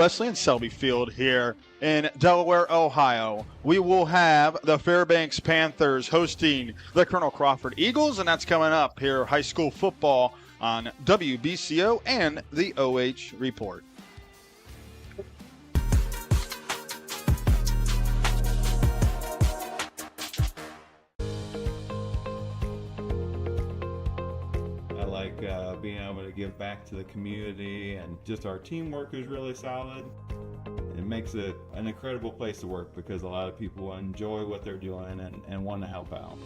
Wesleyan Selby Field here in Delaware, Ohio. We will have the Fairbanks Panthers hosting the Colonel Crawford Eagles, and that's coming up here, high school football on WBCO and the OH Report. Being able to give back to the community, and just our teamwork is really solid. It makes it an incredible place to work because a lot of people enjoy what they're doing and want to help out.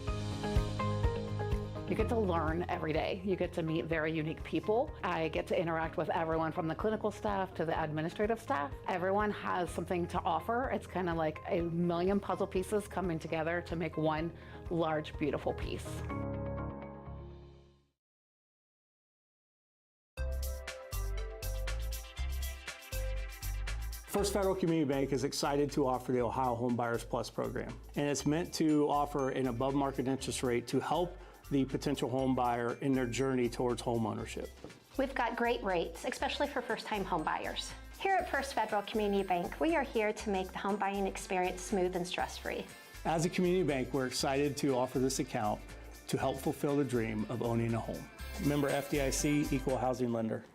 You get to learn every day. You get to meet very unique people. I get to interact with everyone from the clinical staff to the administrative staff. Everyone has something to offer. It's kind of like a million puzzle pieces coming together to make one large, beautiful piece. First Federal Community Bank is excited to offer the Ohio Home Buyers Plus program, and it's meant to offer an above-market interest rate to help the potential home buyer in their journey towards home ownership. We've got great rates, especially for first-time home buyers. Here at First Federal Community Bank, we are here to make the home buying experience smooth and stress-free. As a community bank, we're excited to offer this account to help fulfill the dream of owning a home. Member FDIC, Equal Housing Lender.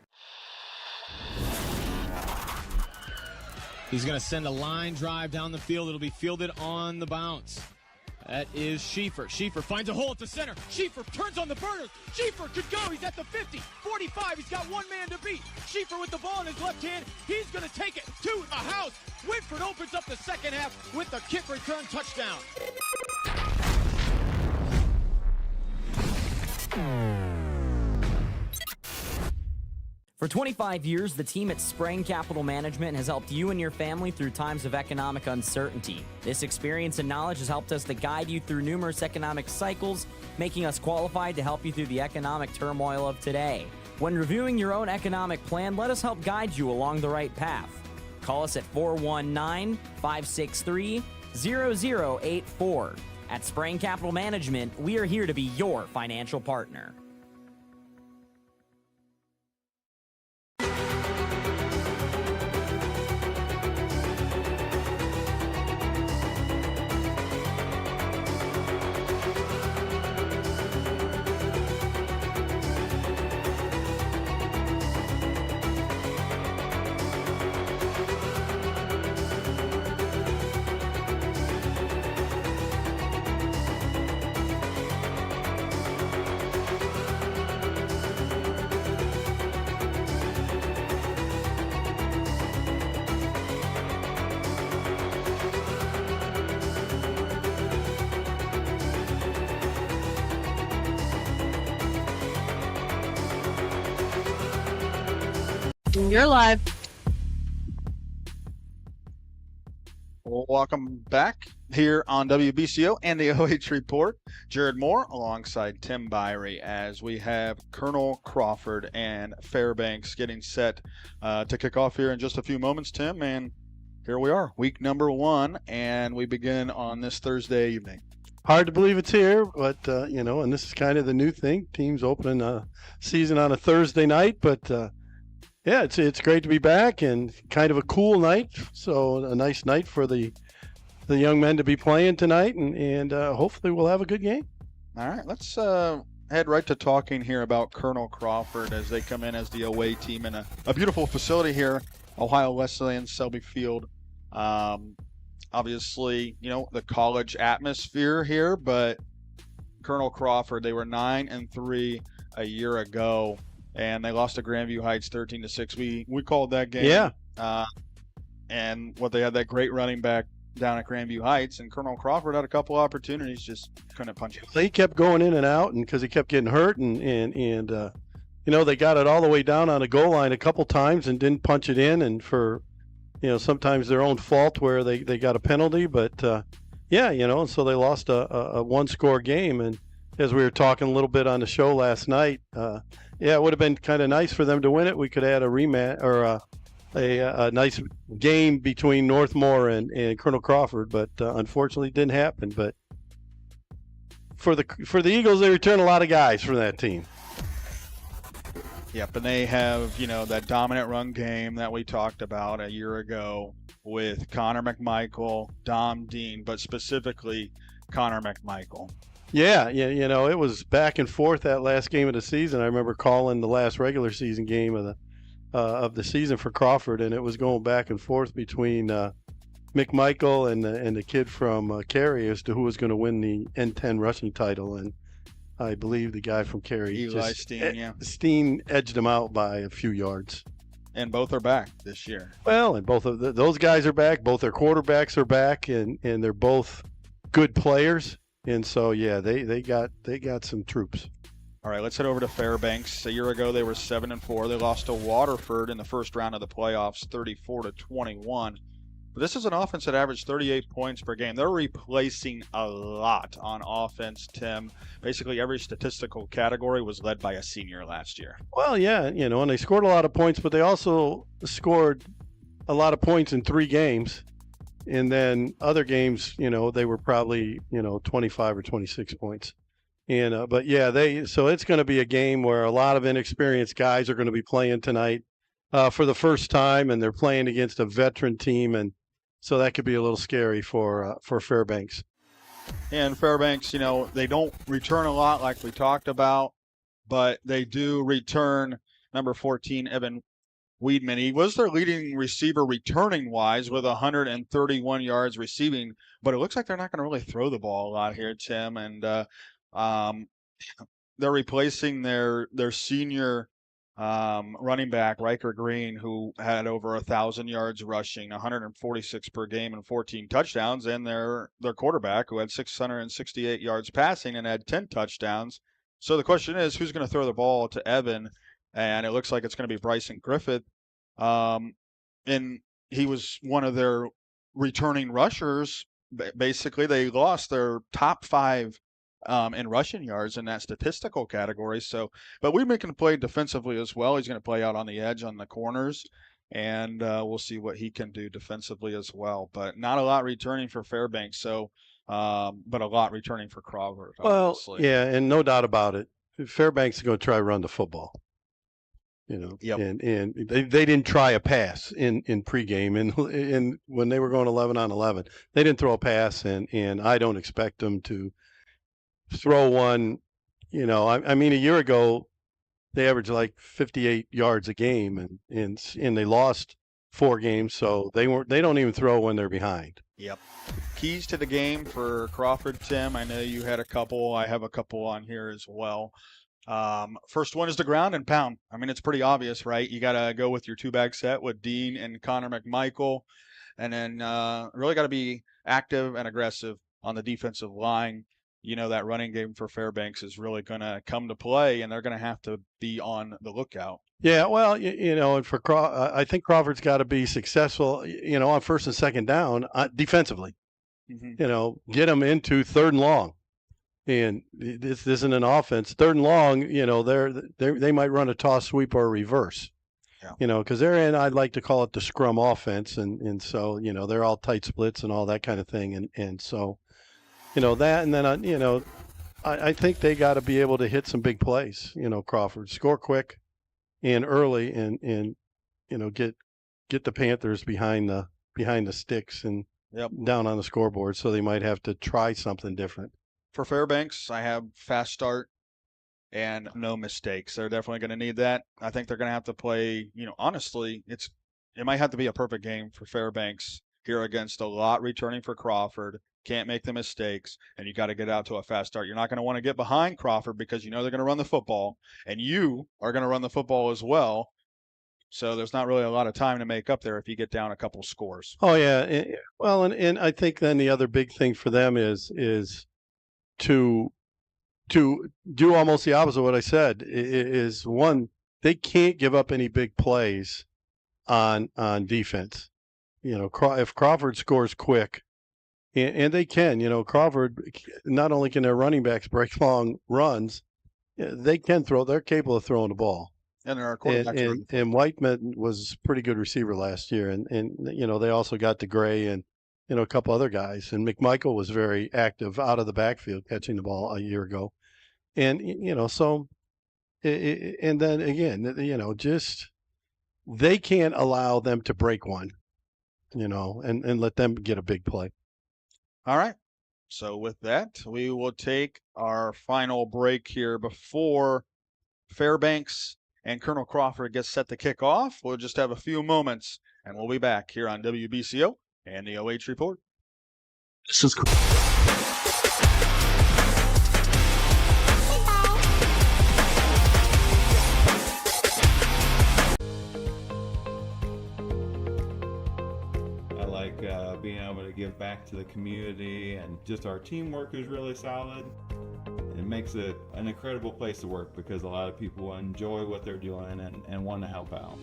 He's going to send a line drive down the field. It'll be fielded on the bounce. That is Schieffer. Schieffer finds a hole at the center. Schieffer turns on the burners. Schieffer could go. He's at the 50, 45. He's got one man to beat. Schieffer with the ball in his left hand. He's going to take it to the house. Whitford opens up the second half with the kick return touchdown. For 25 years, the team at Spreng Capital Management has helped you and your family through times of economic uncertainty. This experience and knowledge has helped us to guide you through numerous economic cycles, making us qualified to help you through the economic turmoil of today. When reviewing your own economic plan, let us help guide you along the right path. Call us at 419-563-0084. At Spreng Capital Management, we are here to be your financial partner. You're live. Welcome back here on WBCO and the OH Report. Jared Moore alongside Tim Birie as we have Colonel Crawford and Fairbanks getting set to kick off here in just a few moments, Tim. And here we are, week number 1, and we begin on this Thursday evening. Hard to believe it's here, but, and this is kind of the new thing. Teams opening a season on a Thursday night, but yeah, it's great to be back and kind of a cool night. So a nice night for the young men to be playing tonight, and hopefully we'll have a good game. All right, let's head right to talking here about Colonel Crawford as they come in as the away team in a beautiful facility here, Ohio Wesleyan Selby Field. Obviously, the college atmosphere here, but Colonel Crawford, they were 9-3 a year ago. And they lost to Grandview Heights 13-6. We called that game. Yeah. And they had that great running back down at Grandview Heights, and Colonel Crawford had a couple opportunities, just couldn't punch it. He kept going in and out, and because he kept getting hurt, and they got it all the way down on the goal line a couple times and didn't punch it in, and for sometimes their own fault where they got a penalty, but so they lost a one-score game. And as we were talking a little bit on the show last night, it would have been kind of nice for them to win it. We could have had a rematch or a nice game between Northmore and Colonel Crawford, but unfortunately it didn't happen. But for the Eagles, they return a lot of guys from that team. Yep, and they have, that dominant run game that we talked about a year ago with Connor McMichael, Dom Dean, but specifically Connor McMichael. Yeah, it was back and forth that last game of the season. I remember calling the last regular season game of the season for Crawford, and it was going back and forth between McMichael and the kid from Cary as to who was going to win the N10 rushing title. And I believe the guy from Cary, Eli Steen, yeah. Steen edged him out by a few yards. And both are back this year. Well, and both of those guys are back. Both their quarterbacks are back, and they're both good players. And so, yeah, they got some troops. All right, let's head over to Fairbanks. A year ago, they were 7-4. They lost to Waterford in the first round of the playoffs, 34-21. But this is an offense that averaged 38 points per game. They're replacing a lot on offense, Tim. Basically, every statistical category was led by a senior last year. Well, yeah, and they scored a lot of points, but they also scored a lot of points in 3 games. And then other games, they were probably, 25 or 26 points. And but yeah, so it's going to be a game where a lot of inexperienced guys are going to be playing tonight for the first time, and they're playing against a veteran team, and so that could be a little scary for Fairbanks. And Fairbanks, they don't return a lot like we talked about, but they do return number 14, Evan Weedman. He was their leading receiver returning-wise with 131 yards receiving, but it looks like they're not going to really throw the ball a lot here, Tim. And they're replacing their senior running back, Riker Green, who had over 1,000 yards rushing, 146 per game and 14 touchdowns, and their quarterback, who had 668 yards passing and had 10 touchdowns. So the question is, who's going to throw the ball to Evan? And it looks like it's going to be Bryson Griffith. And he was one of their returning rushers. Basically, they lost their top 5 in rushing yards in that statistical category. So, but Weedman can play defensively as well. He's going to play out on the edge on the corners, and we'll see what he can do defensively as well. But not a lot returning for Fairbanks. So, but a lot returning for Crawford. Obviously. Well, yeah, and no doubt about it, Fairbanks is going to try to run the football. Yep. And they didn't try a pass in pregame, and when they were going 11 on 11, they didn't throw a pass, and I don't expect them to throw one. I mean, a year ago they averaged like 58 yards a game, and they lost 4 games, so they don't even throw when they're behind. Yep. Keys to the game for Crawford, Tim. I know you had a couple. I have a couple on here as well. First one is the ground and pound. I mean, it's pretty obvious, right? You got to go with your 2-back set with Dean and Connor McMichael, and then really got to be active and aggressive on the defensive line. That running game for Fairbanks is really going to come to play, and they're going to have to be on the lookout. Yeah, well, and for I think Crawford's got to be successful, on first and second down defensively. Mm-hmm. Get them into 3rd and long. And this isn't an offense. 3rd and long, they might run a toss, sweep, or a reverse. Yeah. Because they're in, I'd like to call it the scrum offense, and so they're all tight splits and all that kind of thing, and so that, and then I think they got to be able to hit some big plays. Crawford score quick and early, and get the Panthers behind the sticks and down on the scoreboard. So they might have to try something different. For Fairbanks, I have fast start and no mistakes. They're definitely going to need that. I think they're going to have to play, honestly, it might have to be a perfect game for Fairbanks here against a lot returning for Crawford. Can't make the mistakes, and you got to get out to a fast start. You're not going to want to get behind Crawford because they're going to run the football, and you are going to run the football as well. So there's not really a lot of time to make up there if you get down a couple scores. Oh, yeah. Well, and I think then the other big thing for them is to do almost the opposite of what I said. Is one, they can't give up any big plays on defense. If Crawford scores quick, and they can, Crawford, not only can their running backs break long runs, they can throw. They're capable of throwing the ball. And there are quarterbacks. And Whiteman was a pretty good receiver last year, and they also got DeGray and a couple other guys. And McMichael was very active out of the backfield catching the ball a year ago. And so and then again, just they can't allow them to break one, and let them get a big play. All right. So with that, we will take our final break here before Fairbanks and Colonel Crawford gets set to kick off. We'll just have a few moments, and we'll be back here on WBCO and the OH Report. This is cool. I like being able to give back to the community, and just our teamwork is really solid. It makes it an incredible place to work because a lot of people enjoy what they're doing and want to help out.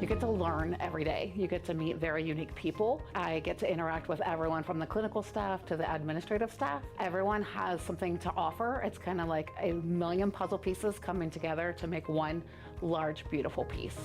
You get to learn every day. You get to meet very unique people. I get to interact with everyone from the clinical staff to the administrative staff. Everyone has something to offer. It's kind of like a million puzzle pieces coming together to make one large, beautiful piece.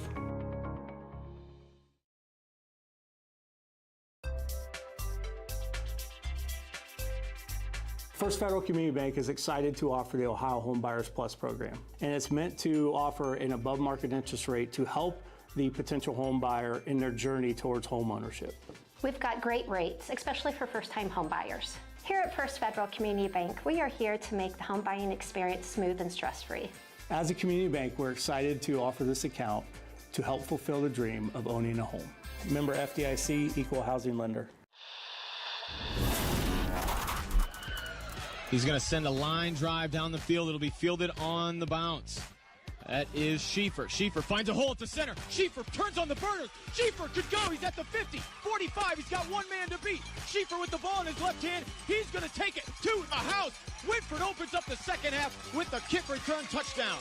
First Federal Community Bank is excited to offer the Ohio Home Buyers Plus program, and it's meant to offer an above market interest rate to help the potential home buyer in their journey towards home ownership. We've got great rates, especially for first-time home buyers. Here at First Federal Community Bank, we are here to make the home buying experience smooth and stress-free. As a community bank, we're excited to offer this account to help fulfill the dream of owning a home. Member FDIC, equal housing lender. He's going to send a line drive down the field. It'll be fielded on the bounce. That is Schiefer. Schiefer finds a hole at the center. Schiefer turns on the burners. Schiefer could go. He's at the 50, 45. He's got one man to beat. Schiefer with the ball in his left hand. He's going to take it to the house. Whitford opens up the second half with the kick return touchdown.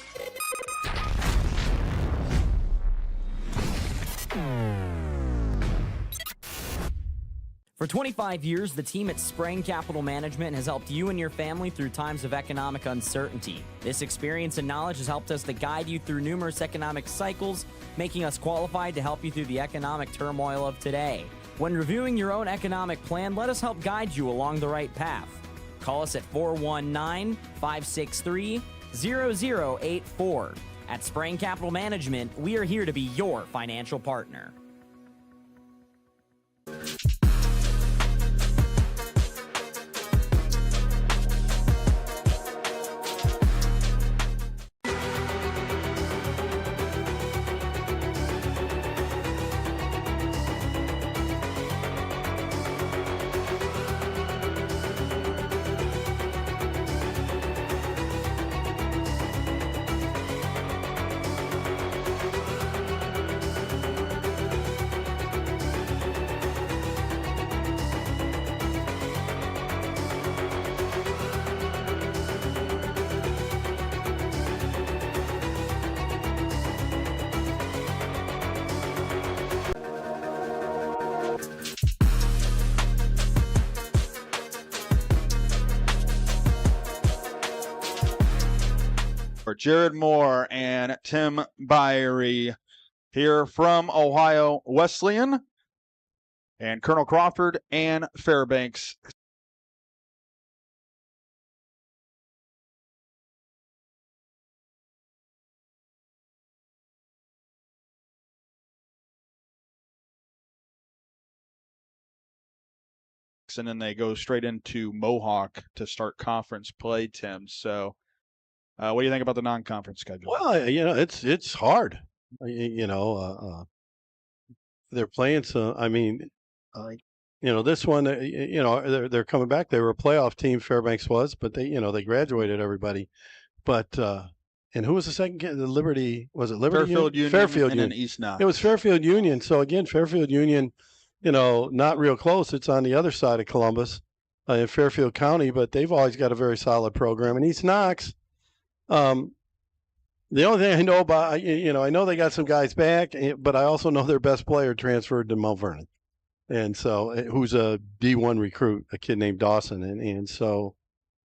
For 25 years, the team at Spreng Capital Management has helped you and your family through times of economic uncertainty. This experience and knowledge has helped us to guide you through numerous economic cycles, making us qualified to help you through the economic turmoil of today. When reviewing your own economic plan, let us help guide you along the right path. Call us at 419-563-0084. At Spreng Capital Management, we are here to be your financial partner. For Jared Moore and Tim Birie here from Ohio Wesleyan and Colonel Crawford and Fairbanks. And then they go straight into Mohawk to start conference play, Tim. So what do you think about the non-conference schedule? Well, it's hard. They're playing some. I mean, this one. They're coming back. They were a playoff team. Fairbanks was, but they graduated everybody. But and who was the second? The Liberty, was it Liberty? Fairfield Union. Fairfield and Union. then East Knox. It was Fairfield Union. So again, Fairfield Union, not real close. It's on the other side of Columbus, in Fairfield County, but they've always got a very solid program. And East Knox. The only thing I know about, I know they got some guys back, but I also know their best player transferred to Mount Vernon, and so who's a D1 recruit, a kid named Dawson, and so,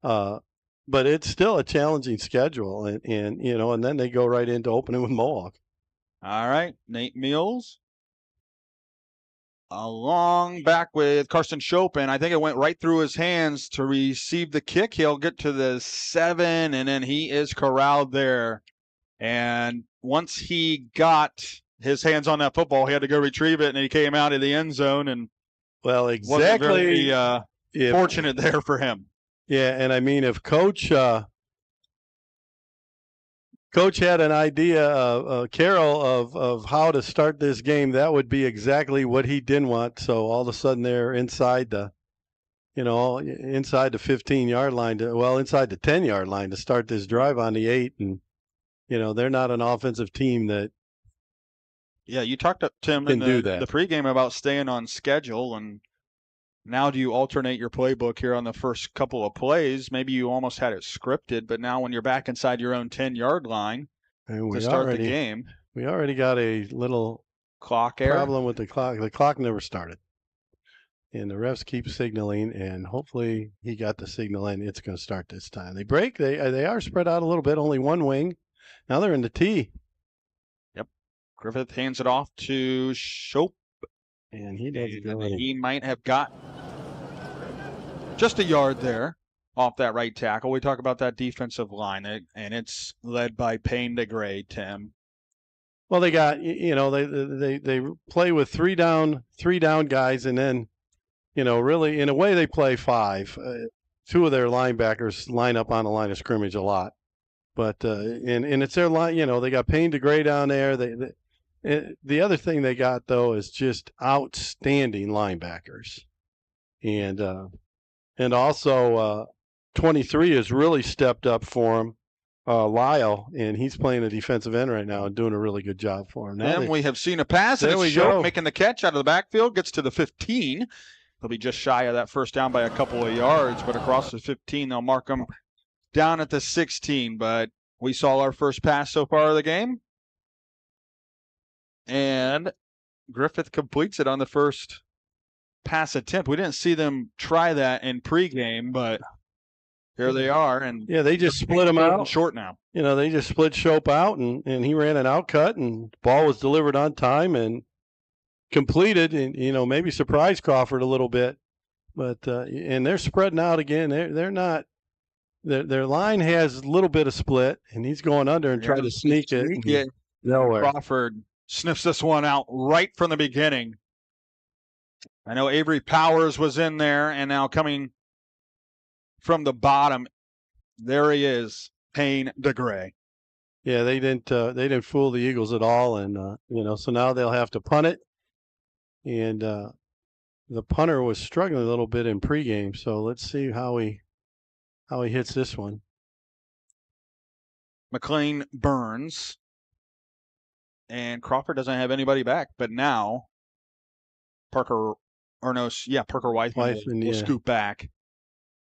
but it's still a challenging schedule, and then they go right into opening with Mohawk. All right, Nate Mills. along back with Carson Chopin. I think it went right through his hands to receive the kick. He'll get to the 7, and then he is corralled there. And once he got his hands on that football, he had to go retrieve it, and he came out of the end zone and wasn't very fortunate there for him. Yeah, and I mean, if Coach had an idea, Carroll, of how to start this game, that would be exactly what he didn't want. So all of a sudden they're inside the 15-yard line, inside the 10-yard line to start this drive on the 8. And, they're not an offensive team that. Yeah, you talked to Tim in the pregame about staying on schedule, and now do you alternate your playbook here on the first couple of plays? Maybe you almost had it scripted, but now when you're back inside your own 10-yard line to start the game. We already got a little clock error problem with the clock. The clock never started. And the refs keep signaling, and hopefully he got the signal in. It's going to start this time. They break. They are spread out a little bit, only one wing. Now they're in the T. Yep. Griffith hands it off to Shope. And he doesn't go in. He might have got just a yard there off that right tackle. We talk about that defensive line, and it's led by Payne DeGray, Tim. Well, they got, they play with three down guys, and then, really, in a way, they play 5. 2 of their linebackers line up on the line of scrimmage a lot. But, and it's their line, they got Payne DeGray down there. The other thing they got, though, is just outstanding linebackers. And also 23 has really stepped up for him, Lyle, and he's playing a defensive end right now and doing a really good job for him. And we have seen a pass, and it's Shope making the catch out of the backfield, gets to the 15. They'll be just shy of that first down by a couple of yards, but across the 15, they'll mark him down at the 16. But we saw our first pass so far of the game. And Griffith completes it on the first pass attempt. We didn't see them try that in pregame, but here they are. And yeah, they just split him out. Short now. They just split Shope out, and he ran an out cut, and the ball was delivered on time and completed, and maybe surprised Crawford a little bit. But and they're spreading out again. They're not. Their line has a little bit of split, and he's going under and trying to sneak it. Nowhere. Crawford sniffs this one out right from the beginning. I know Avery Powers was in there, and now coming from the bottom, there he is, Payne DeGray. Yeah, they didn't fool the Eagles at all, and so now they'll have to punt it. And the punter was struggling a little bit in pregame, so let's see how he hits this one. McLean Burns. And Crawford doesn't have anybody back, but now Parker Weithman will scoop back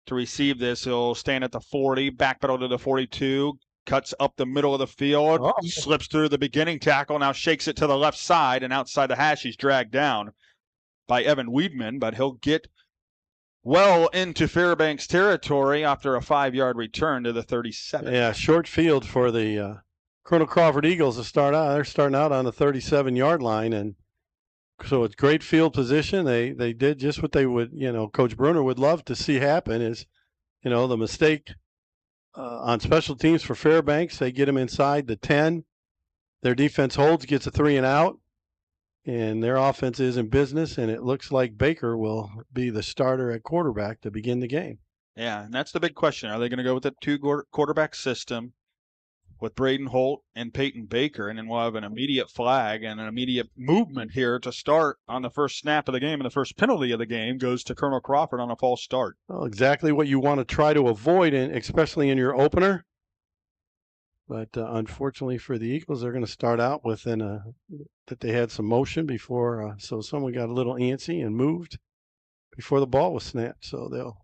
to receive this. He'll stand at the 40, back pedal to the 42, cuts up the middle of the field, slips through the beginning tackle, now shakes it to the left side, and outside the hash, he's dragged down by Evan Weidman, but he'll get well into Fairbanks territory after a 5-yard return to the 37. Yeah, short field for the Colonel Crawford Eagles to start out. They're starting out on the 37-yard line, and so it's great field position. They did just what they would, Coach Bruner would love to see happen is, the mistake on special teams for Fairbanks. They get them inside the 10. Their defense holds, gets a 3 and out, and their offense is in business, and it looks like Baker will be the starter at quarterback to begin the game. Yeah, and that's the big question. Are they going to go with the 2-quarterback system with Braden Holt and Peyton Baker, and then we'll have an immediate flag and an immediate movement here to start on the first snap of the game, and the first penalty of the game goes to Colonel Crawford on a false start. Well, exactly what you want to try to avoid, especially in your opener. But unfortunately for the Eagles, they're going to start out with that they had some motion before, so someone got a little antsy and moved before the ball was snapped, so they'll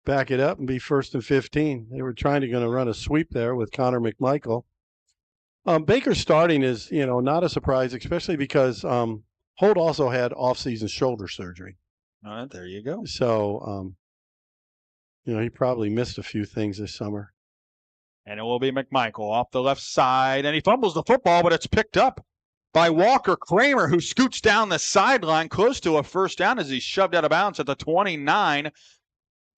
back it up and be 1st and 15. They were going to run a sweep there with Connor McMichael. Baker starting is, not a surprise, especially because Holt also had off-season shoulder surgery. There you go. So, he probably missed a few things this summer. And it will be McMichael off the left side, and he fumbles the football, but it's picked up by Walker Kramer, who scoots down the sideline close to a first down as he's shoved out of bounds at the 29.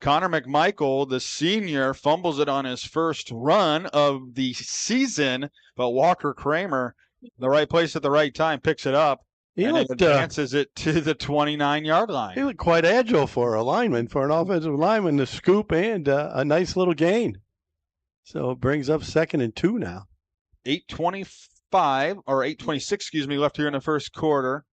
Connor McMichael, the senior, fumbles it on his first run of the season, but Walker Kramer, the right place at the right time, picks it up and advances it to the 29-yard line. He looked quite agile for a lineman, for an offensive lineman, to scoop and a nice little gain. So it brings up 2nd and 2 now. 8:26 left here in the first quarter.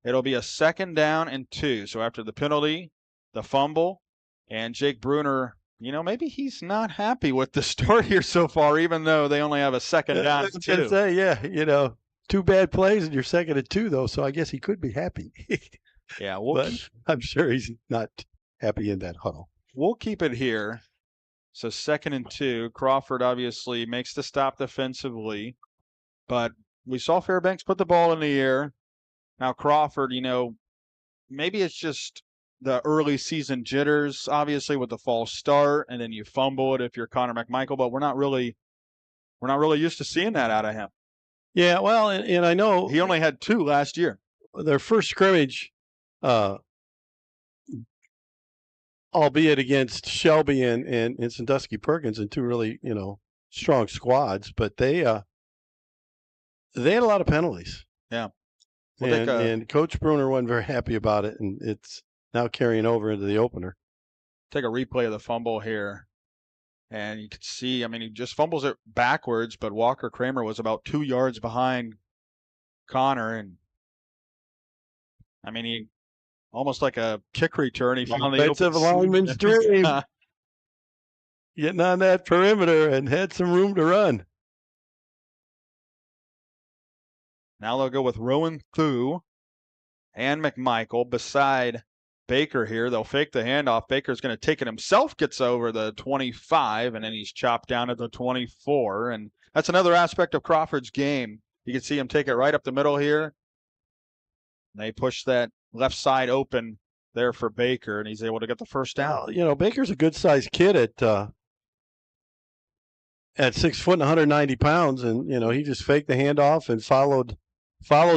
It'll be a 2nd down and 2. So after the penalty, the fumble, and Jake Bruner, maybe he's not happy with the start here so far, even though they only have a 2nd down and 2. Say, yeah, 2 bad plays and you're 2nd and 2, though, so I guess he could be happy. Yeah, but I'm sure he's not happy in that huddle. We'll keep it here. So 2nd and 2. Crawford obviously makes the stop defensively, but we saw Fairbanks put the ball in the air. Now Crawford, maybe it's just the early season jitters, obviously, with the false start, and then you fumble it if you're Connor McMichael, but we're not really used to seeing that out of him. Yeah, well, and I know he only had 2 last year. Their first scrimmage, albeit against Shelby and Sandusky Perkins, and 2 really, strong squads, but they had a lot of penalties. Yeah. And Coach Bruner wasn't very happy about it, and it's now carrying over into the opener. Take a replay of the fumble here. And you can see, he just fumbles it backwards, but Walker Kramer was about 2 yards behind Connor. And, he almost like a kick return. He found the offensive lineman's dream. Getting on that perimeter and had some room to run. Now they'll go with Rowan Thu and McMichael beside Baker here. They'll fake the handoff. Baker's going to take it himself, gets over the 25, and then he's chopped down at the 24. And that's another aspect of Crawford's game. You can see him take it right up the middle here. They push that left side open there for Baker, and he's able to get the first down. Baker's a good-sized kid at 6 foot and 190 pounds, and he just faked the handoff and followed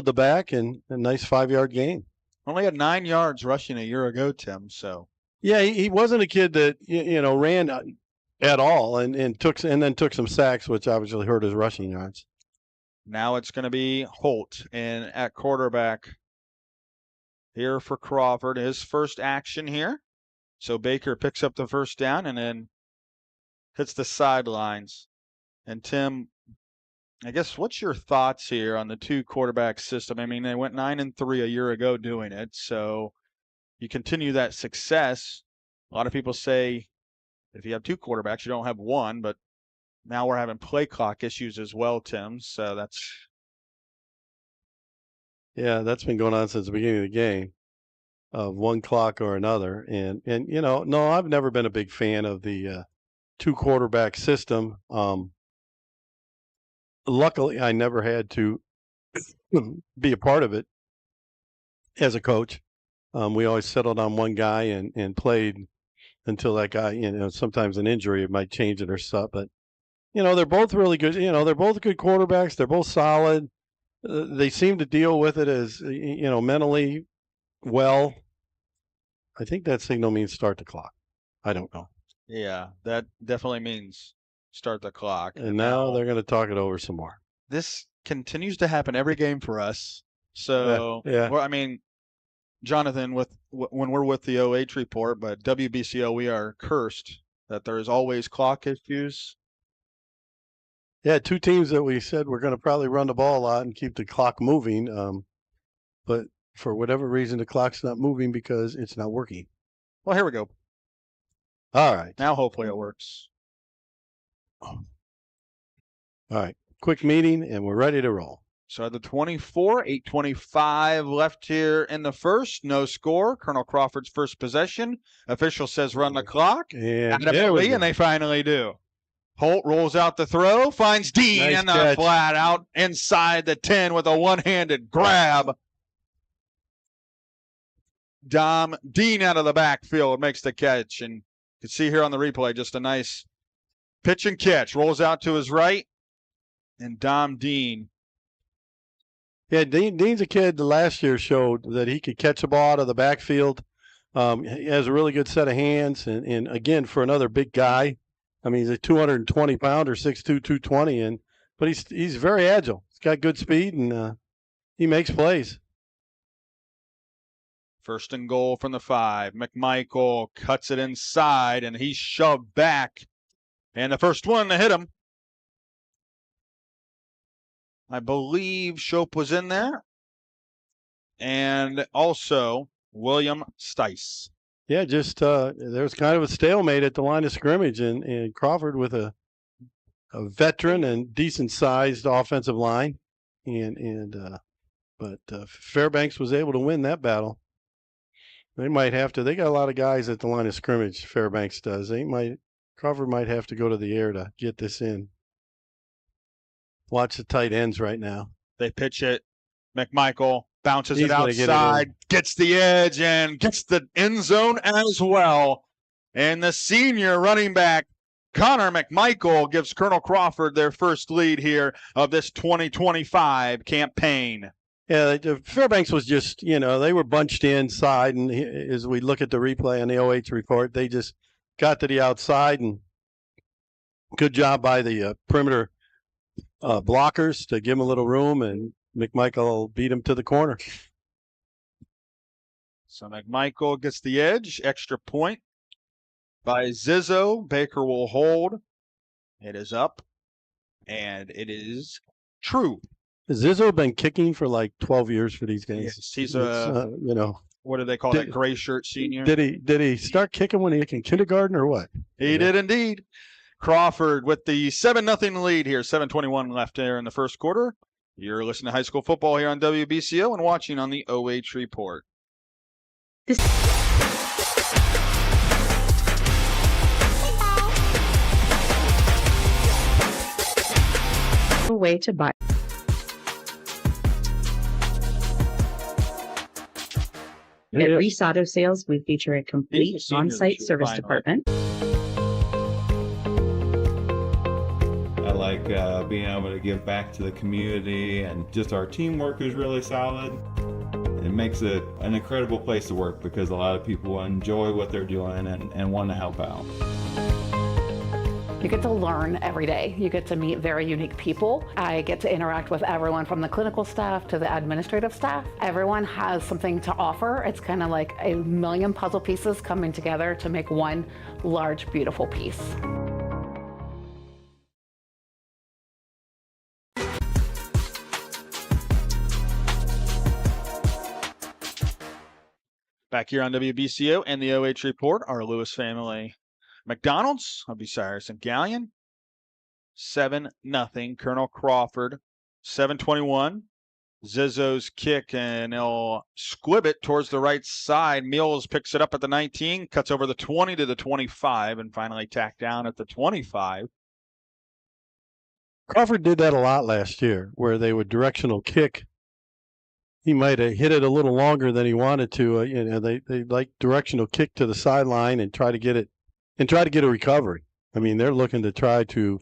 the back, and a nice 5-yard gain. Only had 9 yards rushing a year ago, Tim. So yeah, he wasn't a kid that ran at all, and took some sacks, which obviously hurt his rushing yards. Now it's going to be Holt at quarterback here for Crawford. His first action here. So Baker picks up the first down and then hits the sidelines. And Tim, I guess, what's your thoughts here on the 2 quarterback system? They went 9-3 a year ago doing it. So you continue that success. A lot of people say if you have 2 quarterbacks, you don't have 1, but now we're having play clock issues as well, Tim. So that's been going on since the beginning of the game, of 1 clock or another. And no, I've never been a big fan of the 2 quarterback system. Luckily, I never had to be a part of it as a coach. We always settled on one guy and played until that guy, sometimes an injury might change it or stuff. But, they're both really good. They're both good quarterbacks. They're both solid. They seem to deal with it as, mentally well. I think that signal means start the clock. I don't know. Yeah, that definitely means start the clock. And now they're going to talk it over some more. This continues to happen every game for us. So, Jonathan, when we're with the OH report, but WBCO, we are cursed that there is always clock issues. Yeah, 2 teams that we said we're going to probably run the ball a lot and keep the clock moving. But for whatever reason, the clock's not moving because it's not working. Well, here we go. All right. Now hopefully it works. All right. Quick meeting, and we're ready to roll. So at the 24, 8:25 left here in the first. No score. Colonel Crawford's first possession. Official says run the clock. And they finally do. Holt rolls out the throw, finds Dean Nice in the catch. flat out inside the 10 with a one-handed grab. Dean out of the backfield makes the catch. And you can see here on the replay just a nice pitch and catch. Rolls out to his right. And Dean. Yeah, Dean's a kid that last year showed that he could catch the ball out of the backfield. He has a really good set of hands, and again, for another big guy, I mean, he's a 220-pounder, 6'2", 220, but he's very agile. He's got good speed, and he makes plays. First and goal from the 5. McMichael cuts it inside, and he's shoved back. And the first one to hit him, I believe Shope was in there. And also William Stice. Yeah, just there was kind of a stalemate at the line of scrimmage, and Crawford with a veteran and decent-sized offensive line, but Fairbanks was able to win that battle. They might have to. They got a lot of guys at the line of scrimmage. Fairbanks does. Crawford might have to go to the air to get this in. Watch the tight ends right now. They pitch it. McMichael bounces He's it gonna get it outside, gets the edge, and gets the end zone as well. And the senior running back, Connor McMichael, gives Colonel Crawford their first lead here of this 2025 campaign. Yeah, Fairbanks was just, they were bunched inside, and as we look at the replay on the OH report, they just got to the outside, and good job by the perimeter blockers to give him a little room, and McMichael beat him to the corner. So McMichael gets the edge, extra point by Zizzo. Baker will hold. It is up, and it is true. Has Zizzo been kicking for like 12 years for these guys? Yes, he's what do they call that, gray shirt senior? Did he start kicking when he was in kindergarten or what? He did indeed. Crawford with the 7-0 lead here. 7:21 left there in the first quarter. You're listening to high school football here on WBCO and watching on the OH Report. Way to buy. At Reese Auto Sales, we feature a complete on-site service department. I like being able to give back to the community, and just our teamwork is really solid. It makes it an incredible place to work because a lot of people enjoy what they're doing and want to help out. You get to learn every day. You get to meet very unique people. I get to interact with everyone from the clinical staff to the administrative staff. Everyone has something to offer. It's kind of like a million puzzle pieces coming together to make one large, beautiful piece. Back here on WBCO and the OH Report, our Lewis family. McDonald's, Bucyrus and Gallion, 7-0. Colonel Crawford, 7:21. Zizzo's kick, and he'll squib it towards the right side. Mills picks it up at the 19, cuts over the 20 to the 25, and finally tacked down at the 25. Crawford did that a lot last year, where they would directional kick. He might have hit it a little longer than he wanted to. They like directional kick to the sideline and try to get it. And try to get a recovery. I mean, they're looking to try to,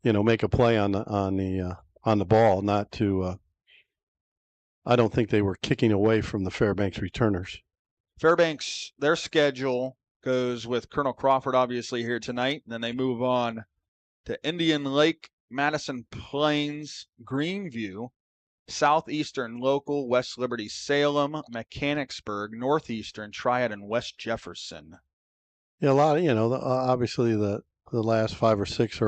make a play on the ball, not to. I don't think they were kicking away from the Fairbanks returners. Fairbanks, their schedule goes with Colonel Crawford, obviously, here tonight. And then they move on to Indian Lake, Madison Plains, Greenview, Southeastern Local, West Liberty, Salem, Mechanicsburg, Northeastern, Triad, and West Jefferson. Yeah, a lot of, obviously the last 5 or 6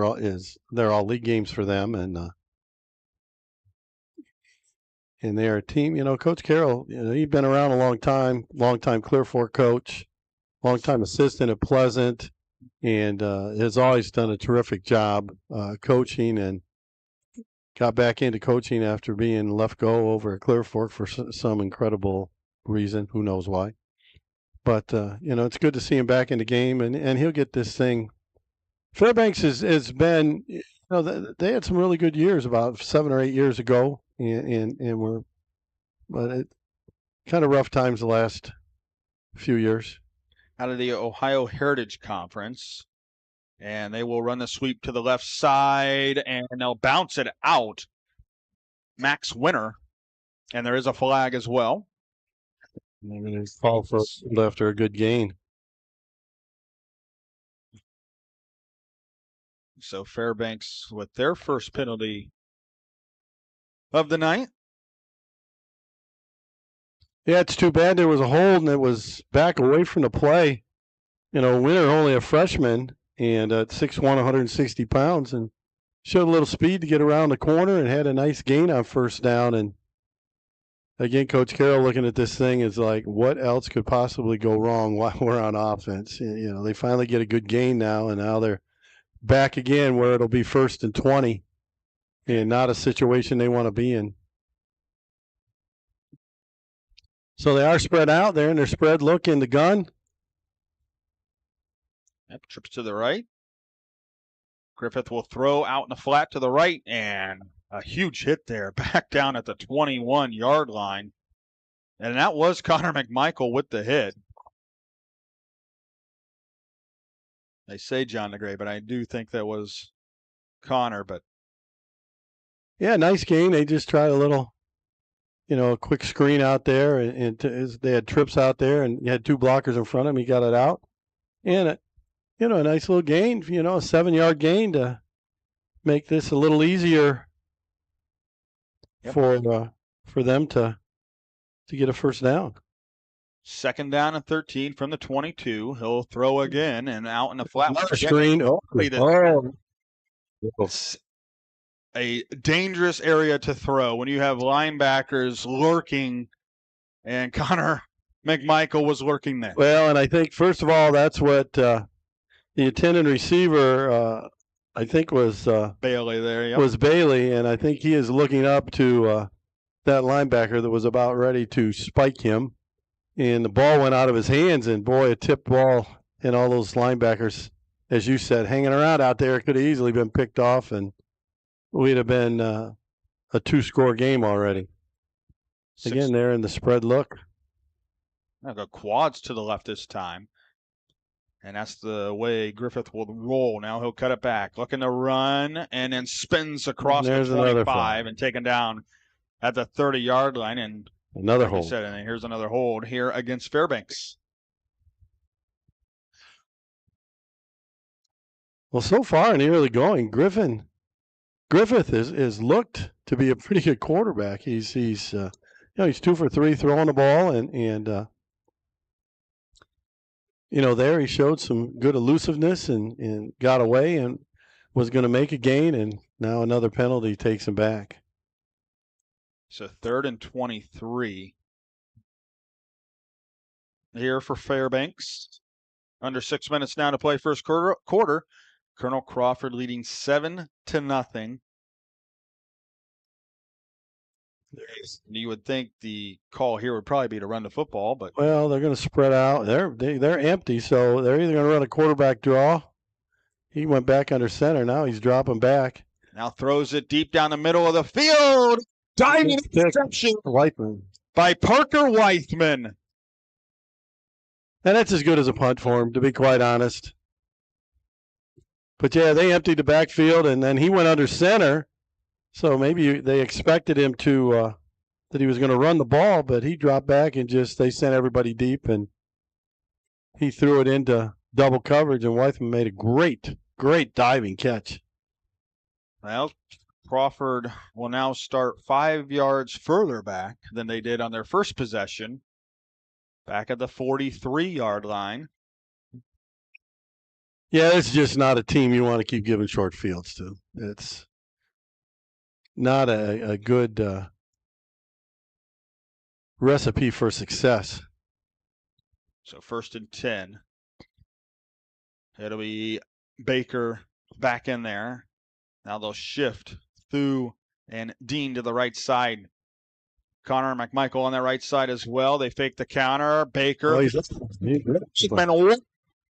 they're all league games for them, and they're a team. Coach Carroll, he's been around a long time Clear Fork coach, long time assistant at Pleasant, and has always done a terrific job coaching, and got back into coaching after being let go over at Clear Fork for some incredible reason, who knows why. But, it's good to see him back in the game, and he'll get this thing. Fairbanks has been, they had some really good years about 7 or 8 years ago, but it kind of rough times the last few years. Out of the Ohio Heritage Conference, and they will run the sweep to the left side, and they'll bounce it out. Max Winter And there is a flag as well. Maybe they fall for after a good gain. So Fairbanks with their first penalty of the night. Yeah, it's too bad there was a hold and it was back away from the play. You know, Winter only a freshman and at 6'1", 160 pounds, and showed a little speed to get around the corner and had a nice gain on first down. And again, Coach Carroll looking at this thing is like, what else could possibly go wrong while we're on offense? You know, they finally get a good gain now, and now they're back again where it'll be 1st and 20 and not a situation they want to be in. So they are spread out there, and they're spread look in the gun. Yep, trips to the right. Griffith will throw out in the flat to the right, and a huge hit there, back down at the 21-yard line. And that was Connor McMichael with the hit. They say John DeGray, but I do think that was Connor. But yeah, nice gain. They just tried a little, you know, a quick screen out there, and they had trips out there, and you had two blockers in front of him. He got it out, and you know, a nice little gain. You know, a 7-yard gain to make this a little easier for them to get a first down. 2nd down and 13 from the 22. He'll throw again and out in the flat. Screen. It's a dangerous area to throw when you have linebackers lurking, and Connor McMichael was lurking there. Well, and I think, first of all, that's what the attendant receiver, I think was Bailey there. Yep. Was Bailey, and I think he is looking up to that linebacker that was about ready to spike him. And the ball went out of his hands, and boy, a tipped ball, and all those linebackers, as you said, hanging around out there, could have easily been picked off, and we'd have been a 2-score game already. Again, they're in the spread look. I'll go quads to the left this time. And that's the way Griffith will roll. Now he'll cut it back, looking to run, and then spins across the 25 and taken down at the 30-yard line. And another hold. And here's another hold here against Fairbanks. Well, so far in the early going, Griffith is looked to be a pretty good quarterback. He's 2 for 3 throwing the ball, and you know, there he showed some good elusiveness and got away and was going to make a gain, and now another penalty takes him back. So 3rd and 23 here for Fairbanks. Under 6 minutes now to play first quarter. Colonel Crawford leading 7-0. You would think the call here would probably be to run the football, but well, they're going to spread out. They're empty, so they're either going to run a quarterback draw. He went back under center. Now he's dropping back. Now throws it deep down the middle of the field. Diving interception by Parker Weithman. And that's as good as a punt for him, to be quite honest. But yeah, they emptied the backfield, and then he went under center. So maybe they expected him to that he was going to run the ball, but he dropped back and they sent everybody deep, and he threw it into double coverage, and Weithman made a great diving catch. Well, Crawford will now start 5 yards further back than they did on their first possession, back at the 43-yard line. Yeah, it's just not a team you want to keep giving short fields to. It's not a good recipe for success. So 1st and 10. It'll be Baker back in there. Now they'll shift Thu and Dean to the right side. Connor McMichael on that right side as well. They fake the counter. Baker.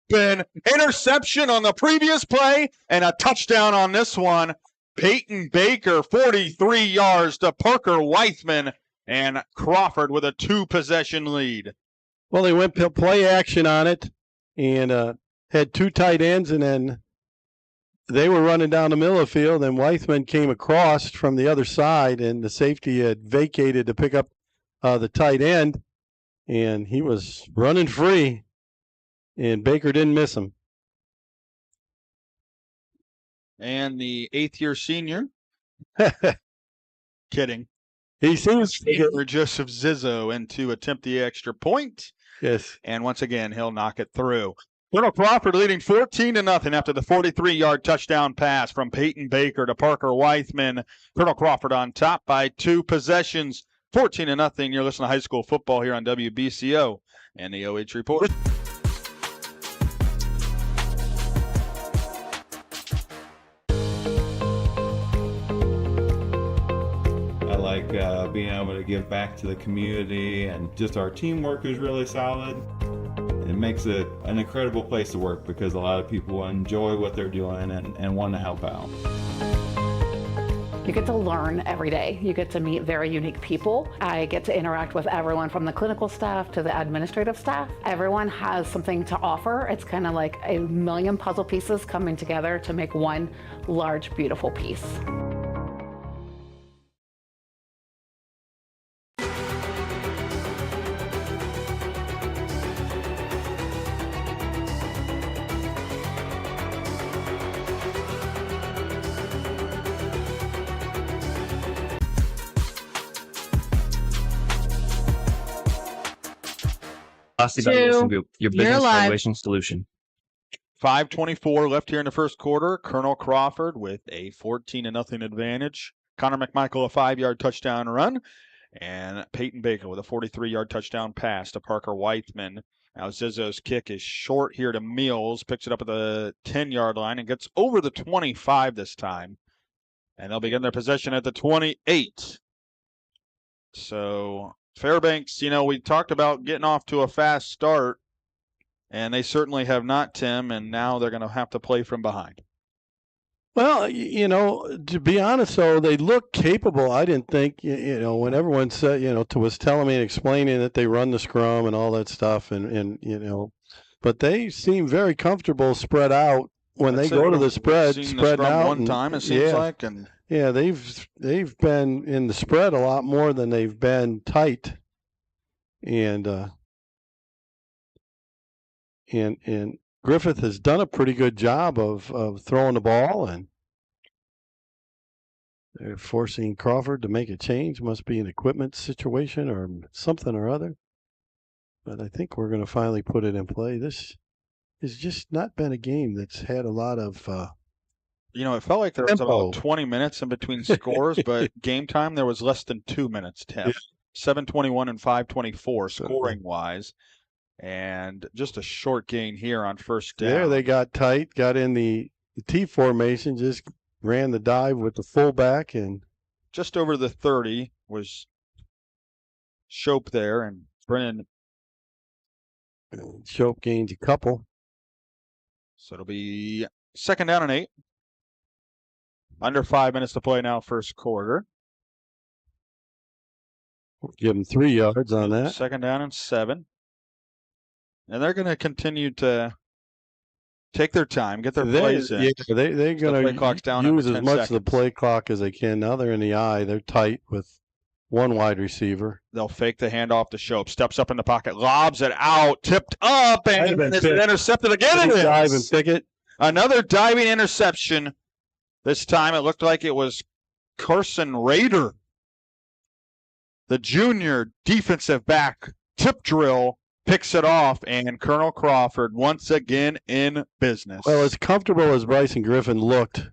Been interception on the previous play and a touchdown on this one. Peyton Baker, 43 yards to Parker Weithman, and Crawford with a 2-possession lead. Well, they went play action on it and had 2 tight ends, and then they were running down the middle of the field, and Weithman came across from the other side, and the safety had vacated to pick up the tight end, and he was running free, and Baker didn't miss him. And the 8th-year senior, kidding. He seems for Joseph Zizzo in to attempt the extra point. Yes. And once again, he'll knock it through. Colonel Crawford leading 14-0 after the 43-yard touchdown pass from Peyton Baker to Parker Weithman. Colonel Crawford on top by 2 possessions. 14-0. You're listening to high school football here on WBCO and the OH Report. Being able to give back to the community, and just our teamwork is really solid. It makes it an incredible place to work because a lot of people enjoy what they're doing and want to help out. You get to learn every day. You get to meet very unique people. I get to interact with everyone from the clinical staff to the administrative staff. Everyone has something to offer. It's kind of like a million puzzle pieces coming together to make one large, beautiful piece. Your business valuation solution. 5:24 left here in the first quarter. Colonel Crawford with a 14-0 advantage. Connor McMichael a 5-yard touchdown run, and Peyton Baker with a 43-yard touchdown pass to Parker Weithman. Now Zizzo's kick is short here to Meals, picks it up at the 10-yard line and gets over the 25 this time. And they'll begin their possession at the 28. So Fairbanks, we talked about getting off to a fast start, and they certainly have not, Tim, and now they're going to have to play from behind. Well, to be honest, though, they look capable. I didn't think, when everyone said, was telling me and explaining that they run the scrum and all that stuff, and but they seem very comfortable spread out when they go to the spread, spreading out. One time, it seems like, and yeah, they've been in the spread a lot more than they've been tight, and Griffith has done a pretty good job of throwing the ball, and they're forcing Crawford to make a change. Must be an equipment situation or something or other. But I think we're going to finally put it in play. This has just not been a game that's had a lot of it felt like there was about 20 minutes in between scores, but game time there was less than 2 minutes, Tim. 7:21 and 5:24 scoring-wise. And just a short gain here on first down. There they got tight, got in the T formation, just ran the dive with the fullback, and just over the 30 was Shope there, and Brennan. Shope gains a couple. So it'll be 2nd down and 8. Under 5 minutes to play now, first quarter. Give them 3 yards on that. 2nd down and 7. And they're going to continue to take their time, get their plays in. Yeah, they're going to use as much of the play clock as they can. Now they're in the eye. They're tight with one wide receiver. They'll fake the handoff to Shope. Steps up in the pocket, lobs it out, tipped up, and it's intercepted again. Dive and pick it. Another diving interception. This time it looked like it was Carson Rader, the junior defensive back. Tip drill. Picks it off, and Colonel Crawford once again in business. Well, as comfortable as Bryson Griffin looked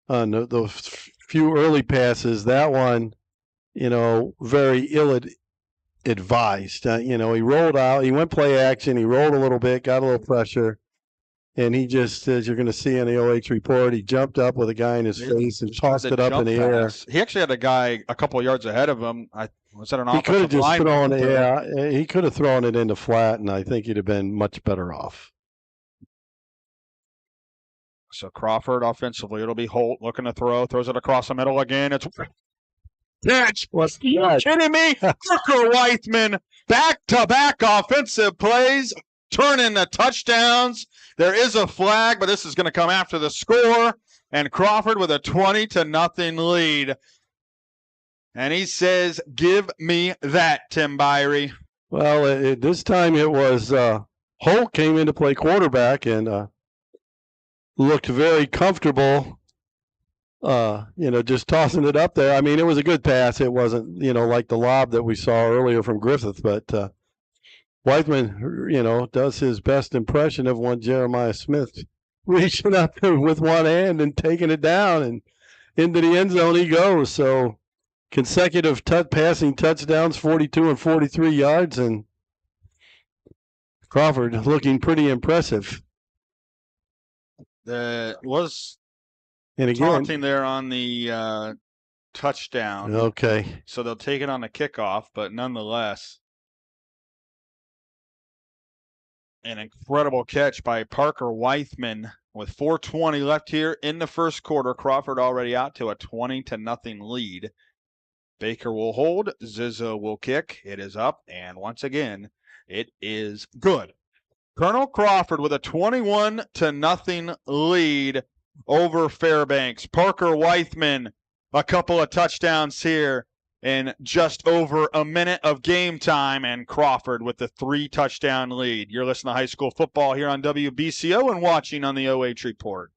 on those few early passes, that one, very ill-advised. He rolled out. He went play action. He rolled a little bit, got a little pressure, and he just, as you're going to see on the OH report, he jumped up with a guy in his face and tossed it up in the air. He actually had a guy a couple of yards ahead of him. Was that an offensive line? He could have just thrown it. Yeah, he could have thrown it into flat, and I think he'd have been much better off. So Crawford offensively, it'll be Holt looking to throw, throws it across the middle again. It's catch. Are you kidding me? Parker Weithman, back-to-back offensive plays, turn into touchdowns. There is a flag, but this is going to come after the score. And Crawford with a 20-0 lead. And he says, give me that, Tim Birie. Well, this time it was Holt came in to play quarterback and looked very comfortable, just tossing it up there. I mean, it was a good pass. It wasn't, like the lob that we saw earlier from Griffith, but Weithman, does his best impression of one Jeremiah Smith, reaching up with one hand and taking it down, and into the end zone he goes. So consecutive passing touchdowns, 42 and 43 yards, and Crawford looking pretty impressive. Was and again, taunting there on the touchdown. Okay. So they'll take it on the kickoff, but nonetheless, an incredible catch by Parker Weithman with 4:20 left here in the first quarter. Crawford already out to a 20-0 lead. Baker will hold. Zizzo will kick. It is up, and once again, it is good. Colonel Crawford with a 21-0 lead over Fairbanks. Parker Weithman, a couple of touchdowns here in just over a minute of game time, and Crawford with the 3-touchdown lead. You're listening to high school football here on WBCO and watching on the OH Report.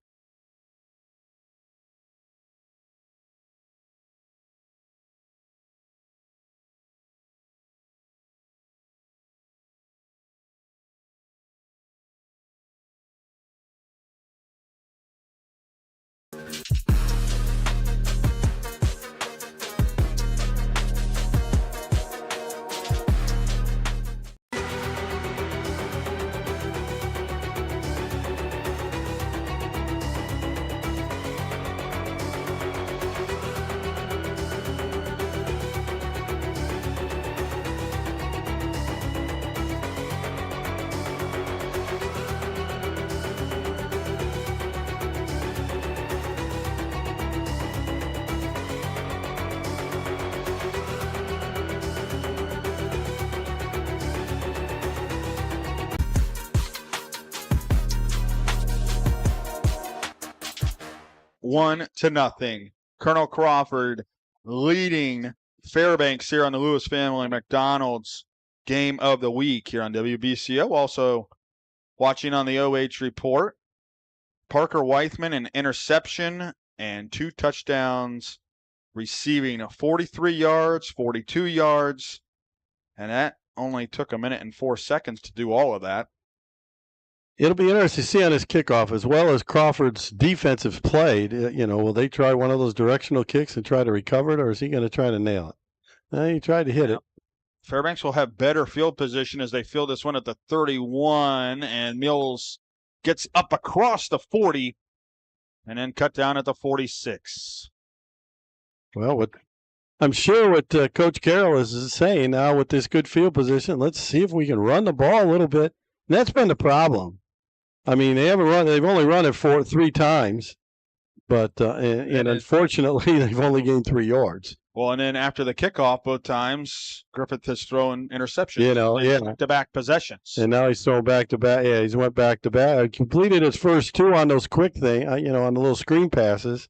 One to nothing. Colonel Crawford leading Fairbanks here on the Lewis Family McDonald's game of the week here on WBCO. Also watching on the OH Report. Parker Weithman, an interception and 2 touchdowns, receiving 43 yards, 42 yards, and that only took a minute and 4 seconds to do all of that. It'll be interesting to see on his kickoff, as well as Crawford's defensive play. Will they try one of those directional kicks and try to recover it, or is he going to try to nail it? He tried to hit it. Fairbanks will have better field position as they field this one at the 31, and Mills gets up across the 40 and then cut down at the 46. Well, I'm sure what Coach Carroll is saying now with this good field position, let's see if we can run the ball a little bit. And that's been the problem. I mean, they've only run it 3 times, but and unfortunately, they've only gained 3 yards. Well, and then after the kickoff, both times, Griffith has thrown interceptions. Back-to-back possessions. And now he's throwing back-to-back. Yeah, he's went back-to-back. Completed his first 2 on those quick thing, on the little screen passes.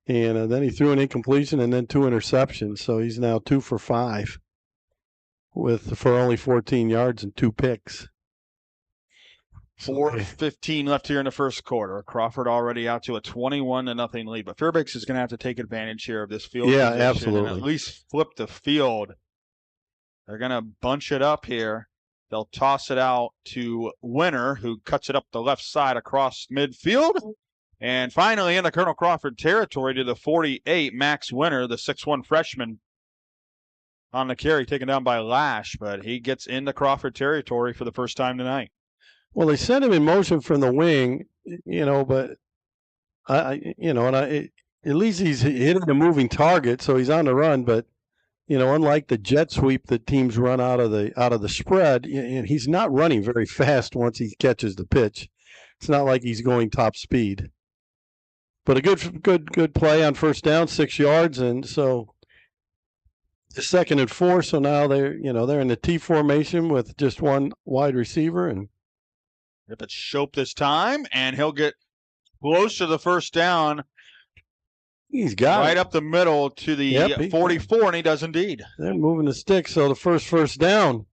And then he threw an incompletion and then 2 interceptions. So he's now 2 for 5 for only 14 yards and 2 picks. 4:15 left here in the first quarter. Crawford already out to a 21-0 lead. But Fairbanks is going to have to take advantage here of this field position. Yeah, absolutely. And at least flip the field. They're going to bunch it up here. They'll toss it out to Winner, who cuts it up the left side across midfield. And finally, in the Colonel Crawford territory to the 48, Max Winner, the 6'1 freshman, on the carry, taken down by Lash. But he gets into Crawford territory for the first time tonight. Well, they sent him in motion from the wing, but at least he's hitting a moving target, so he's on the run. But unlike the jet sweep that teams run out of the spread, he's not running very fast once he catches the pitch. It's not like he's going top speed. But a good play on first down, 6 yards, and so the 2nd and 4. So now they're in the T formation with just one wide receiver and. If it's Shope this time, and he'll get close to the first down. He's got right it. up the middle to the 44, and he does indeed. They're moving the stick, so the first down.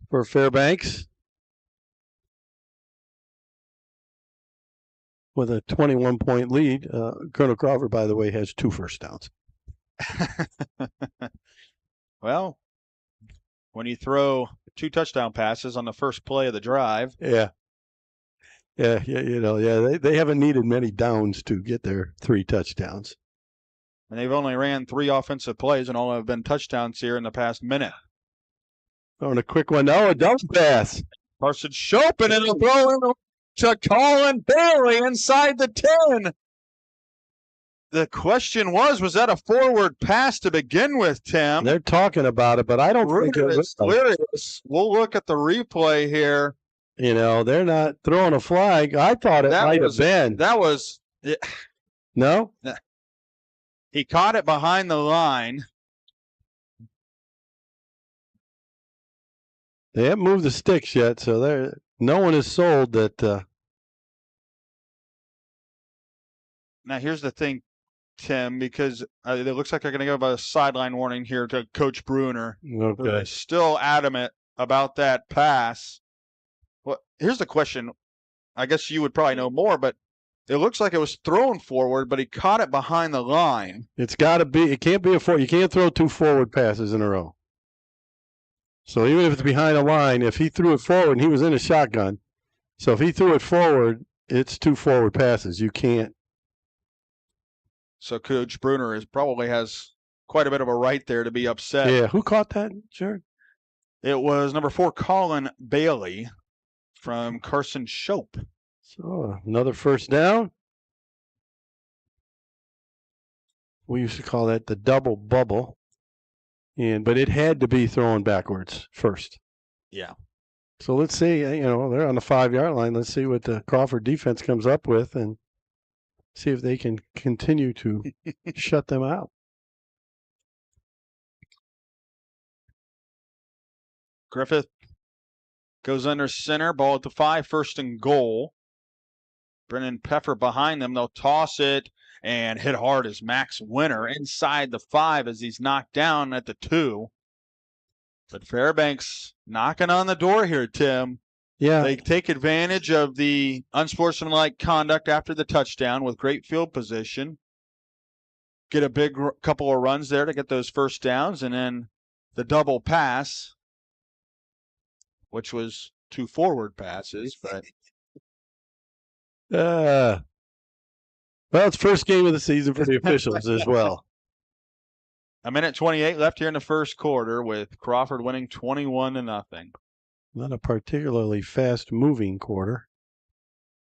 For Fairbanks. With a 21-point lead. Colonel Crawford, by the way, has 2 first downs. Well, when you throw 2 touchdown passes on the first play of the drive. Yeah. Yeah, they haven't needed many downs to get their 3 touchdowns. And they've only ran 3 offensive plays, and all have been touchdowns here in the past minute. On a quick one. Oh, a dump pass. Carson Shope, and it'll throw in to Colin Bailey inside the 10. The question was that a forward pass to begin with, Tim? They're talking about it, but I don't think it was. We'll look at the replay here. They're not throwing a flag. I thought it might have been. That was. No? He caught it behind the line. They haven't moved the sticks yet, so no one is sold that. Now, here's the thing, Tim, because it looks like they're going to give a sideline warning here to Coach Bruner. Okay. Still adamant about that pass. Well, here's the question. I guess you would probably know more, but it looks like it was thrown forward, but he caught it behind the line. It's got to be. It can't be a forward. You can't throw 2 forward passes in a row. So even if it's behind the line, if he threw it forward and he was in a shotgun, so if he threw it forward, it's 2 forward passes. You can't. So Coach Bruner probably has quite a bit of a right there to be upset. Yeah, who caught that, Jared? It was number 4, Colin Bailey from Carson Shope. So another first down. We used to call that the double bubble. But it had to be thrown backwards first. Yeah. So let's see. They're on the 5-yard line. Let's see what the Crawford defense comes up with and see if they can continue to shut them out. Griffith goes under center. Ball at the 5, 1st and goal. Brennan Peffer behind them. They'll toss it and hit hard as Max Winter inside the 5 as he's knocked down at the 2. But Fairbanks knocking on the door here, Tim. Yeah. They take advantage of the unsportsmanlike conduct after the touchdown with great field position. Get a big couple of runs there to get those first downs, and then the double pass, which was 2 forward passes, but well, it's first game of the season for the officials as well. A minute 28 left here in the first quarter with Crawford winning 21-0. Not a particularly fast-moving quarter.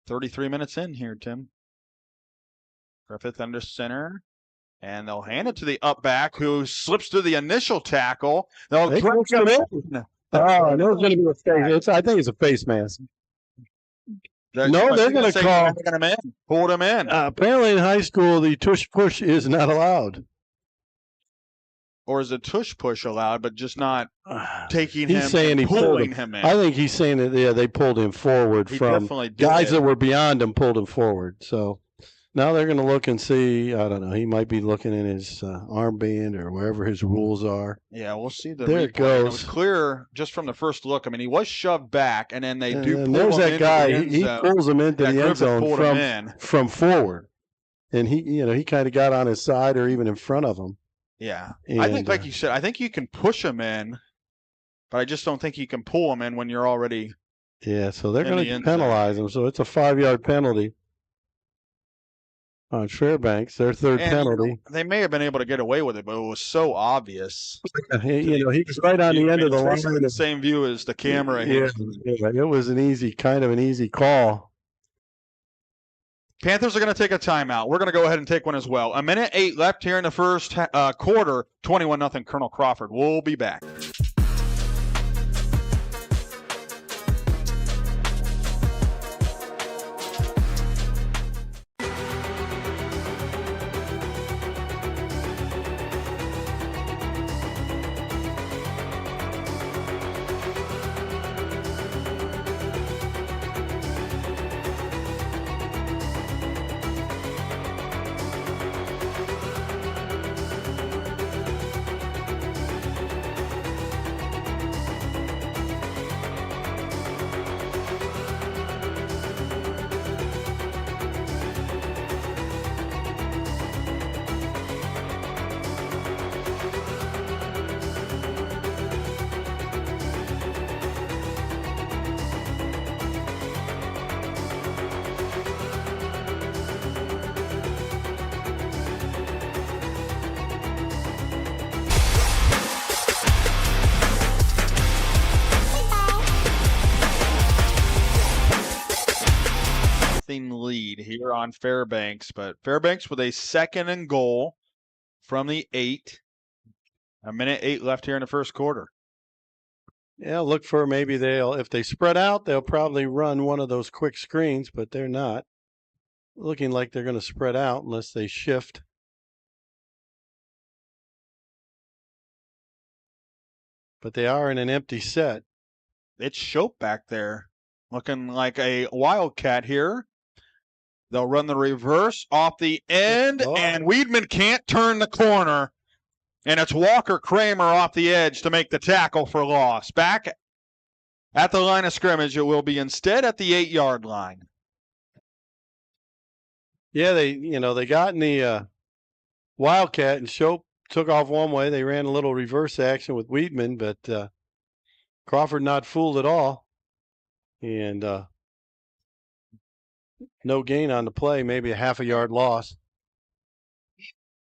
33 minutes in here, Tim. Griffith under center. And they'll hand it to the up back who slips through the initial tackle. They'll drag him in. Oh, no, it's going to be a face. I think it's a face mask. They're going to call. Pulled him in. Apparently in high school, the tush push is not allowed. Or is a tush push allowed, but just not taking he's him saying and he pulling him in? I think he's saying that, they pulled him forward from guys that were beyond him pulled him forward. So now they're going to look and see. I don't know. He might be looking in his armband or wherever his rules are. Yeah, we'll see the there replay. It goes. It was clear just from the first look. I mean, he was shoved back, and then they do pull him there's that into guy. the end He zone. pulls him into the end zone from forward. And he kind of got on his side or even in front of him. Yeah. And, I think, like you said, I think you can push him in, but I just don't think you can pull him in when you're already Yeah, so they're going to penalize him. So it's a 5-yard penalty on Fairbanks, their third penalty. They may have been able to get away with it, but it was so obvious. He was right on the end of the line. The same view as the camera here. Yeah, it was an easy call. Panthers are going to take a timeout. We're going to go ahead and take one as well. A minute 8 left here in the first quarter. 21-0 Colonel Crawford. We'll be back. here on Fairbanks, but Fairbanks with a 2nd and goal from the 8. 1:08 left here in the first quarter. Yeah, look for maybe if they spread out, they'll probably run one of those quick screens, but they're not looking like they're going to spread out unless they shift. But they are in an empty set. It's Shope back there looking like a wildcat here. They'll run the reverse off the end, and Weidman can't turn the corner. And it's Walker Kramer off the edge to make the tackle for loss. Back at the line of scrimmage, it will be instead at the 8-yard line. Yeah, they got in the wildcat, and Shope took off one way. They ran a little reverse action with Weidman, but Crawford not fooled at all. And no gain on the play, maybe a half a yard loss.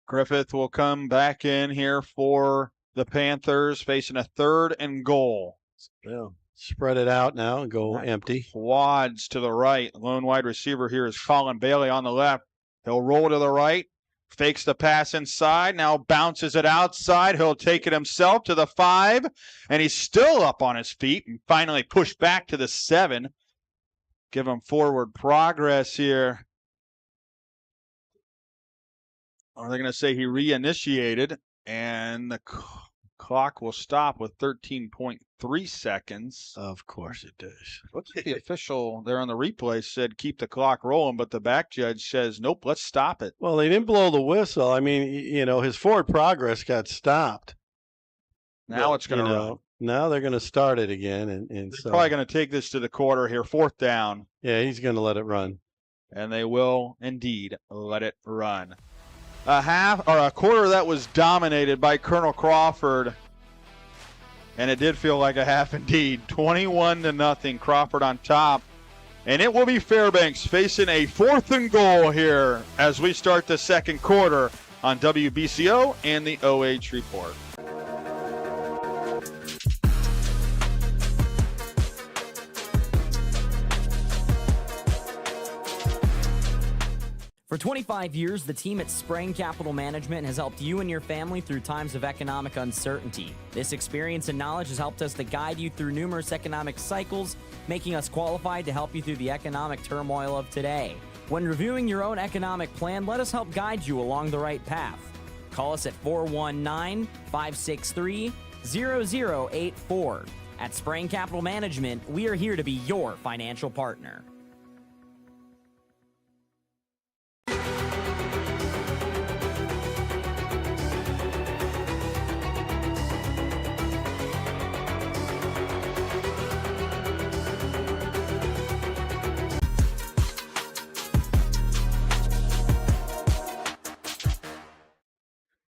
Griffith will come back in here for the Panthers, facing a 3rd and goal. Yeah. Spread it out now and go empty. Quads to the right. Lone wide receiver here is Colin Bailey on the left. He'll roll to the right, fakes the pass inside, now bounces it outside. He'll take it himself to the 5, and he's still up on his feet and finally pushed back to the 7. Give him forward progress here. Are they going to say he reinitiated? And the clock will stop with 13.3 seconds. Of course it does. Looks like the official there on the replay said keep the clock rolling, but the back judge says, nope, let's stop it. Well, they didn't blow the whistle. I mean, his forward progress got stopped. Now it's going to run. Now they're going to start it again. And They're so probably going to take this to the quarter here, 4th down. Yeah, he's going to let it run. And they will indeed let it run. A quarter that was dominated by Colonel Crawford. And it did feel like a half indeed. 21-0, Crawford on top. And it will be Fairbanks facing a 4th and goal here as we start the 2nd quarter on WBCO and the OH Report. For 25 years, the team at Spreng Capital Management has helped you and your family through times of economic uncertainty. This experience and knowledge has helped us to guide you through numerous economic cycles, making us qualified to help you through the economic turmoil of today. When reviewing your own economic plan, let us help guide you along the right path. Call us at 419-563-0084. At Spreng Capital Management, we are here to be your financial partner.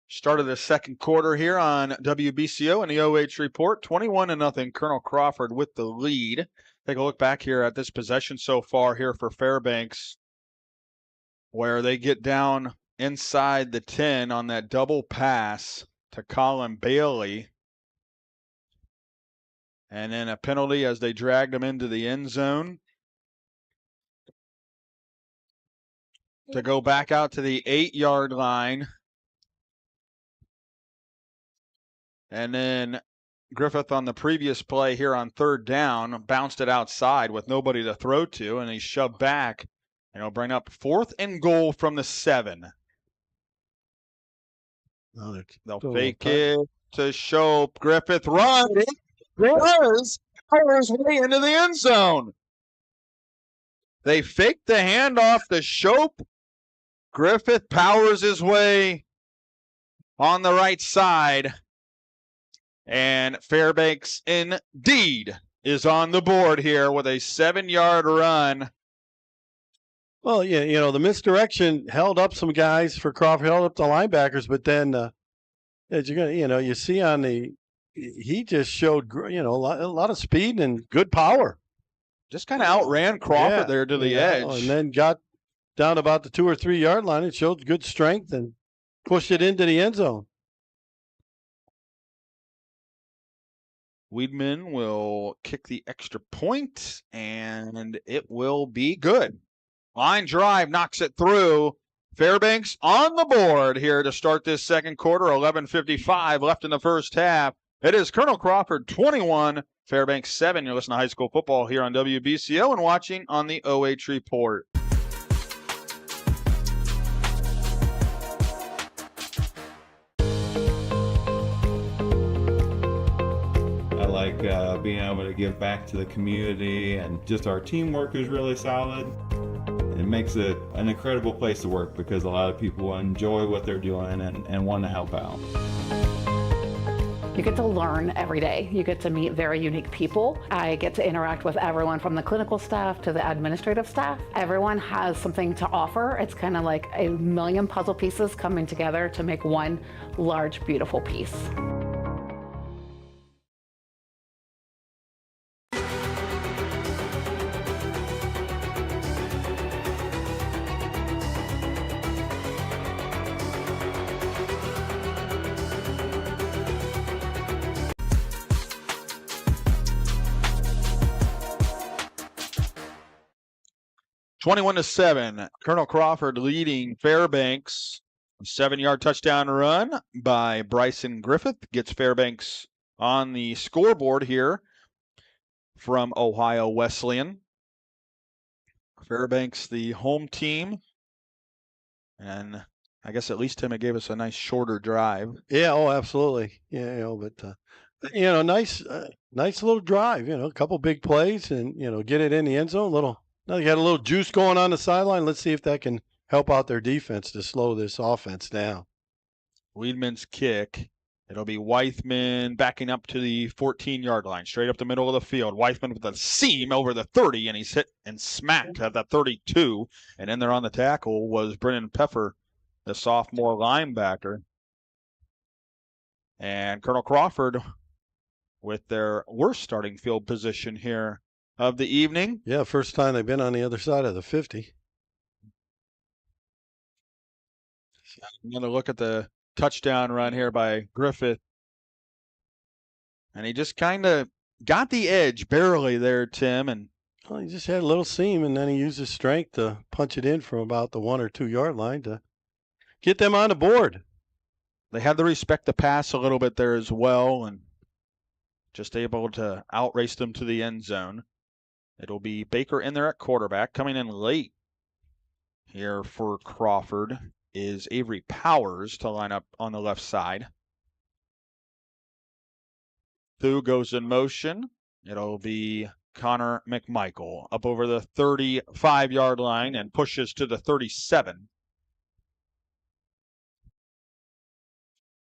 Start of the 2nd quarter here on WBCO and the OH Report. 21-0, Colonel Crawford with the lead. Take a look back here at this possession so far here for Fairbanks, where they get down inside the 10 on that double pass to Colin Bailey. And then a penalty as they dragged him into the end zone. To go back out to the 8-yard line. And then Griffith on the previous play here on 3rd down bounced it outside with nobody to throw to, and he shoved back, and he'll bring up 4th and goal from the 7. They'll fake it to Shope. Griffith runs. Powers way into the end zone. They fake the handoff to Shope. Griffith powers his way on the right side. And Fairbanks indeed is on the board here with a 7-yard run. Well, yeah, the misdirection held up some guys for Crawford, held up the linebackers, but then as you're gonna, you see on he just showed, a lot of speed and good power. Just kind of outran Crawford there to the edge, and then got down about the 2 or 3 yard line and showed good strength and pushed it into the end zone. Weidman will kick the extra point, and it will be good. Line drive knocks it through. Fairbanks on the board here to start this second quarter. 11:55 left in the first half. It is Colonel Crawford 21, Fairbanks 7. You're listening to high school football here on WBCO and watching on the OH Report. I like being able to give back to the community, and just our teamwork is really solid. It makes it an incredible place to work because a lot of people enjoy what they're doing and want to help out. You get to learn every day. You get to meet very unique people. I get to interact with everyone from the clinical staff to the administrative staff. Everyone has something to offer. It's kind of like a million puzzle pieces coming together to make one large, beautiful piece. (21-7). Colonel Crawford leading Fairbanks. A 7-yard touchdown run by Bryson Griffith gets Fairbanks on the scoreboard here from Ohio Wesleyan. Fairbanks, the home team. And I guess at least, Tim, it gave us a nice shorter drive. Yeah, oh, absolutely. Yeah, but nice little drive. A couple big plays, and get it in the end zone. Now they got a little juice going on the sideline. Let's see if that can help out their defense to slow this offense down. Weedman's kick. It'll be Weithman backing up to the 14-yard line, straight up the middle of the field. Weithman with a seam over the 30, and he's hit and smacked at the 32. And in there on the tackle was Brennan Peffer, the sophomore linebacker. And Colonel Crawford with their worst starting field position here of the evening. Yeah, first time they've been on the other side of the 50. Another look at the touchdown run here by Griffith. And he just kind of got the edge barely there, Tim. And well, he just had a little seam, and then he used his strength to punch it in from about the 1 or 2 yard line to get them on the board. They had to respect the pass a little bit there as well, and just able to outrace them to the end zone. It'll be Baker in there at quarterback. Coming in late here for Crawford is Avery Powers to line up on the left side. Thu goes in motion. It'll be Connor McMichael up over the 35-yard line and pushes to the 37.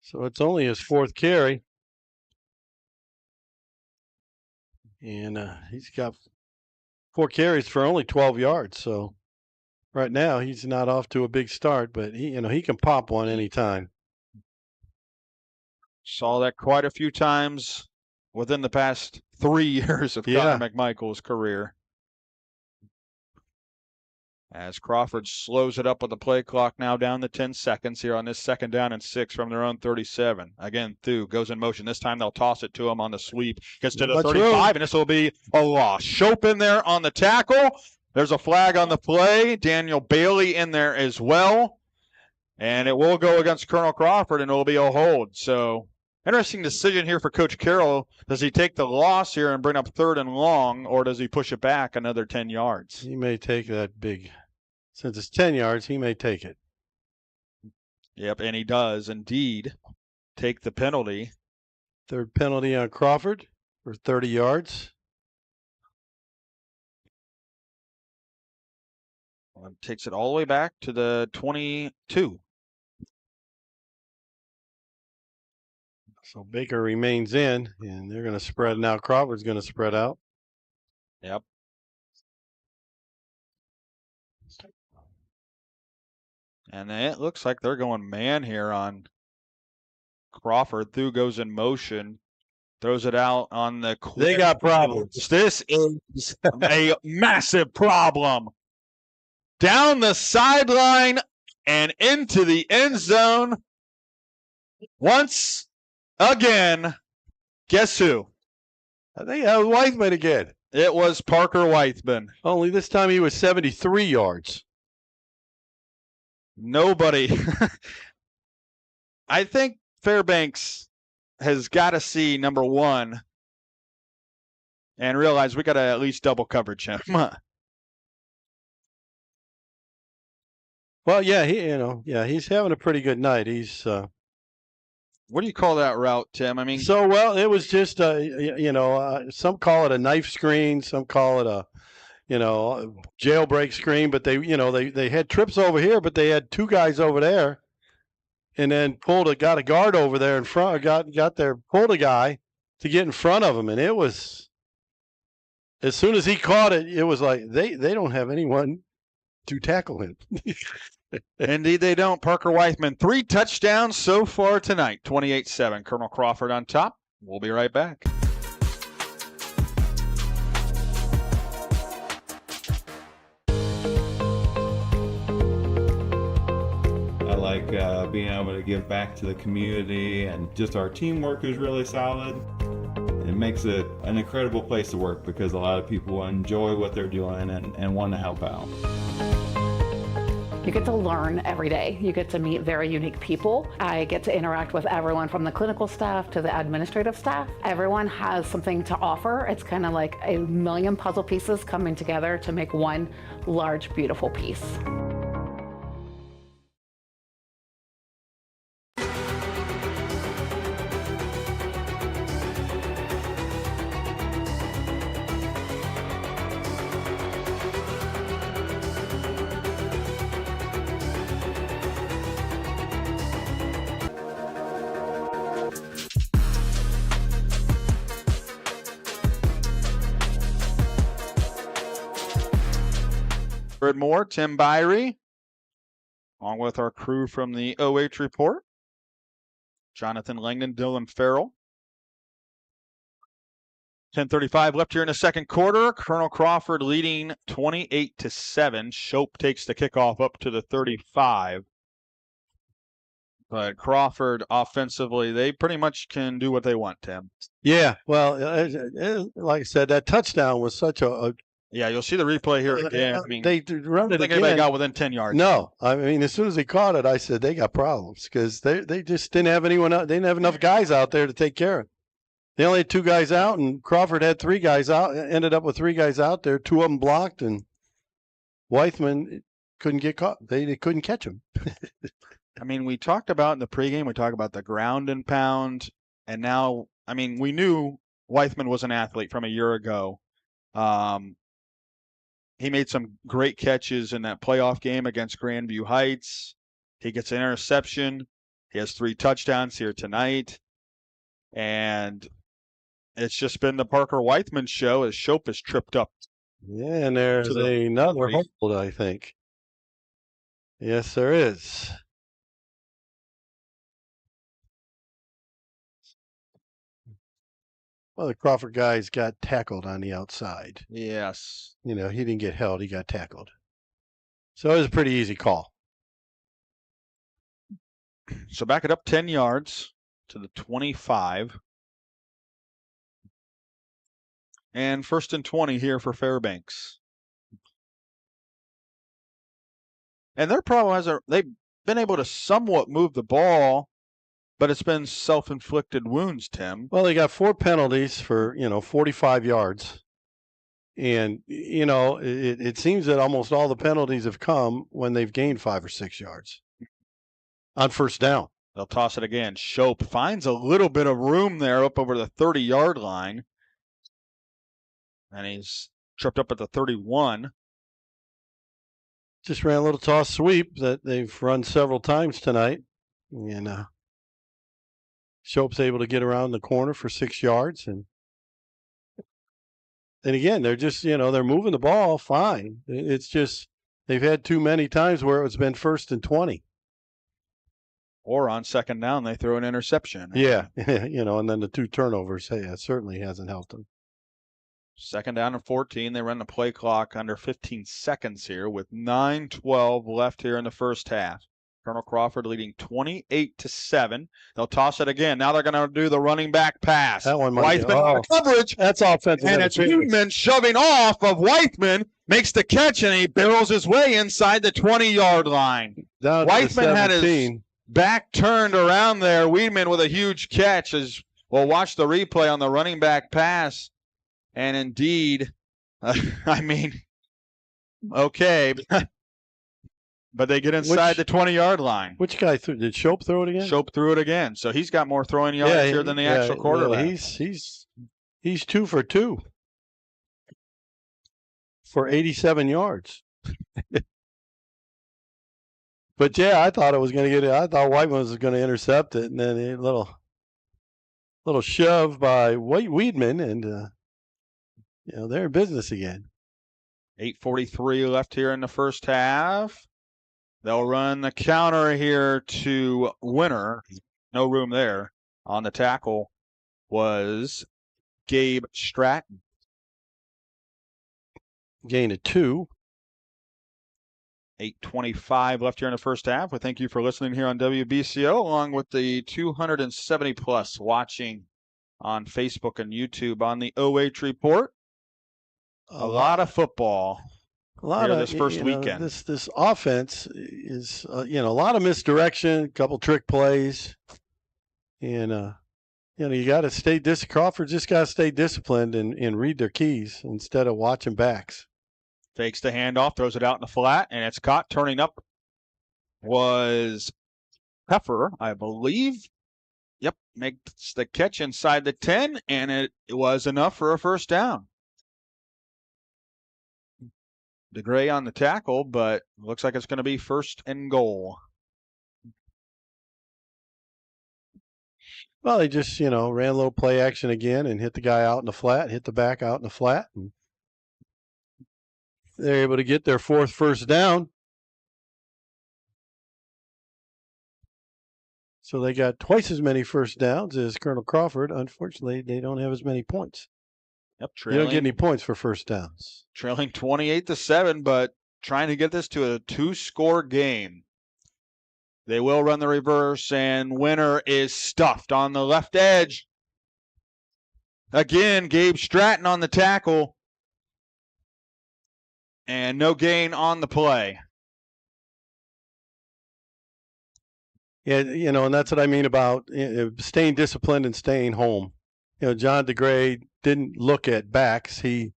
So it's only his 4th carry. And he's got 4 carries for only 12 yards. So right now he's not off to a big start, but he can pop one anytime. Saw that quite a few times within the past 3 years of Connor McMichael's career. As Crawford slows it up with the play clock now down to 10 seconds here on this 2nd down and 6 from their own 37. Again, Thu goes in motion. This time they'll toss it to him on the sweep. Gets to the 35, and this will be a loss. Shope in there on the tackle. There's a flag on the play. Daniel Bailey in there as well. And it will go against Colonel Crawford, and it will be a hold. So interesting decision here for Coach Carroll. Does he take the loss here and bring up 3rd and long, or does he push it back another 10 yards? He may take that big. Since it's 10 yards, he may take it. Yep, and he does indeed take the penalty. 3rd penalty on Crawford for 30 yards. Takes it all the way back to the 22. So Baker remains in, and they're going to spread now. Crawford's going to spread out. Yep. And it looks like they're going man here on Crawford. Thu goes in motion, throws it out on the. They got problems. This is a massive problem. Down the sideline and into the end zone. Once again, guess who? I think that was Weithman again. It was Parker Weithman. Only this time he was 73 yards. Nobody. I think Fairbanks has got to see number one and realize we got to at least double coverage him. Well, yeah, he's having a pretty good night. He's what do you call that route, Tim? I mean, well, it was just some call it a knife screen, some call it a jailbreak screen, but they had trips over here, but they had two guys over there, and then got a guard over there in front, pulled a guy to get in front of him, and it was, as soon as he caught it, it was like they don't have anyone to tackle him. Indeed they don't. Parker Weithman, 3 touchdowns so far tonight, 28-7. Colonel Crawford on top. We'll be right back. I like being able to give back to the community, and just our teamwork is really solid. It makes it an incredible place to work because a lot of people enjoy what they're doing and want to help out. You get to learn every day. You get to meet very unique people. I get to interact with everyone from the clinical staff to the administrative staff. Everyone has something to offer. It's kind of like a million puzzle pieces coming together to make one large, beautiful piece. Moore, Tim Birie, along with our crew from the OH Report, Jonathan Langdon, Dylan Farrell. 10:35 left here in the second quarter. Colonel Crawford leading 28-7. Shope takes the kickoff up to the 35. But Crawford offensively, they pretty much can do what they want, Tim. Yeah, well, like I said, that touchdown was such a yeah, you'll see the replay here again. I mean, they run it again. Anybody got within 10 yards. No, I mean, as soon as he caught it, I said they got problems because they just didn't have anyone out. They didn't have enough guys out there to take care of it. They only had 2 guys out, and Crawford had 3 guys out. Ended up with 3 guys out there. 2 of them blocked, and Weithman couldn't get caught. They couldn't catch him. I mean, we talked about in the pregame, we talked about the ground and pound, and now, I mean, we knew Weithman was an athlete from a year ago. He made some great catches in that playoff game against Grandview Heights. He gets an interception. He has 3 touchdowns here tonight. And it's just been the Parker Weithman show as Shope is tripped up. Yeah, and there's another hold, I think. Yes, there is. Well, the Crawford guys got tackled on the outside. Yes. He didn't get held. He got tackled. So it was a pretty easy call. So back it up 10 yards to the 25. And 1st and 20 here for Fairbanks. And their problem they've been able to somewhat move the ball, but it's been self-inflicted wounds, Tim. Well, they got 4 penalties for, 45 yards. And, it seems that almost all the penalties have come when they've gained 5 or 6 yards on first down. They'll toss it again. Shope finds a little bit of room there up over the 30-yard line. And he's tripped up at the 31. Just ran a little toss sweep that they've run several times tonight. And Shope's able to get around the corner for 6 yards. And again, they're just, they're moving the ball fine. It's just they've had too many times where it's been 1st and 20. Or on 2nd down, they throw an interception. Yeah, and then the 2 turnovers, it certainly hasn't helped them. 2nd down and 14. They run the play clock under 15 seconds here with 9:12 left here in the first half. Colonel Crawford leading 28-7. They'll toss it again. Now they're going to do the running back pass. That one might Weithman coverage. That's offensive. And it's Weidman shoving off of Weithman, makes the catch, and he barrels his way inside the 20-yard line. Weithman had his back turned around there. Weidman with a huge catch. As we'll watch the replay on the running back pass. And indeed, I mean, okay. But they get inside the 20-yard line. Which guy threw? Did Shope throw it again? Shope threw it again. So he's got more throwing yards here than the actual quarterback. He's 2 for 2 for 87 yards. But yeah, I thought it was going to get it. I thought Weidman was going to intercept it, and then a little shove by Weidman, and they're in business again. 8:43 left here in the first half. They'll run the counter here to Winter. No room there. On the tackle was Gabe Stratton. Gain of 2. 8:25 left here in the first half. We thank you for listening here on WBCO, along with the 270 plus watching on Facebook and YouTube on the OH Report. A lot of football. A lot of this first weekend. This offense is a lot of misdirection, a couple trick plays, and you got to stay. Crawford just got to stay disciplined and read their keys instead of watching backs. Fakes the handoff, throws it out in the flat, and it's caught. Turning up was Peffer, I believe. Yep, makes the catch inside the 10, and it was enough for a first down. DeGray on the tackle, but looks like it's going to be 1st and goal. Well, they just, ran a little play action again and hit the guy out in the flat, hit the back out in the flat. And they're able to get their 4th first down. So they got twice as many first downs as Colonel Crawford. Unfortunately, they don't have as many points. Yep, you don't get any points for first downs. Trailing 28-7, but trying to get this to a 2-score game. They will run the reverse, and Winter is stuffed on the left edge. Again, Gabe Stratton on the tackle. And no gain on the play. Yeah, and that's what I mean about staying disciplined and staying home. John DeGray didn't look at backs. He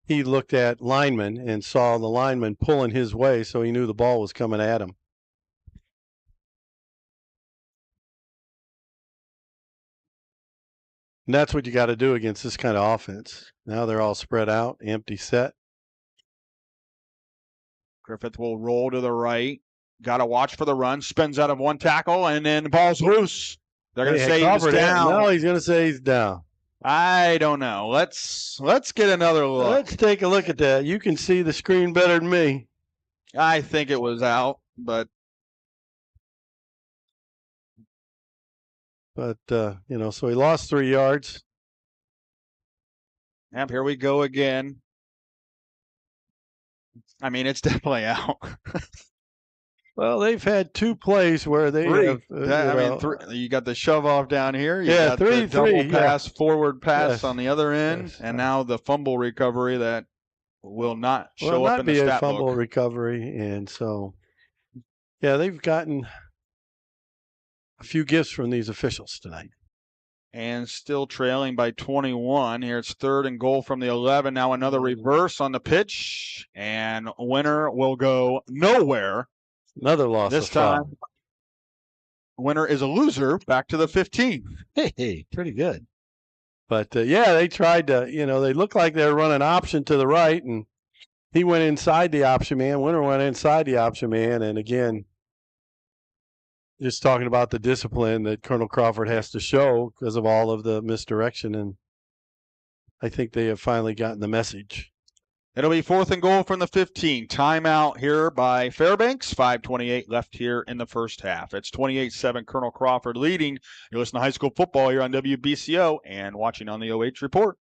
looked at linemen and saw the lineman pulling his way, so he knew the ball was coming at him. And that's what you got to do against this kind of offense. Now they're all spread out, empty set. Griffith will roll to the right. Got to watch for the run. Spins out of one tackle, and then the ball's loose. They're going to say he's down. No, he's going to say he's down. I don't know. Let's get another look. Let's take a look at that. You can see the screen better than me. I think it was out, but so he lost 3 yards. Yep, here we go again. I mean, it's definitely out. Well, they've had 2 plays where they have. You got the shove off down here. You got the double pass, forward pass on the other end, and now the fumble recovery that will not show up in the stat book. Will not be a fumble recovery, and so they've gotten a few gifts from these officials tonight. And still trailing by 21. Here it's 3rd and goal from the 11. Now another reverse on the pitch, and Winter will go nowhere. Another loss this time. Winter is a loser, back to the 15. Hey, pretty good. But they tried to, they looked like they were running option to the right, and he went inside the option man. Winter went inside the option man, and again, just talking about the discipline that Colonel Crawford has to show because of all of the misdirection, and I think they have finally gotten the message. It'll be 4th and goal from the 15. Timeout here by Fairbanks. 5:28 left here in the first half. It's 28-7, Colonel Crawford leading. You're listening to high school football here on WBCO and watching on the OH Report.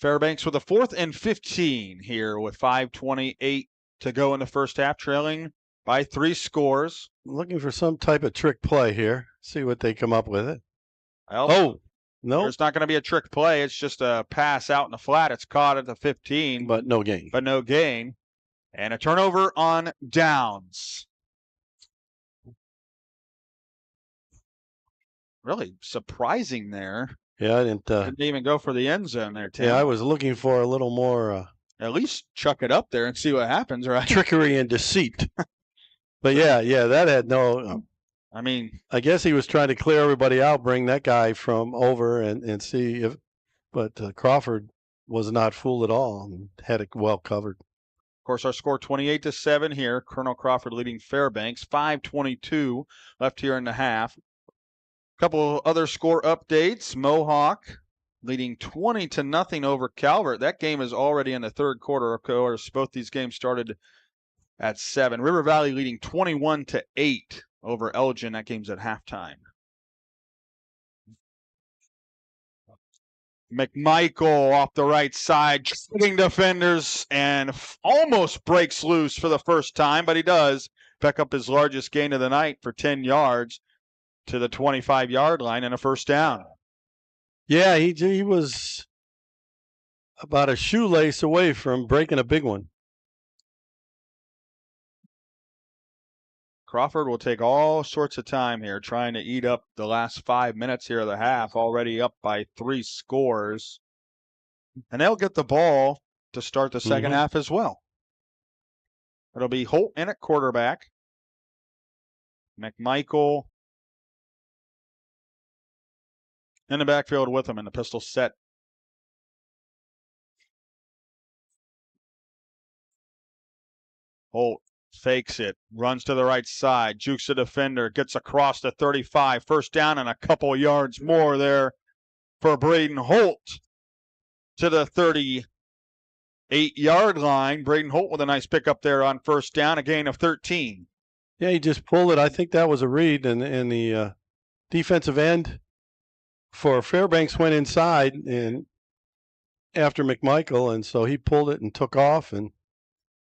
Fairbanks with a 4th and 15 here with 5:28 to go in the first half, trailing by 3 scores. Looking for some type of trick play here. See what they come up with it. Well, no. There's not going to be a trick play. It's just a pass out in the flat. It's caught at the 15. But no gain. And a turnover on downs. Really surprising there. Yeah, I didn't even go for the end zone there, Tim. Yeah, I was looking for a little more at least chuck it up there and see what happens, right? Trickery and deceit. But yeah, that had no I guess he was trying to clear everybody out, bring that guy from over and see if but Crawford was not fooled at all and had it well covered. Of course, our score 28-7 here. Colonel Crawford leading Fairbanks. 5:22 left here in the half. Couple other score updates. Mohawk leading 20-0 over Calvert. That game is already in the third quarter. Of course, both these games started at 7. River Valley leading 21-8 over Elgin. That game's at halftime. McMichael off the right side, dragging defenders and almost breaks loose for the first time, but he does pick up his largest gain of the night for 10 yards to the 25-yard line and a first down. Yeah, he was about a shoelace away from breaking a big one. Crawford will take all sorts of time here trying to eat up the last 5 minutes here of the half, already up by 3 scores. And they'll get the ball to start the second half as well. It'll be Holt in at quarterback. McMichael in the backfield with him in the pistol set. Holt fakes it, runs to the right side, jukes the defender, gets across the 35. First down and a couple yards more there for Braden Holt to the 38-yard line. Braden Holt with a nice pickup there on first down, a gain of 13. Yeah, he just pulled it. I think that was a read, and the defensive end for Fairbanks went inside and after McMichael, and so he pulled it and took off, and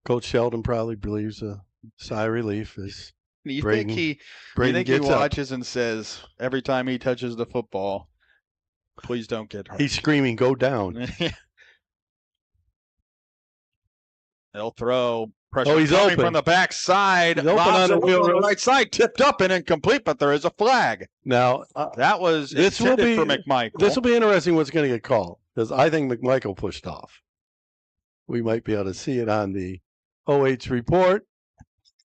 Coach Sheldon probably believes a sigh of relief as you Braden, think Braden he watches up. and says every time he touches the football, please don't get hurt. He's screaming, go down. They'll throw. Pressure he's coming open from the backside. He's open on the wheel, on the right side, tipped up and incomplete, but there is a flag. Now, that was intended for McMichael. This will be interesting what's going to get called, because I think McMichael pushed off. We might be able to see it on the OH report.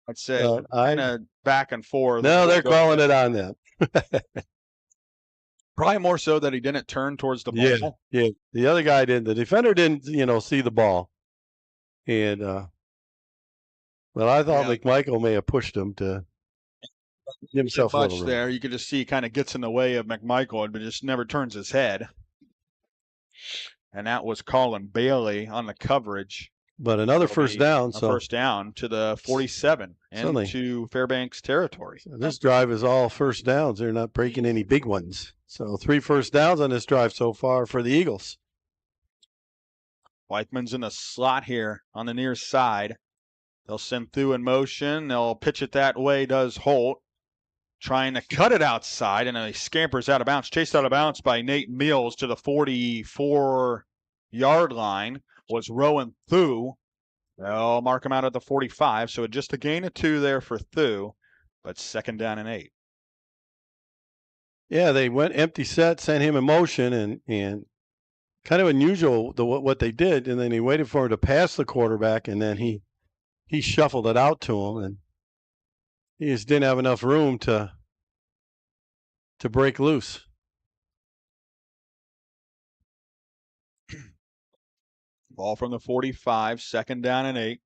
I'd say kind of back and forth. No, they're calling it on them. Probably more so that he didn't turn towards the ball. Yeah. The other guy didn't. The defender didn't, see the ball. And but I thought McMichael may have pushed him to give himself a little room. There, you could just see he kind of gets in the way of McMichael, but just never turns his head. And that was Colin Bailey on the coverage. But another first down. First down to the 47 into Fairbanks territory. So this drive is all first downs. They're not breaking any big ones. So 3 first downs on this drive so far for the Eagles. Weichman's in the slot here on the near side. They'll send through in motion. They'll pitch it that way, does Holt. Trying to cut it outside, and he scampers out of bounds. Chased out of bounds by Nate Mills to the 44-yard line. Was Rowan Thu. They'll mark him out at the 45, so just a gain of 2 there for Thu, but second down and 8. Yeah, they went empty set, sent him in motion, and kind of unusual what they did, and then he waited for him to pass the quarterback, and then he shuffled it out to him, and he just didn't have enough room to break loose. Ball from the 45, second down and 8.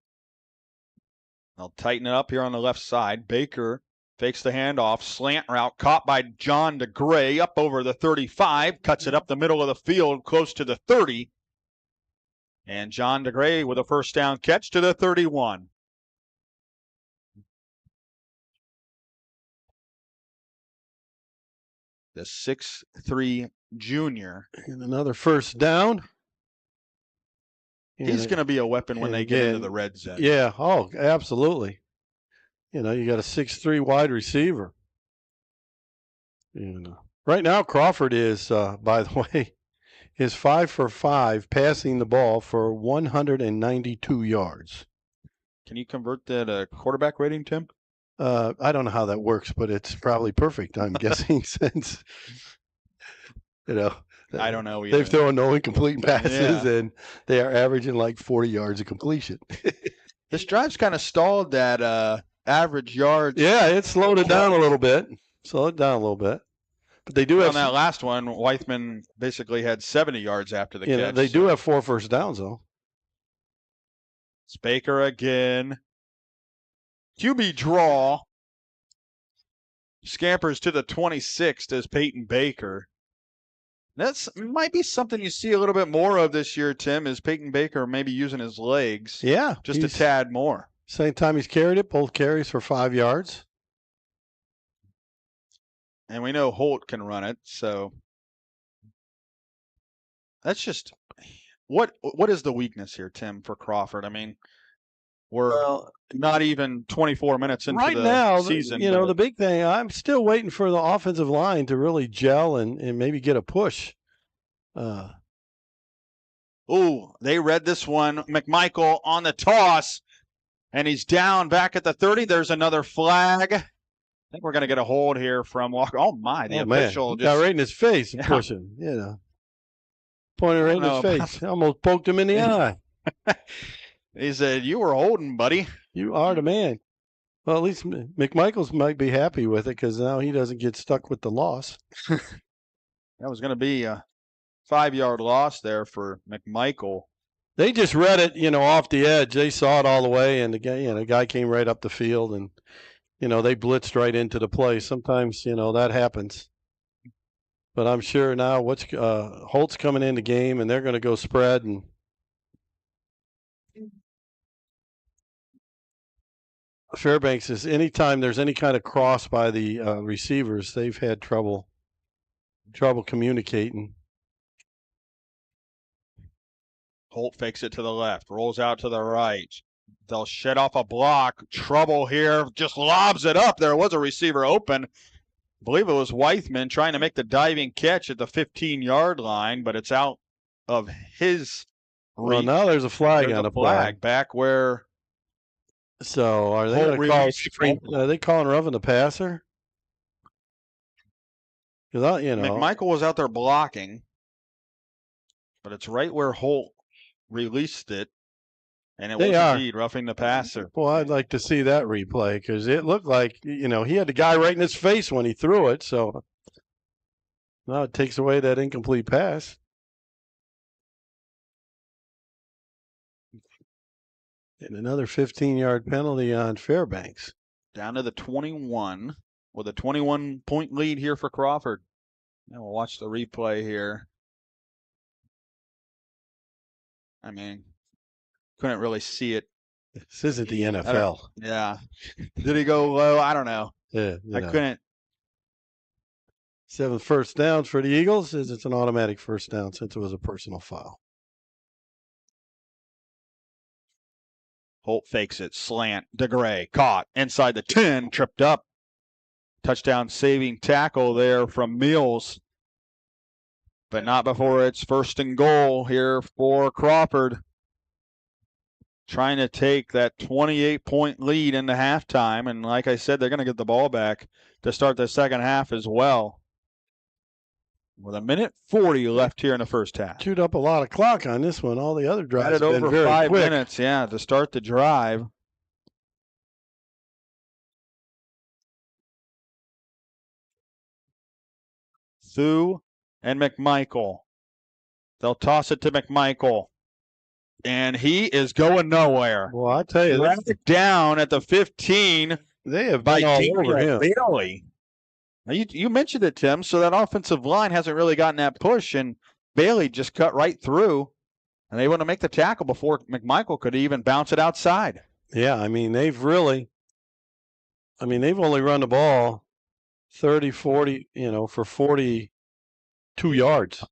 They'll tighten it up here on the left side. Baker fakes the handoff, slant route caught by John DeGray up over the 35, cuts it up the middle of the field close to the 30. And John DeGray with a first down catch to the 31. The 6'3" junior. And another first down. He's going to be a weapon when they get into the red zone. Yeah. Oh, absolutely. You know, you got a 6'3" wide receiver. You know, right now Crawford is, by the way, is 5 for 5 passing the ball for 192 yards. Can you convert that quarterback rating, Tim? I don't know how that works, but it's probably perfect, I'm guessing, since, you know, I don't know either. They've thrown no incomplete passes, and they are averaging like 40 yards of completion. This drive's kind of stalled that average yards. Yeah, it slowed it down a little bit. But they do have. On that last one, Weithman basically had 70 yards after the catch. They do have 4 first downs, though. It's Baker again. QB draw. Scampers to the 26th as Peyton Baker. That's might be something you see a little bit more of this year, Tim, is Peyton Baker maybe using his legs. Yeah. Just a tad more. Same time he's carried it, both carries for 5 yards. And we know Holt can run it, so that's just what is the weakness here, Tim, for Crawford? I mean, we're not even 24 minutes into the season. You know, the big thing, I'm still waiting for the offensive line to really gel and maybe get a push. They read this one. McMichael on the toss, and he's down back at the 30. There's another flag. I think we're going to get a hold here from Walker. Oh, my. The official just got right in his face and pushing. You know. Pointed right in his face. Almost poked him in the eye. He said, "You were holding, buddy. You are the man." Well, at least McMichaels might be happy with it because now he doesn't get stuck with the loss. That was going to be a 5-yard loss there for McMichael. They just read it, you know, off the edge. They saw it all the way, and the guy came right up the field, and you know they blitzed right into the play. Sometimes, you know, that happens. But I'm sure now Holt's coming in the game, and they're going to go spread and. Fairbanks is anytime there's any kind of cross by the receivers, they've had trouble communicating. Holt fakes it to the left, rolls out to the right. They'll shed off a block. Trouble here, just lobs it up. There was a receiver open. I believe it was Weithman trying to make the diving catch at the 15-yard line, but it's out of his reach. Well, now there's a flag on the play. Back where. So are they going to call Spreng? Are they calling roughing the passer? Because McMichael was out there blocking, but it's right where Holt released it, and it was indeed roughing the passer. Well, I'd like to see that replay because it looked like he had the guy right in his face when he threw it. So now it takes away that incomplete pass. And another 15-yard penalty on Fairbanks. Down to the 21 with a 21-point lead here for Crawford. Now we'll watch the replay here. I mean, couldn't really see it. This isn't the NFL. Yeah. Did he go low? I don't know. Yeah. I couldn't. 7 first downs for the Eagles. It's an automatic first down since it was a personal foul. Holt fakes it, slant, DeGray caught inside the 10, tripped up. Touchdown saving tackle there from Mills. But not before it's 1st and goal here for Crawford. Trying to take that 28-point lead into halftime. And like I said, they're going to get the ball back to start the second half as well. With 1:40 left here in the first half. Chewed up a lot of clock on this one. All the other drives have been over very 5 quick. minutes, to start the drive. Thu and McMichael. They'll toss it to McMichael. And he is going nowhere. Well, I tell you, down at the 15. They have been all over him. Bailey. Now you mentioned it, Tim, so that offensive line hasn't really gotten that push, and Bailey just cut right through, and they want to make the tackle before McMichael could even bounce it outside. Yeah, I mean, they've only run the ball 30, 40, for 42 yards.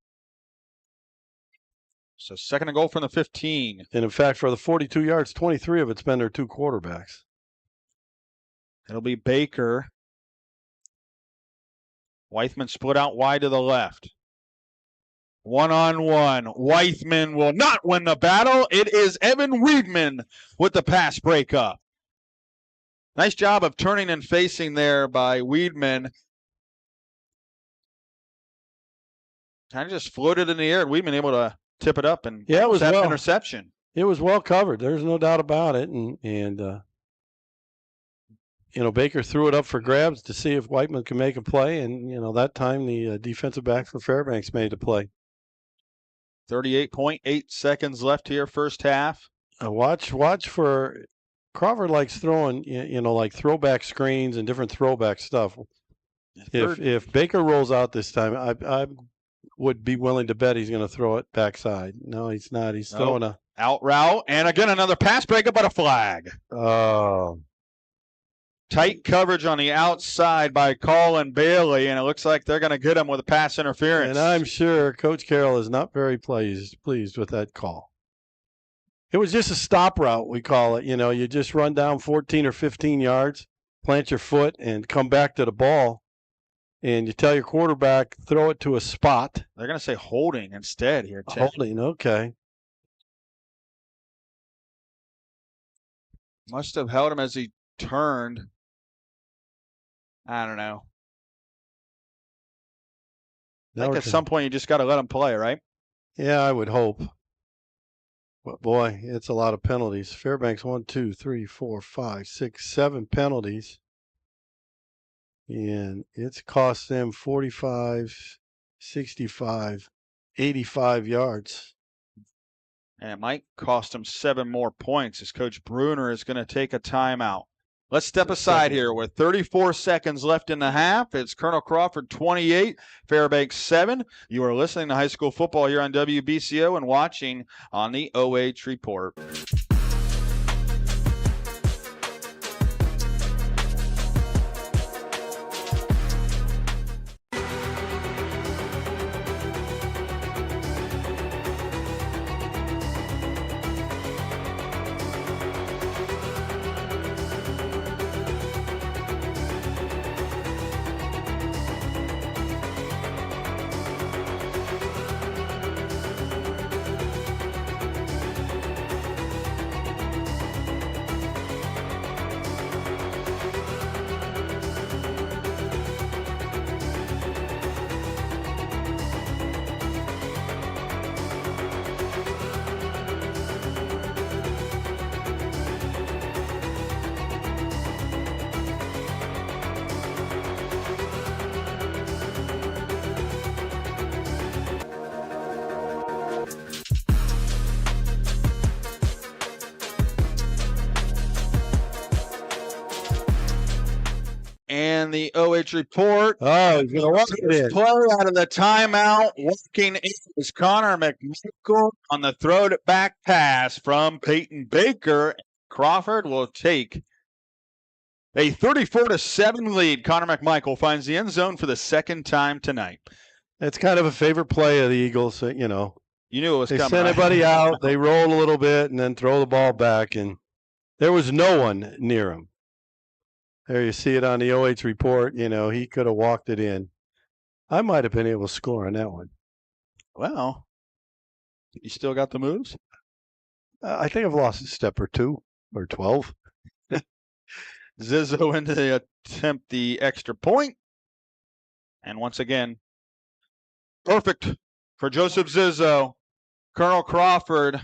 So 2nd and goal from the 15. And in fact, for the 42 yards, 23 of it's been their 2 quarterbacks. It'll be Baker. Weithman split out wide to the left. 1-on-1. Weithman will not win the battle. It is Evan Weidman with the pass breakup. Nice job of turning and facing there by Weidman. Kind of just floated in the air, and Weidman able to tip it up and it was that interception. It was well covered. There's no doubt about it. And Baker threw it up for grabs to see if Weidman can make a play. And, that time the defensive back for Fairbanks made a play. 38.8 seconds left here, first half. Watch for Crawford likes throwing, like throwback screens and different throwback stuff. If Baker rolls out this time, I would be willing to bet he's going to throw it backside. No, he's not. He's throwing a out route, and again another pass breakup, but a flag. Oh. Tight coverage on the outside by Colin Bailey, and it looks like they're going to get him with a pass interference. And I'm sure Coach Carroll is not very pleased with that call. It was just a stop route, we call it. You just run down 14 or 15 yards, plant your foot, and come back to the ball. And you tell your quarterback, throw it to a spot. They're going to say holding instead here, Ted. Holding, okay. Must have held him as he turned. I don't know. I think at some point you just got to let him play, right? Yeah, I would hope. But boy, it's a lot of penalties. Fairbanks 1, 2, 3, 4, 5, 6, 7 penalties. And it's cost them 45, 65, 85 yards. And it might cost them 7 more points as Coach Bruner is going to take a timeout. Let's step aside here with 34 seconds left in the half. It's Colonel Crawford 28, Fairbanks 7. You are listening to high school football here on WBCO and watching on the OH Report. And the OH Report. Oh, he's going to walk it in. Play out of the timeout. Walking in is Connor McMichael on the throw to back pass from Peyton Baker. Crawford will take a 34-7 lead. Connor McMichael finds the end zone for the second time tonight. It's kind of a favorite play of the Eagles. You knew it was coming. They send everybody out, they roll a little bit, and then throw the ball back. And there was no one near him. There you see it on the OH Report. He could have walked it in. I might have been able to score on that one. Well, you still got the moves? I think I've lost a step or 2 or 12. Zizzo into the attempt the extra point. And once again, perfect for Joseph Zizzo. Colonel Crawford,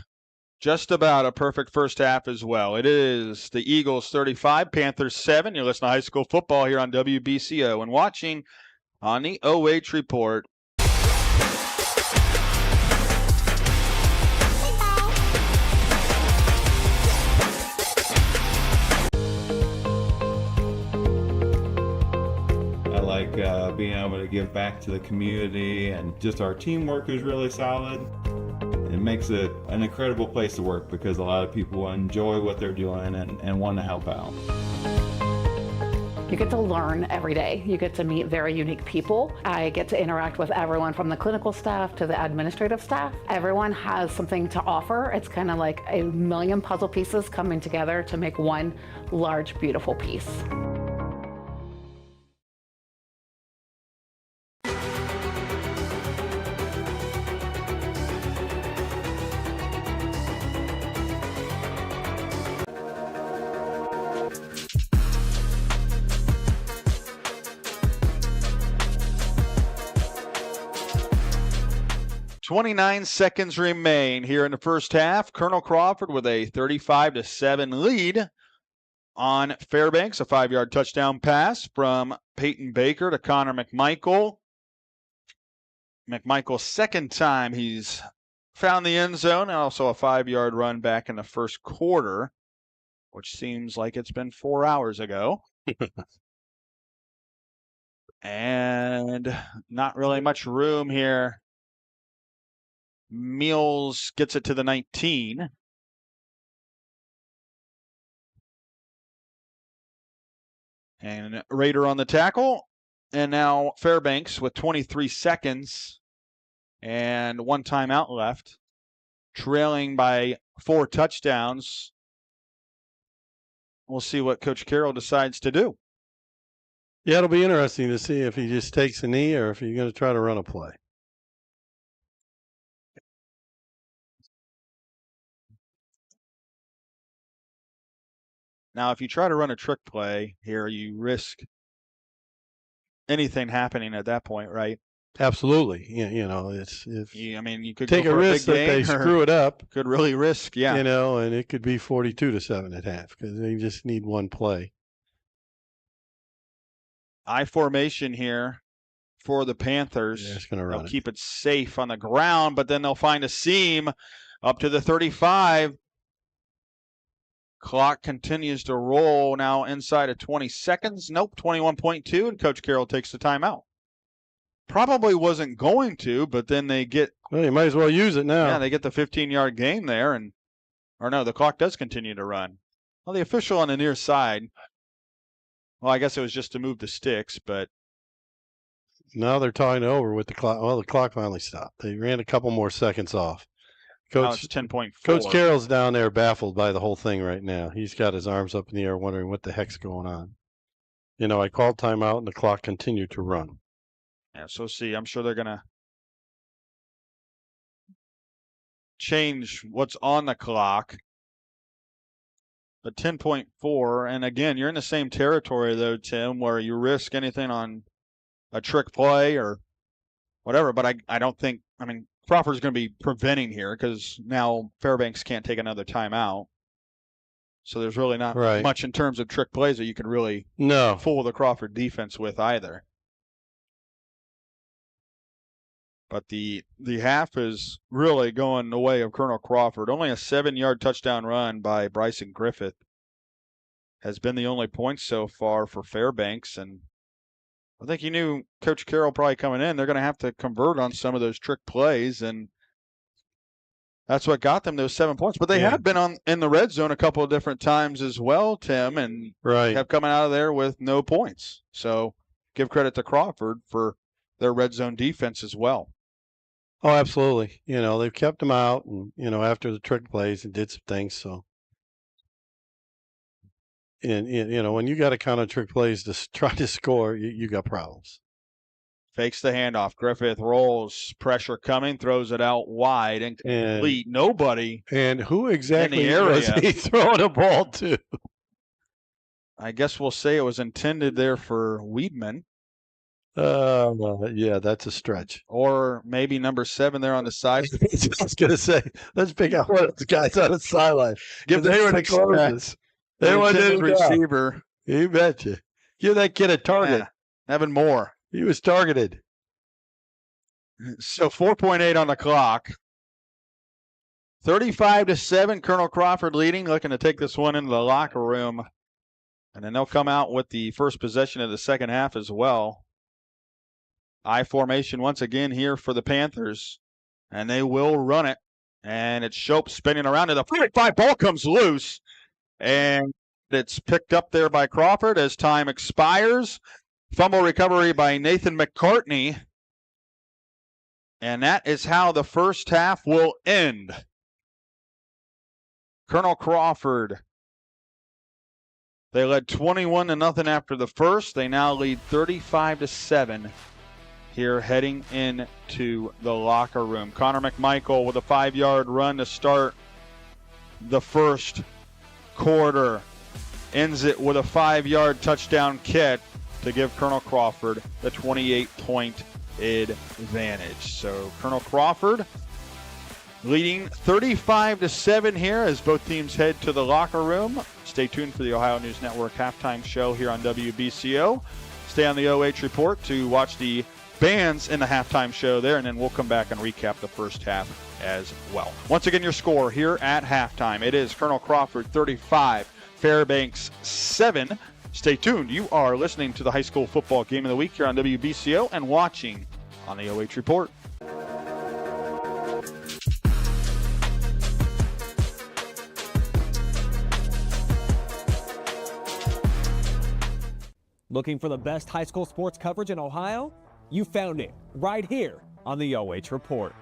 just about a perfect first half as well. It is the Eagles 35, Panthers 7. You're listening to high school football here on WBCO and watching on the OH Report. I like being able to give back to the community, and just our teamwork is really solid. It makes it an incredible place to work because a lot of people enjoy what they're doing and want to help out. You get to learn every day. You get to meet very unique people. I get to interact with everyone from the clinical staff to the administrative staff. Everyone has something to offer. It's kind of like a million puzzle pieces coming together to make one large, beautiful piece. .29 seconds remain here in the first half. Colonel Crawford with a 35-7 lead on Fairbanks. A 5-yard touchdown pass from Peyton Baker to Connor McMichael. McMichael's second time he's found the end zone, and also a 5-yard run back in the first quarter, which seems like it's been 4 hours ago. And not really much room here. Meals gets it to the 19. And Raider on the tackle. And now Fairbanks with 23 seconds and 1 timeout left, trailing by 4 touchdowns. We'll see what Coach Carroll decides to do. Yeah, it'll be interesting to see if he just takes a knee or if he's going to try to run a play. Now, if you try to run a trick play here, you risk anything happening at that point, right? Absolutely. You know, it's if I mean, you could take go a for risk big that they gain, or screw it up. Could really risk, yeah. You know, and it could be 42-7 at half because they just need one play. I formation here for the Panthers. Yeah, it's going to run They'll it. keep it safe on the ground, but then they'll find a seam up to the 35. Clock continues to roll now inside of 20 seconds. Nope, 21.2, and Coach Carroll takes the timeout. Probably wasn't going to, but then they get... Well, you might as well use it now. Yeah, they get the 15-yard gain there, or no, the clock does continue to run. Well, the official on the near side, well, I guess it was just to move the sticks, but... Now they're talking over with the clock. Well, the clock finally stopped. They ran a couple more seconds off. Now it's 10.4. Coach Carroll's down there baffled by the whole thing right now. He's got his arms up in the air wondering what the heck's going on. You know, I called timeout and the clock continued to run. Yeah, so see, I'm sure they're going to change what's on the clock. But 10.4, and again, you're in the same territory, though, Tim, where you risk anything on a trick play or whatever. But I don't think, I mean, Crawford's going to be preventing here because now Fairbanks can't take another timeout. So there's really not much in terms of trick plays that you can really fool the Crawford defense with either. But the half is really going the way of Colonel Crawford. Only a 7-yard touchdown run by Bryson Griffith has been the only point so far for Fairbanks. And I think you knew Coach Carroll probably coming in, they're going to have to convert on some of those trick plays, and that's what got them those 7 points. But they have been in the red zone a couple of different times as well, Tim, and have coming out of there with no points. So give credit to Crawford for their red zone defense as well. Oh, absolutely. You know, they've kept them out, and, you know, after the trick plays and did some things, so. And, you know, when you got to count on trick plays to try to score, you got problems. Fakes the handoff. Griffith rolls. Pressure coming. Throws it out wide. Incomplete. Nobody. And who exactly in the area was he throwing a ball to? I guess we'll say it was intended there for Weedman. Yeah, that's a stretch. Or maybe number 7 there on the side. I was going to say, let's pick out one of those guys on the sideline. Give they were the closest. They were the receiver. You betcha. Give that kid a target. Yeah, Evan Moore. He was targeted. So 4.8 on the clock. 35-7, Colonel Crawford leading, looking to take this one into the locker room. And then they'll come out with the first possession of the second half as well. I formation once again here for the Panthers. And they will run it. And it's Shope spinning around to the 45. Ball comes loose. And It's picked up there by Crawford as time expires. Fumble recovery by Nathan McCartney. And that is how the first half will end. Colonel Crawford, they led 21-0 after the first. They now lead 35-7 here heading into the locker room. Connor McMichael with a 5-yard run to start the first quarter. Ends it with a 5-yard touchdown kick to give Colonel Crawford the 28-point advantage. So Colonel Crawford leading 35-7 here as both teams head to the locker room. Stay tuned for the Ohio News Network halftime show here on WBCO. Stay on the OH Report to watch the bands in the halftime show there, and then we'll come back and recap the first half as well. Once again, your score here at halftime. It is Colonel Crawford 35, Fairbanks 7. Stay tuned. You are listening to the high school football game of the week here on WBCO and watching on the OH Report. Looking for the best high school sports coverage in Ohio? You found it right here on the OH Report.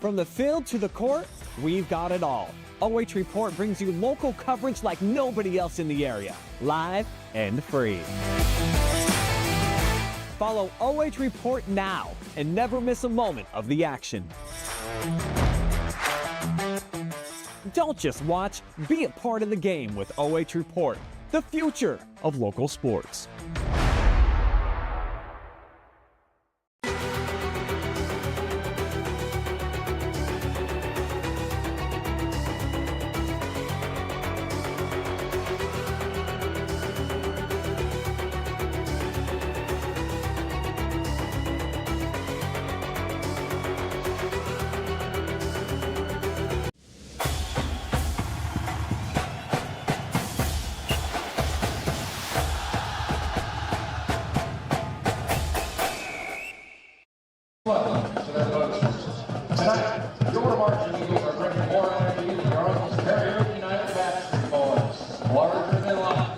From the field to the court, we've got it all. OH Report brings you local coverage like nobody else in the area, live and free. Follow OH Report now and never miss a moment of the action. Don't just watch, be a part of the game with OH Report, the future of local sports. Tonight, your marching Eagles are bringing more energy than your uncle's Carrier United Baptist boys. Larger than life.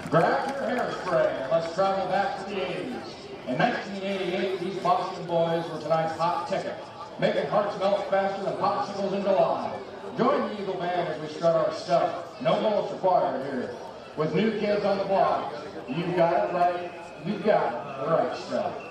Grab your hairspray and let's travel back to the 80s. In 1988, these Boston boys were tonight's hot ticket, making hearts melt faster than popsicles in July. Join the Eagle Band as we strut our stuff. No bullets required here. with New Kids on the Block. You got it right. You got the right stuff.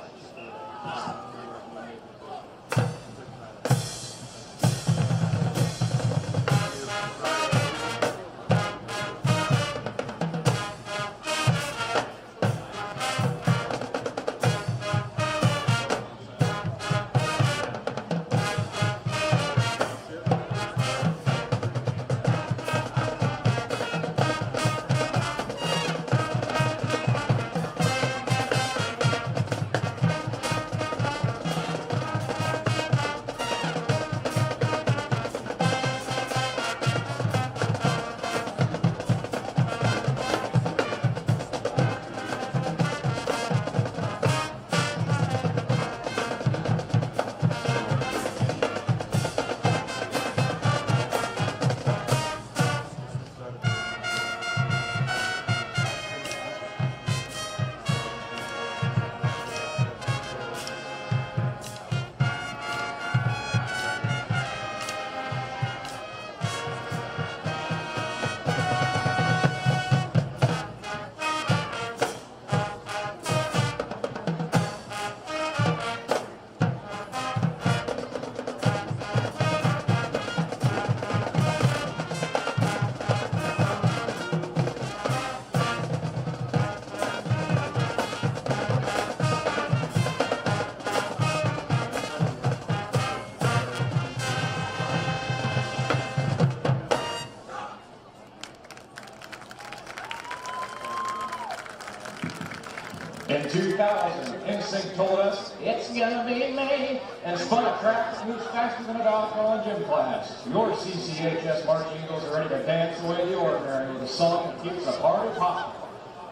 In 2000, NSYNC told us, it's gonna be me, and spun a track that moves faster than a dog in gym class. Your CCHS Marching Eagles are ready to dance away the ordinary with a song that keeps the party popping.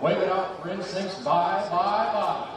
Wave it out for NSYNC's Bye, Bye, Bye.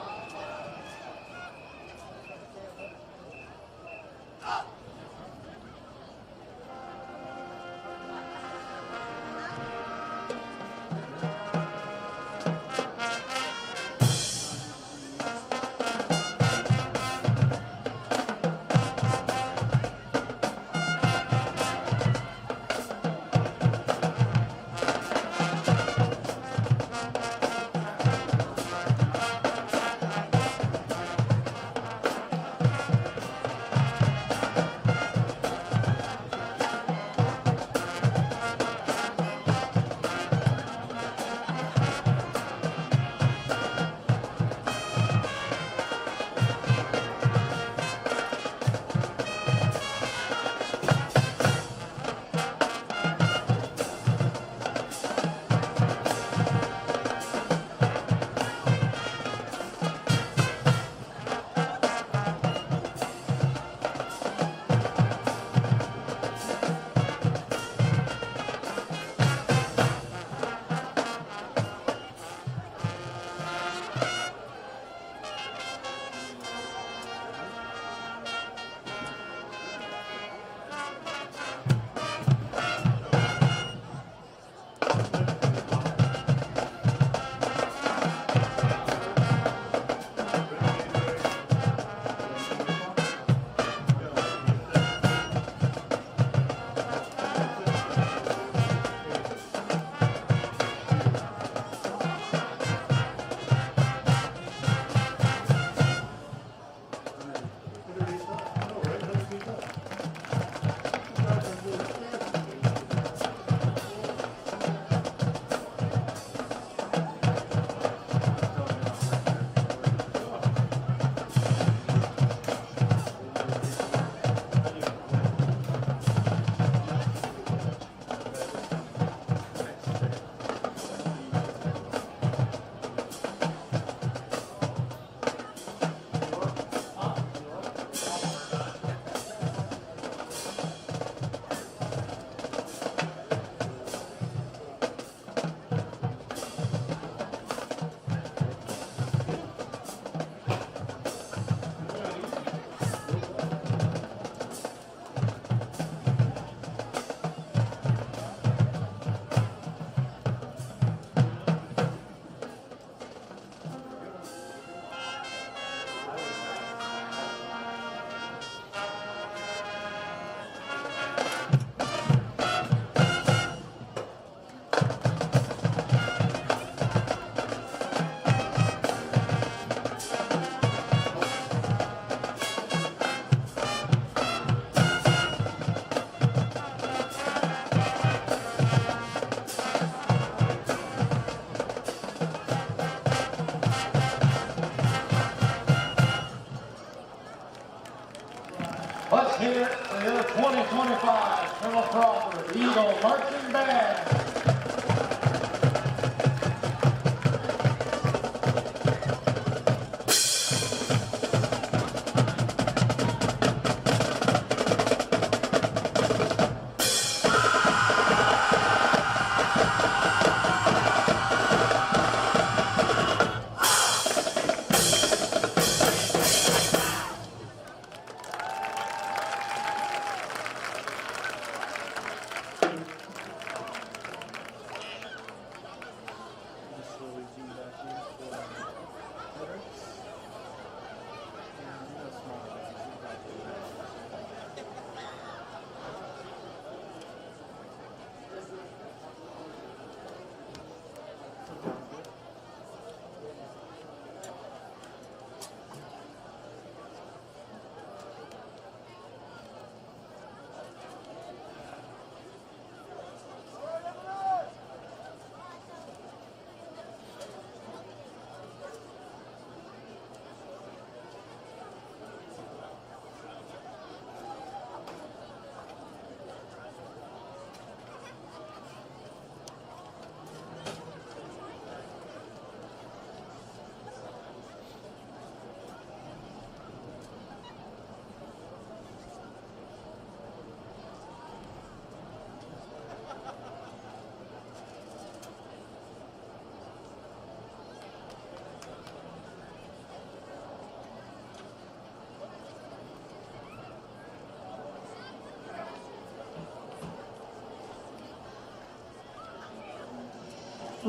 for your 2025 Colonel Crawford Eagles Marching Band.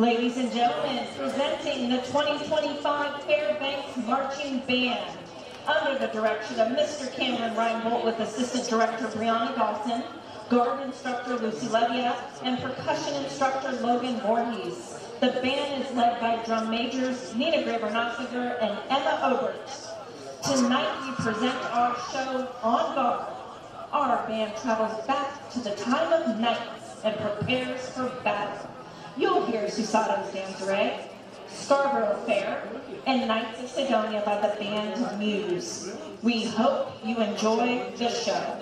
Ladies and gentlemen, presenting the 2025 Fairbanks Marching Band under the direction of Mr. Cameron Reinbolt with Assistant Director Brianna Dawson, Guard Instructor Lucy Levia, and Percussion Instructor Logan Voorhees. The band is led by Drum Majors Nina Graber-Nossiger and Emma Obert. Tonight we present our show On Guard. Our band travels back to the time of knights and prepares for battle. You'll hear Susato's Danzare, Scarborough Fair, and Knights of Sidonia by the band Muse. We hope you enjoy the show.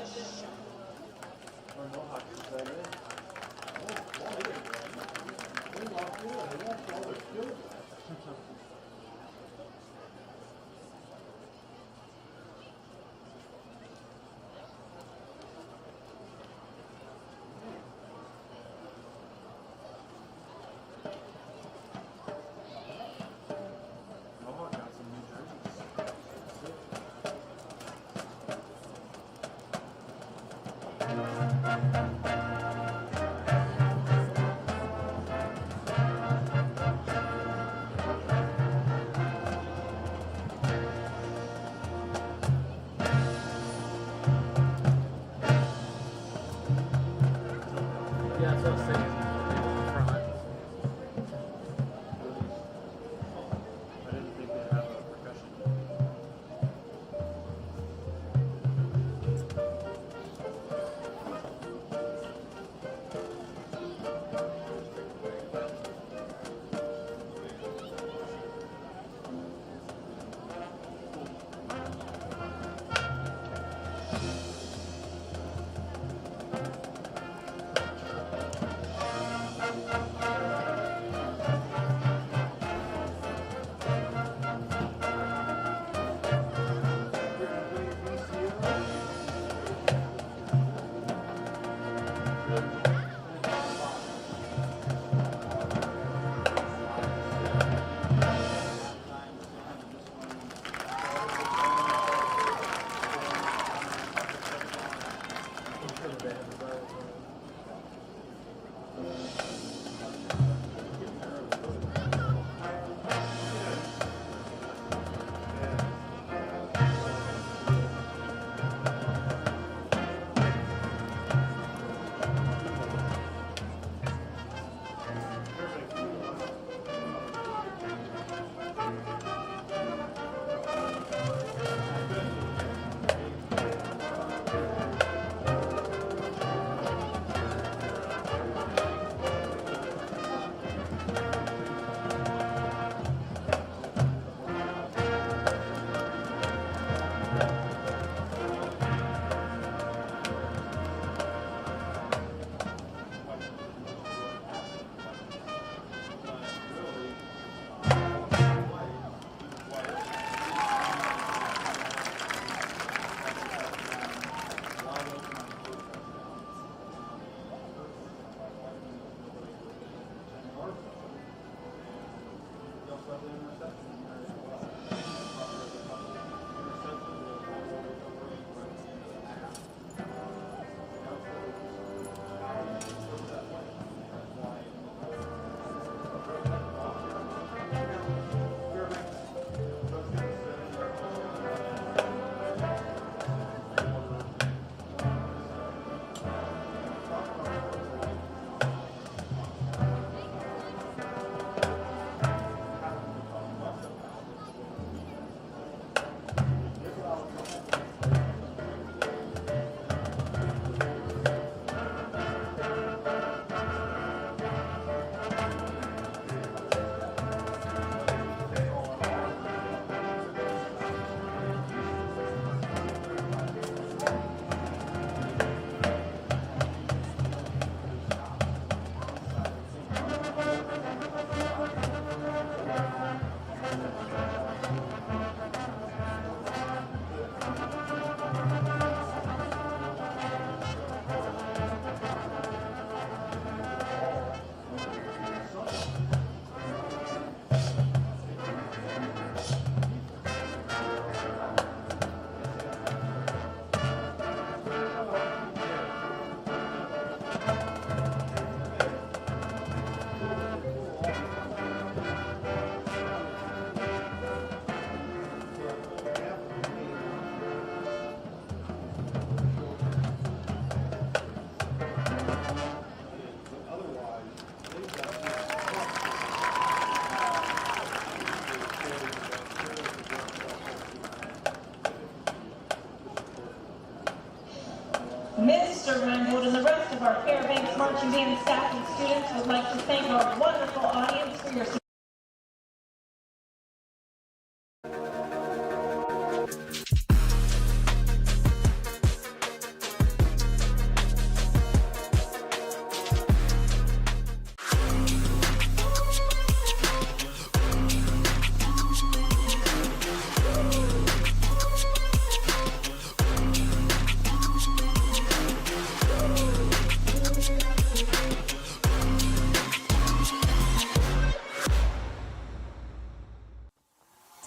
Mr. Reinbold and the rest of our Fairbanks Marching Band staff and students would like to thank our wonderful audience for your support.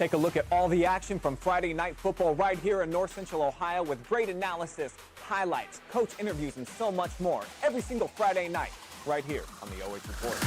Take a look at all the action from Friday Night Football right here in North Central Ohio with great analysis, highlights, coach interviews, and so much more every single Friday night right here on the OH Report.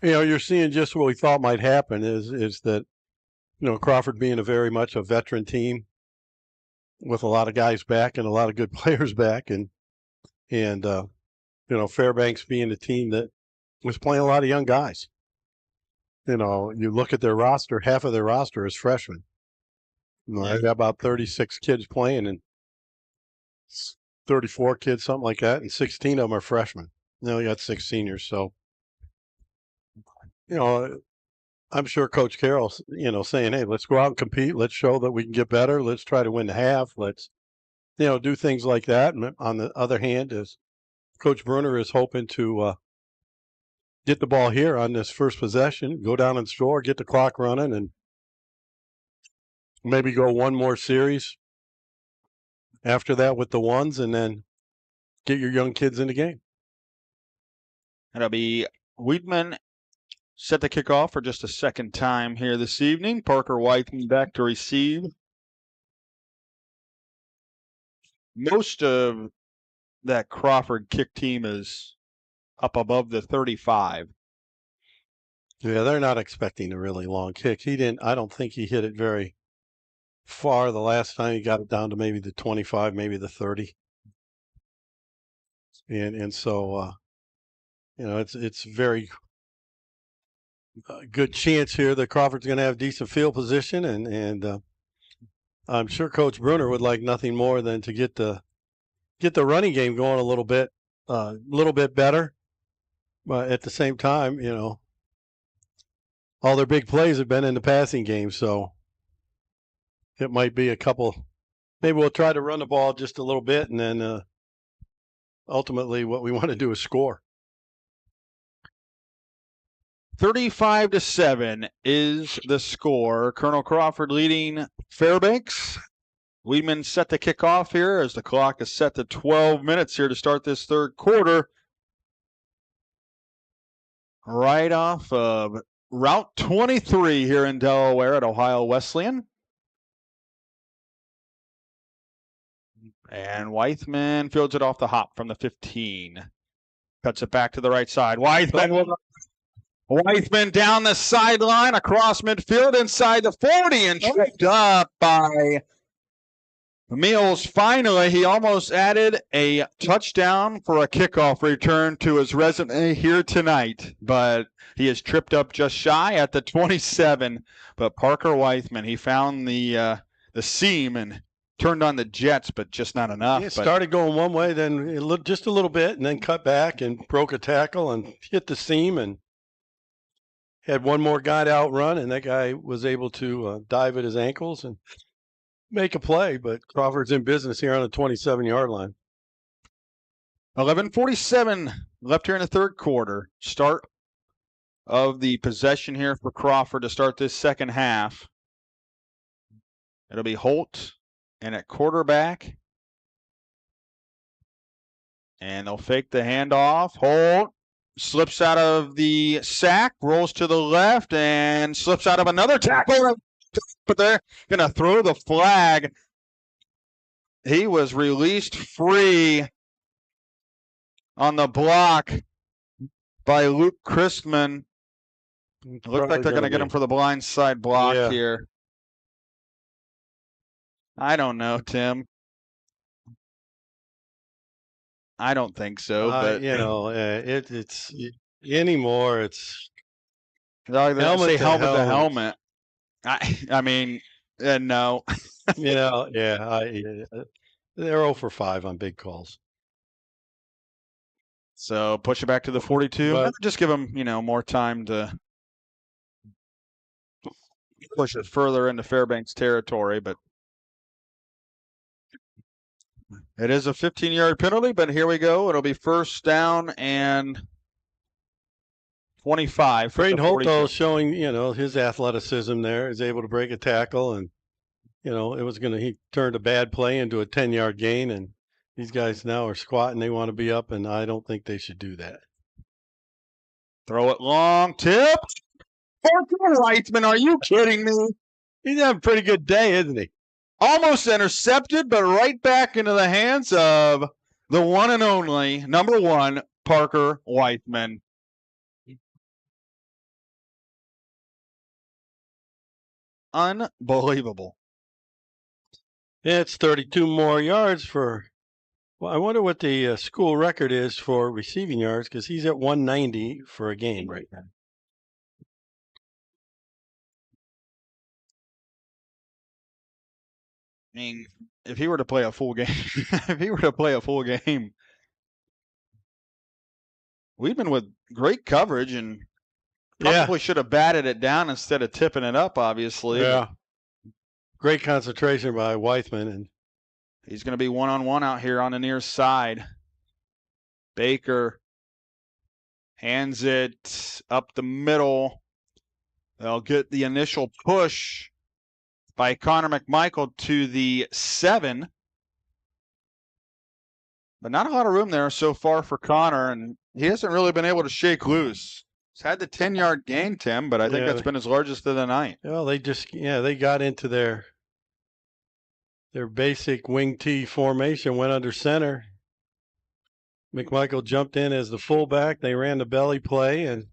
You're seeing just what we thought might happen is that, Crawford being a very much a veteran team with a lot of guys back and a lot of good players back, and Fairbanks being a team that was playing a lot of young guys. You look at their roster, half of their roster is freshmen. They got about 36 kids playing and 34 kids, something like that, and 16 of them are freshmen. You got 6 seniors. So, I'm sure Coach Carroll's, saying, hey, let's go out and compete. Let's show that we can get better. Let's try to win the half. Let's, do things like that. And on the other hand, is Coach Brunner is hoping to get the ball here on this first possession, go down and score, get the clock running, and maybe go one more series after that with the ones, and then get your young kids in the game. It'll be Weidman set to kick off for just a second time here this evening. Parker Weidman back to receive. Most of that Crawford kick team is up above the 35. Yeah, they're not expecting a really long kick. I don't think he hit it very far the last time. He got it down to maybe the 25, maybe the 30. And so, it's very good chance here that Crawford's going to have decent field position, and I'm sure Coach Brunner would like nothing more than to get the running game going a little bit better. But at the same time, all their big plays have been in the passing game, so it might be a couple. Maybe we'll try to run the ball just a little bit, and then ultimately what we want to do is score. 35-7 is the score. Colonel Crawford leading Fairbanks. Weidman set to kick off here as the clock is set to 12 minutes here to start this third quarter. Right off of Route 23 here in Delaware at Ohio Wesleyan. And Weidman fields it off the hop from the 15. Cuts it back to the right side. Weidman down the sideline, across midfield, inside the 40, and tripped up by Meals. Finally, he almost added a touchdown for a kickoff return to his resume here tonight, but he is tripped up just shy at the 27. But Parker Weidman, he found the seam and turned on the jets, but just not enough. It started going one way, then it looked just a little bit, and then cut back and broke a tackle and hit the seam and had one more guy to outrun, and that guy was able to dive at his ankles and make a play. But Crawford's in business here on the 27-yard line. 11:47 left here in the third quarter. Start of the possession here for Crawford to start this second half. It'll be Holt and at quarterback. And they'll fake the handoff. Holt slips out of the sack, rolls to the left, and slips out of another tackle. But they're going to throw the flag. He was released free on the block by Luke Christman. Looks like they're going to get him for the blind side block here. I don't know, Tim. I don't think so, but it's anymore. It's helmet to helmet. I mean, no. They're 0 for 5 on big calls. So push it back to the 42. Just give them, more time to push it further into Fairbanks territory, but it is a 15-yard penalty, but here we go. It'll be first down and 25. Braden Holto showing, his athleticism there, is able to break a tackle, and, he turned a bad play into a 10-yard gain, and these guys now are squatting. They want to be up, and I don't think they should do that. Throw it long, tip. Parker Weidman, are you kidding me? He's having a pretty good day, isn't he? Almost intercepted, but right back into the hands of the one and only number 1, Parker Weidman. unbelievable. Yeah, it's 32 more yards for. Well, I wonder what the school record is for receiving yards because he's at 190 for a game right now. I mean, if he were to play a full game, we've been with great coverage and probably should have batted it down instead of tipping it up, obviously. Yeah. Great concentration by Weithman. And he's going to be one-on-one out here on the near side. Baker hands it up the middle. They'll get the initial push by Connor McMichael to the 7. But not a lot of room there so far for Connor, and he hasn't really been able to shake loose. He's had the 10-yard gain, Tim, but I think that's been his largest of the night. Well, they got into their basic wing T formation, went under center. McMichael jumped in as the fullback. They ran the belly play, and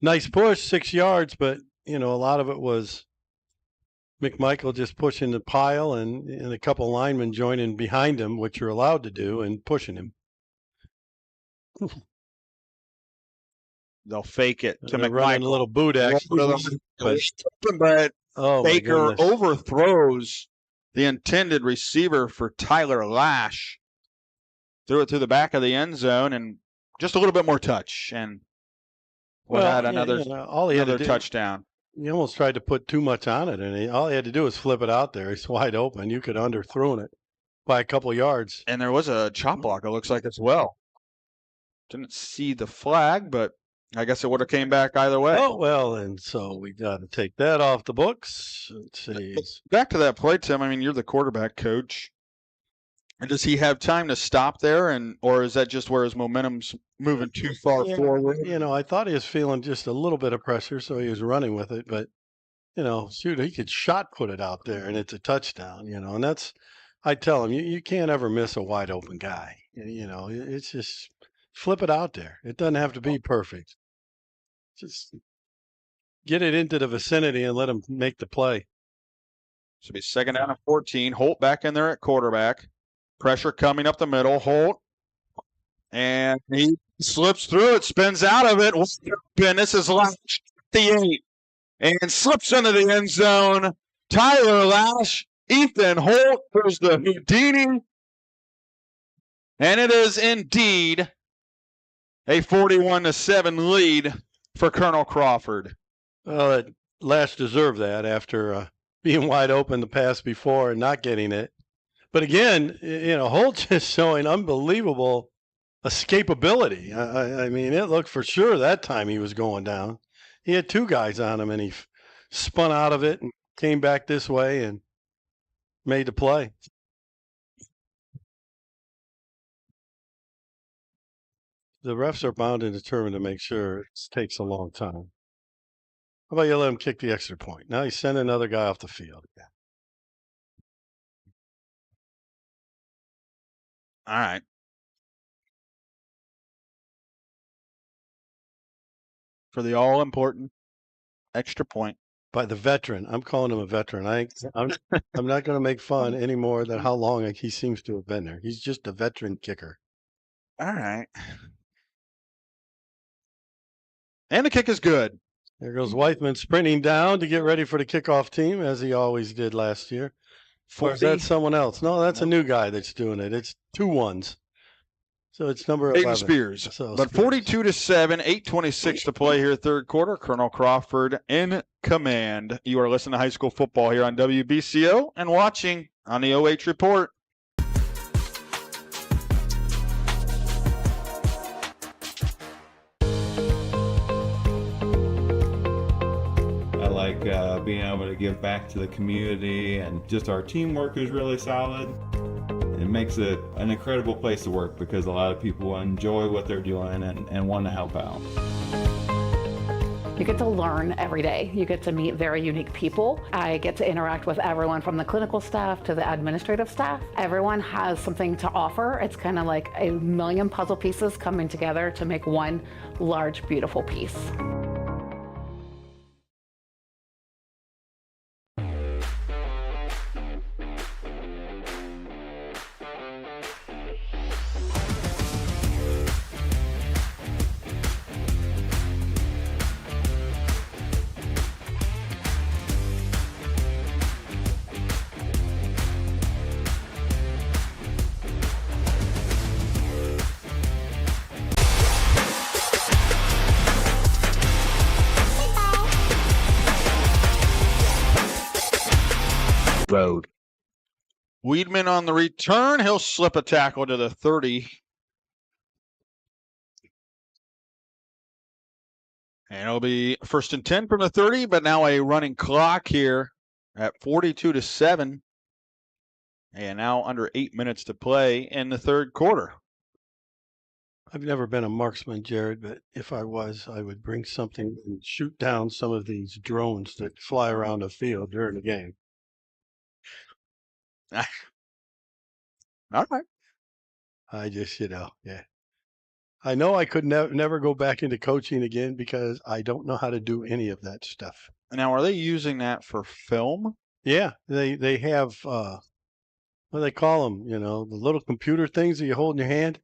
nice push, 6 yards, but, a lot of it was McMichael just pushing the pile and a couple linemen joining behind him, which you're allowed to do, and pushing him. They'll fake it to McMichael. Running a little boot action. But Baker overthrows the intended receiver for Tyler Lash. Threw it through the back of the end zone and just a little bit more touch. And had another touchdown. He almost tried to put too much on it, and all he had to do was flip it out there. He's wide open. You could underthrown it by a couple yards. And there was a chop block, it looks like, as well. Didn't see the flag, but I guess it would have came back either way. Oh, well, and so we got to take that off the books. Let's see. Back to that play, Tim. I mean, you're the quarterback coach. And does he have time to stop there, or is that just where his momentum's moving too far forward? I thought he was feeling just a little bit of pressure, so he was running with it. But, shoot, he could shot put it out there, and it's a touchdown, and that's – I tell him, you can't ever miss a wide open guy. It's just flip it out there. It doesn't have to be perfect. Just get it into the vicinity and let him make the play. Should be 2nd down and 14. Holt back in there at quarterback. Pressure coming up the middle. Holt. And he slips through it, spins out of it. And this is Lash, the 8. And slips into the end zone. Tyler Lash, Ethan Holt. There's the Houdini. And it is indeed a 41-7 lead for Colonel Crawford. Well, Lash deserved that after being wide open the pass before and not getting it. But again, Holt just showing unbelievable escapability. I mean, it looked for sure that time he was going down. He had 2 guys on him, and he spun out of it and came back this way and made the play. The refs are bound and determined to make sure it takes a long time. How about you let him kick the extra point? Now he's sending another guy off the field. All right. For the all-important extra point. By the veteran. I'm calling him a veteran. I'm not going to make fun anymore than how long he seems to have been there. He's just a veteran kicker. All right. And the kick is good. There goes Weithman sprinting down to get ready for the kickoff team, as he always did last year. Or is that someone else? No, that's a new guy that's doing it. It's 2 1s. So it's number 11. Aiden Spears. But 42-7, 8:26 to play here, third quarter. Colonel Crawford in command. You are listening to high school football here on WBCO and watching on the OH Report. Being able to give back to the community, and just our teamwork is really solid. It makes it an incredible place to work because a lot of people enjoy what they're doing and want to help out. You get to learn every day. You get to meet very unique people. I get to interact with everyone from the clinical staff to the administrative staff. Everyone has something to offer. It's kind of like a million puzzle pieces coming together to make one large, beautiful piece. Weedman on the return. He'll slip a tackle to the 30. And it'll be 1st and 10 from the 30, but now a running clock here at 42-7. And now under 8 minutes to play in the third quarter. I've never been a marksman, Jared, but if I was, I would bring something and shoot down some of these drones that fly around the field during the game. All right. I just, yeah. I know I could never go back into coaching again because I don't know how to do any of that stuff. Now, are they using that for film? Yeah, they have, what do they call them? The little computer things that you hold in your hand,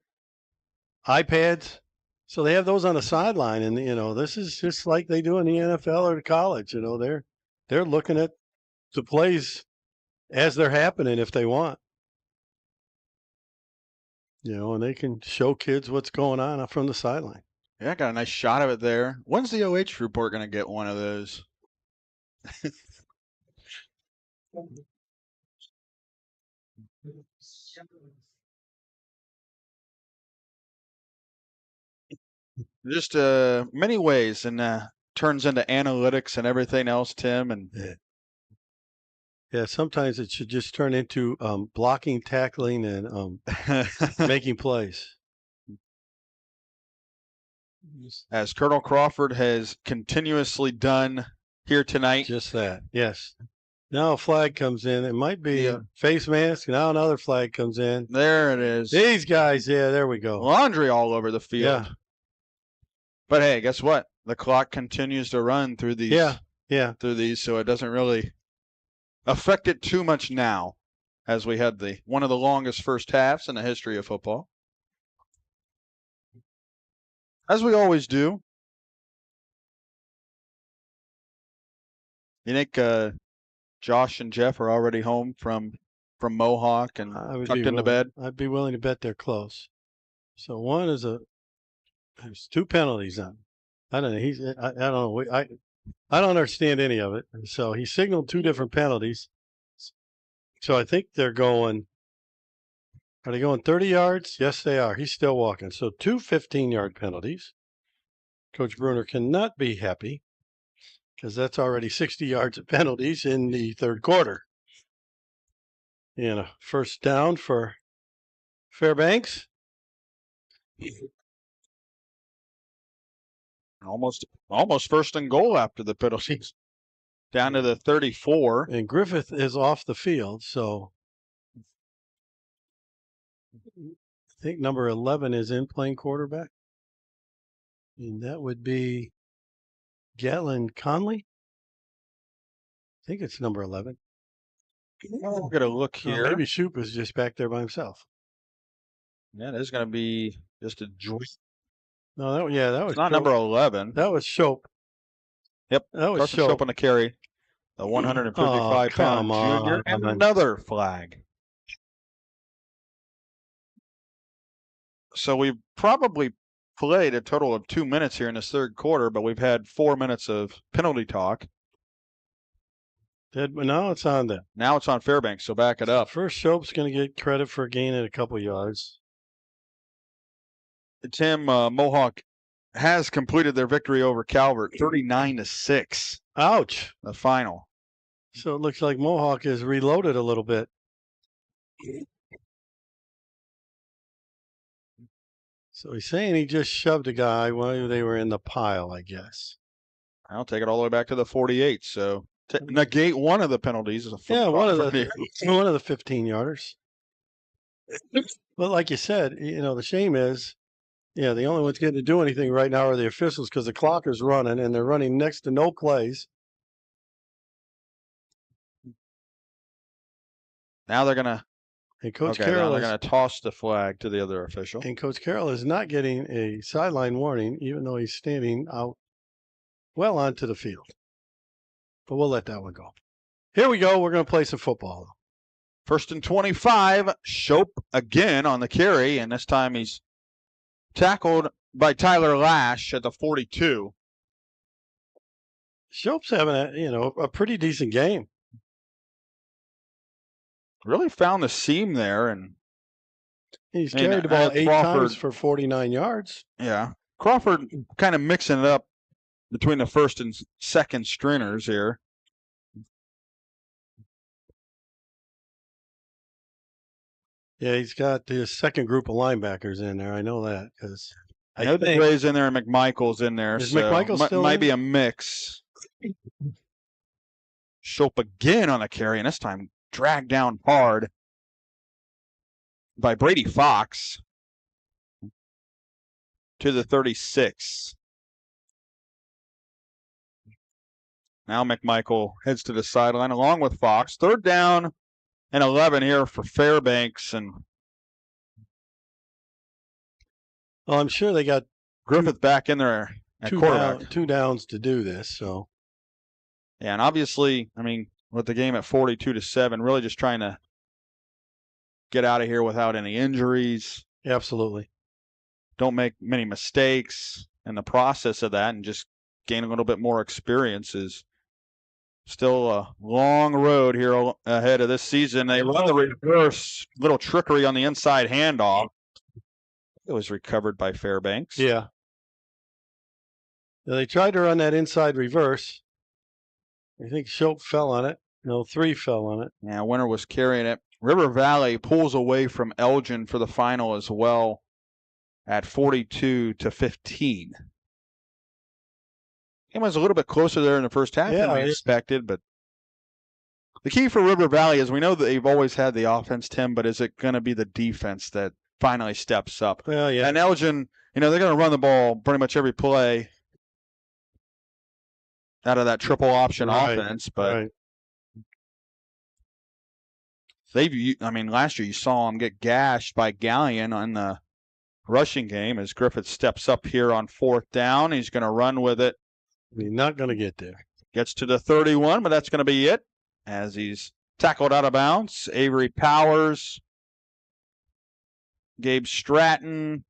iPads. So they have those on the sideline, and this is just like they do in the NFL or the college. They're looking at the plays as they're happening if they want. And they can show kids what's going on from the sideline. Yeah, I got a nice shot of it there. When's the OH report going to get one of those? Just many ways, and turns into analytics and everything else, Tim. And yeah, sometimes it should just turn into blocking, tackling, and making plays. As Colonel Crawford has continuously done here tonight. Just that, yes. Now a flag comes in. It might be a face mask. Now another flag comes in. There it is. These guys, yeah, there we go. Laundry all over the field. Yeah. But hey, guess what? The clock continues to run through these. Yeah. Through these, so it doesn't really affect it too much now, as we had one of the longest first halves in the history of football. As we always do. You think Josh and Jeff are already home from Mohawk and tucked into bed? I'd be willing to bet they're close. So one is there's 2 penalties on. I don't know. I don't know. I don't understand any of it. So he signaled 2 different penalties. So I think they're going. Are they going 30 yards? Yes, they are. He's still walking. So 2 15-yard penalties. Coach Bruner cannot be happy because that's already 60 yards of penalties in the third quarter. And a first down for Fairbanks. Almost 1st and goal after the penalties. Down to the 34. And Griffith is off the field, so I think number 11 is in playing quarterback. And that would be Gatlin Conley. I think it's number 11. We'll get a look here. Maybe Shoop is just back there by himself. Yeah, there's going to be just a joy. No, that was it's not number 11. That was Shope. Yep, that was Shope on the carry. The 155-pound junior, and another flag. So we've probably played a total of 2 minutes here in this third quarter, but we've had 4 minutes of penalty talk. Now it's on them. Now it's on Fairbanks, so back it up. First, Shope's going to get credit for gaining a couple yards. Tim, Mohawk has completed their victory over Calvert, 39-6. Ouch. The final. So it looks like Mohawk is reloaded a little bit. So he's saying he just shoved a guy while they were in the pile, I guess. I'll take it all the way back to the 48. So negate one of the penalties. Yeah, one of the 15-yarders. But like you said, the shame is, the only ones getting to do anything right now are the officials because the clock is running and they're running next to no plays. Now they're going to. And Coach Carroll they're going to toss the flag to the other official. And Coach Carroll is not getting a sideline warning, even though he's standing out well onto the field. But we'll let that one go. Here we go. We're going to play some football. 1st and 25. Shope again on the carry, and this time he's tackled by Tyler Lash at the 42. Shope's having a pretty decent game. really found the seam there. And he's carried the ball 8 Crawford, times for 49 yards. Yeah. Crawford kind of mixing it up between the first and second stringers here. Yeah, he's got his second group of linebackers in there. I know that because I know that Gray's in there and McMichael's in there. Is so McMichael still might in? be a mix. Schulp again on a carry, and this time dragged down hard by Brady Fox to the 36. Now McMichael heads to the sideline along with Fox. 3rd down and 11 here for Fairbanks. And well, I'm sure they got Griffith back in there at quarterback. 2 downs to do this. So, yeah, and obviously, I mean, with the game at 42-7, really just trying to get out of here without any injuries. Absolutely. Don't make many mistakes in the process of that, and just gain a little bit more experience. Is still a long road here ahead of this season. They run the reverse, little trickery on the inside handoff. It was recovered by Fairbanks. Yeah. They tried to run that inside reverse. I think Schulp fell on it. No, 3 fell on it. Yeah, Winter was carrying it. River Valley pulls away from Elgin for the final as well at 42-15. It was a little bit closer there in the first half than we expected, but the key for River Valley is we know that they've always had the offense, Tim, but is it going to be the defense that finally steps up? Well, yeah. And Elgin, they're going to run the ball pretty much every play out of that triple option offense, but last year you saw them get gashed by Gallion on the rushing game as Griffith steps up here on 4th down. He's going to run with it. He's not going to get there. Gets to the 31, but that's going to be it as he's tackled out of bounds. Avery Powers, Gabe Stratton,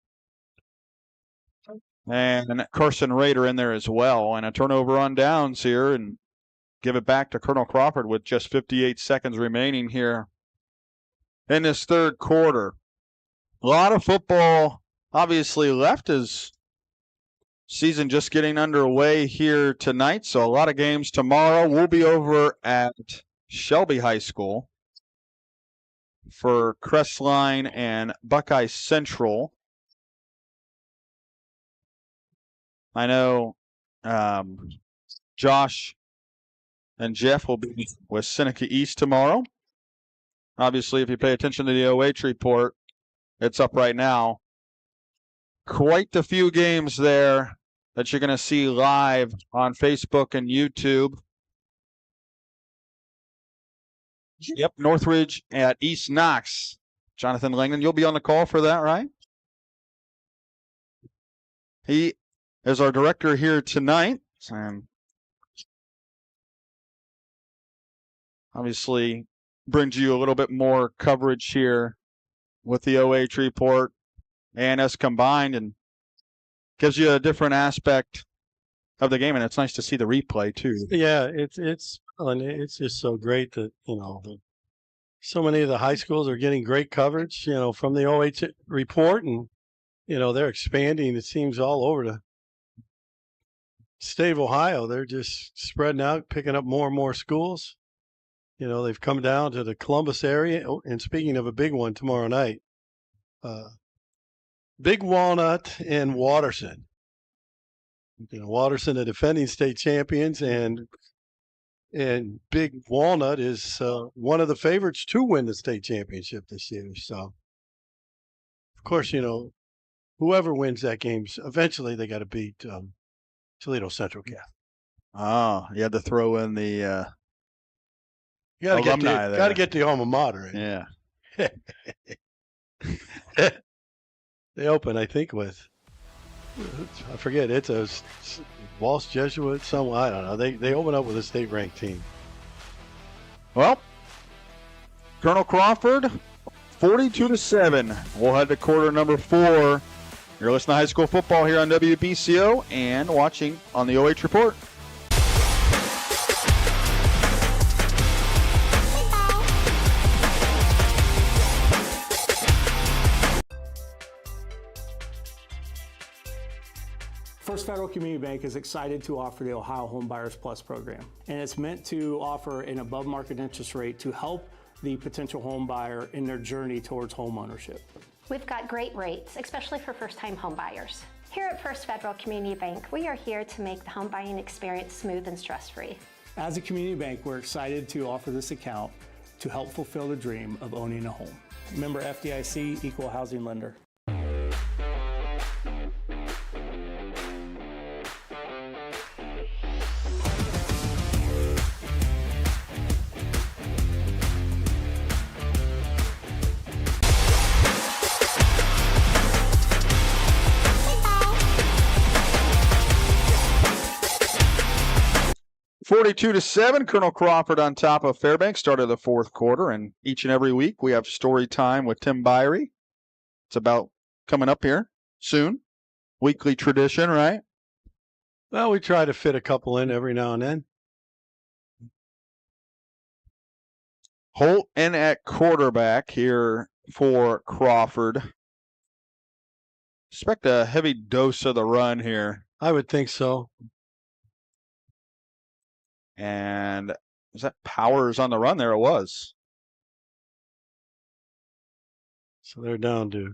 and Carson Rader in there as well. And a turnover on downs here, and give it back to Colonel Crawford with just 58 seconds remaining here in this 3rd quarter. A lot of football obviously left as season just getting underway here tonight. So a lot of games tomorrow. We'll be over at Shelby High School for Crestline and Buckeye Central. I know Josh and Jeff will be with Seneca East tomorrow. Obviously, if you pay attention to the OH report, it's up right now. Quite a few games there that you're going to see live on Facebook and YouTube. Yep, Northridge at East Knox. Jonathan Langdon, you'll be on the call for that, right? He is our director here tonight. And obviously brings you a little bit more coverage here with the OH report and us combined, and gives you a different aspect of the game, and it's nice to see the replay too. Yeah, it's just so great that so many of the high schools are getting great coverage, from the OH report, and they're expanding. It seems all over the state of Ohio. They're just spreading out, picking up more and more schools. They've come down to the Columbus area. Oh, and speaking of a big one tomorrow night, Big Walnut and Watterson. Watterson, the defending state champions, and Big Walnut is one of the favorites to win the state championship this year. So, of course, whoever wins that game, eventually they got to beat Toledo Central Catholic. Oh, you had to throw in the you got to get the alma mater in. Yeah. They open, I think, with, I forget, it's a Walsh Jesuit, someone, I don't know. They open up with a state-ranked team. Well, Colonel Crawford, 42-7. We'll head to quarter number 4. You're listening to high school football here on WBCO and watching on the OH Report. First Federal Community Bank is excited to offer the Ohio Homebuyers Plus program, and it's meant to offer an above-market interest rate to help the potential home buyer in their journey towards home ownership. We've got great rates, especially for first-time home buyers. Here at First Federal Community Bank, we are here to make the home buying experience smooth and stress-free. As a community bank, we're excited to offer this account to help fulfill the dream of owning a home. Member FDIC, Equal Housing Lender. 42-7, Colonel Crawford on top of Fairbanks, started the fourth quarter, and each and every week we have story time with Tim Birie. It's about coming up here soon. Weekly tradition, right? Well, we try to fit a couple in every now and then. Holt in at quarterback here for Crawford. Expect a heavy dose of the run here. I would think so. And was that Powers on the run? There it was. So they're down to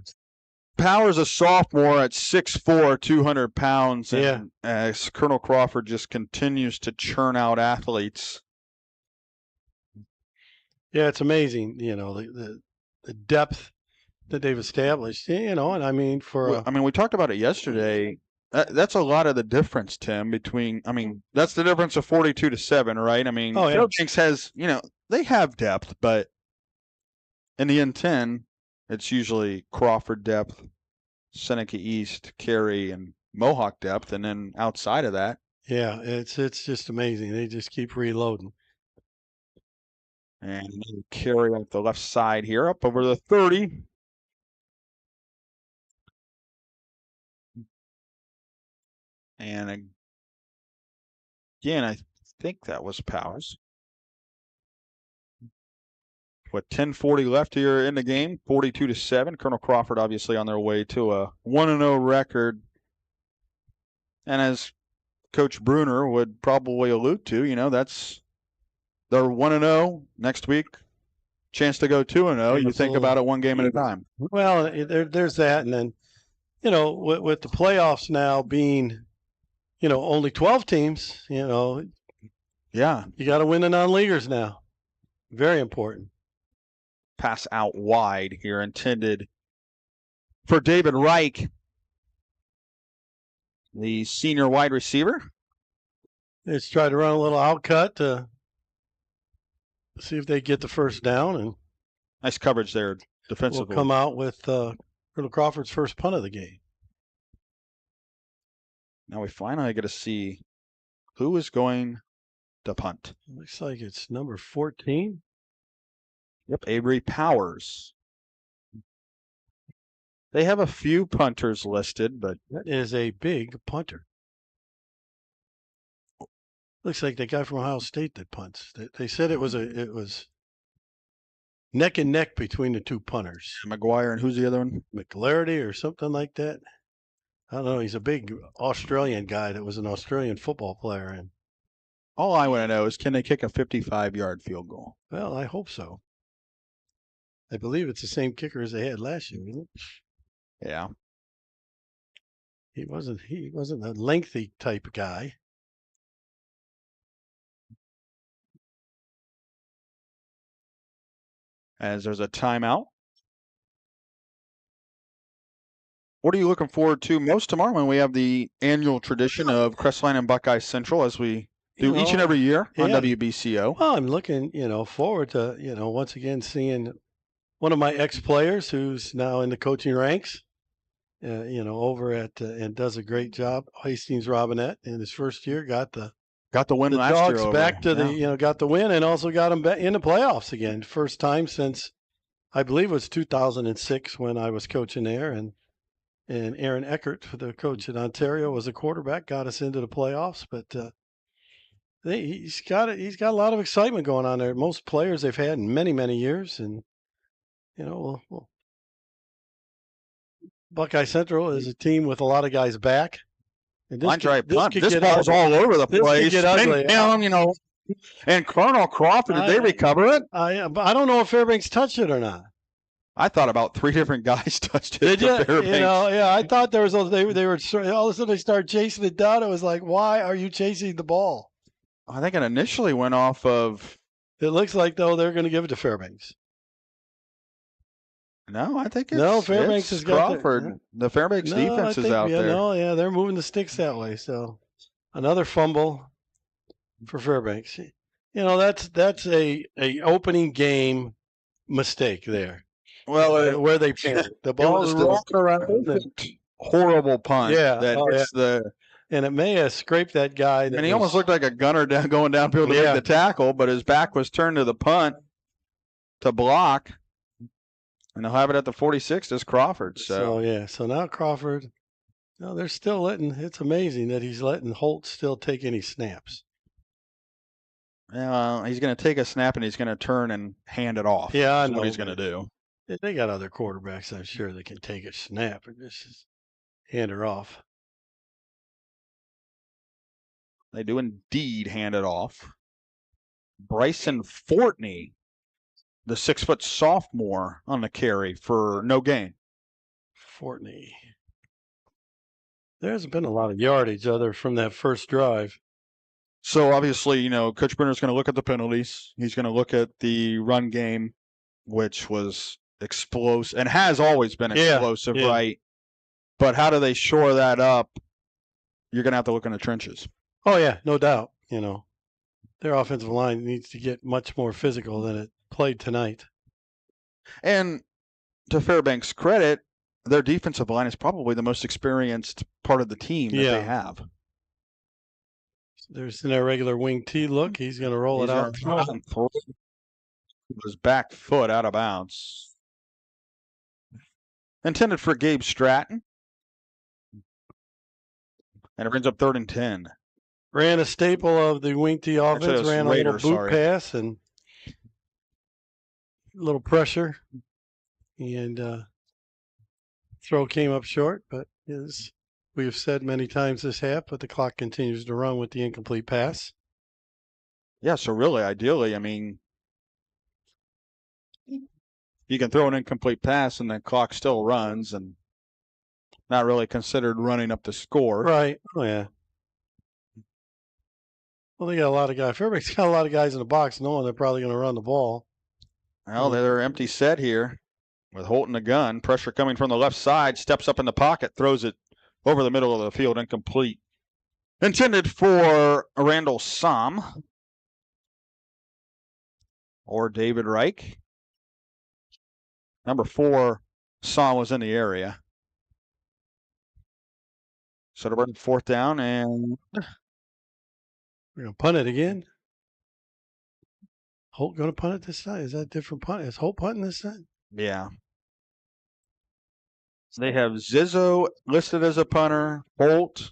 Powers, a sophomore at 6'4", 200 pounds. And yeah. As Colonel Crawford just continues to churn out athletes. Yeah, it's amazing, the depth that they've established, and I mean, we talked about it yesterday. That's a lot of the difference, Tim, between, that's the difference of 42-7, right? Fairbanks has, they have depth, but in the N10, it's usually Crawford depth, Seneca East, Cary, and Mohawk depth, and then outside of that. Yeah, it's just amazing. They just keep reloading. And Cary off the left side here, up over the 30. And again, I think that was Powers. With 10:40 left here in the game, 42-7. Colonel Crawford obviously on their way to a 1-0 record. And as Coach Bruner would probably allude to, that's they're 1-0 next week. Chance to go 2-0. You think about it one game at a time. Well, there's that. And then, with the playoffs now being, only 12 teams, yeah, you got to win the non-leaguers now. Very important. Pass out wide here, intended for David Reich, the senior wide receiver. Let's try to run a little outcut to see if they get the first down. And nice coverage there defensively. We'll come out with Colonel Crawford's first punt of the game. Now we finally get to see who is going to punt. Looks like it's number 14. Yep, Avery Powers. They have a few punters listed, but that is a big punter. Looks like the guy from Ohio State that punts. They said it was neck and neck between the two punters. McGuire and who's the other one? McLarity or something like that. I don't know. He's a big Australian guy that was an Australian football player. And all I want to know is, can they kick a 55-yard field goal? Well, I hope so. I believe it's the same kicker as they had last year, isn't it? Yeah. He wasn't a lengthy type guy. As there's a timeout. What are you looking forward to most tomorrow when we have the annual tradition of Crestline and Buckeye Central, as we do each and every year on WBCO? Well, I'm looking, forward to, once again seeing one of my ex-players who's now in the coaching ranks, over at and does a great job. Hastings Robinette in his first year got the win last year. Dogs back to the got the win and also got them back in the playoffs again. First time since I believe it was 2006 when I was coaching there, and Aaron Eckert, the coach in Ontario, was a quarterback, got us into the playoffs. But he's got a lot of excitement going on there. Most players they've had in many, many years, and Buckeye Central is a team with a lot of guys back. Line drive punt. This ball's all over the place. Spin down, and Colonel Crawford, did they recover it? I don't know if Fairbanks touched it or not. I thought about 3 different guys touched it. Did you? I thought there was they were all of a sudden they started chasing it down. It was like, why are you chasing the ball? I think it initially went off of. It looks like though they're going to give it to Fairbanks. No, I think it's Fairbanks has Crawford. got The Fairbanks defense is out there. No, they're moving the sticks that way. So another fumble for Fairbanks. That's a opening game mistake there. Well, where they panicked. The ball is rolling around. Horrible punt. And it may have scraped that guy. And he almost looked like a gunner going downfield to make the tackle, but his back was turned to the punt to block. And they'll have it at the 46 as Crawford. So now Crawford, they're still it's amazing that he's letting Holt still take any snaps. Yeah, he's going to take a snap and he's going to turn and hand it off. Yeah, I know what he's going to do. They got other quarterbacks, I'm sure, that can take a snap and just hand her off. They do indeed hand it off. Bryson Fortney, the 6-foot sophomore, on the carry for no gain. Fortney. There hasn't been a lot of yardage other from that first drive. So obviously, Coach Brenner's going to look at the penalties. He's going to look at the run game, which was explosive and has always been explosive, right? But how do they shore that up? You're going to have to look in the trenches. Oh, yeah, no doubt. Their offensive line needs to get much more physical than it played tonight. And to Fairbanks' credit, their defensive line is probably the most experienced part of the team that they have. There's an irregular wing T look. He's going to roll it out. His back foot out of bounds. Intended for Gabe Stratton. And it brings up 3rd and 10. Ran a staple of the wing T offense. Ran a little boot pass and a little pressure. And throw came up short, but as we have said many times this half, but the clock continues to run with the incomplete pass. Yeah, so really, ideally, you can throw an incomplete pass and the clock still runs and not really considered running up the score. Right. Oh, yeah. Well, they got a lot of guys. Fairbanks got a lot of guys in the box knowing they're probably going to run the ball. Well, they're empty set here with Holt in the gun. Pressure coming from the left side. Steps up in the pocket. Throws it over the middle of the field. Incomplete. Intended for Randall Somm or David Reich. Number 4, Somm was in the area. So they're running 4th down, and we're going to punt it again. Holt going to punt it this time? Is that a different punt? Is Holt punting this time? Yeah. So they have Zizzo listed as a punter, Holt,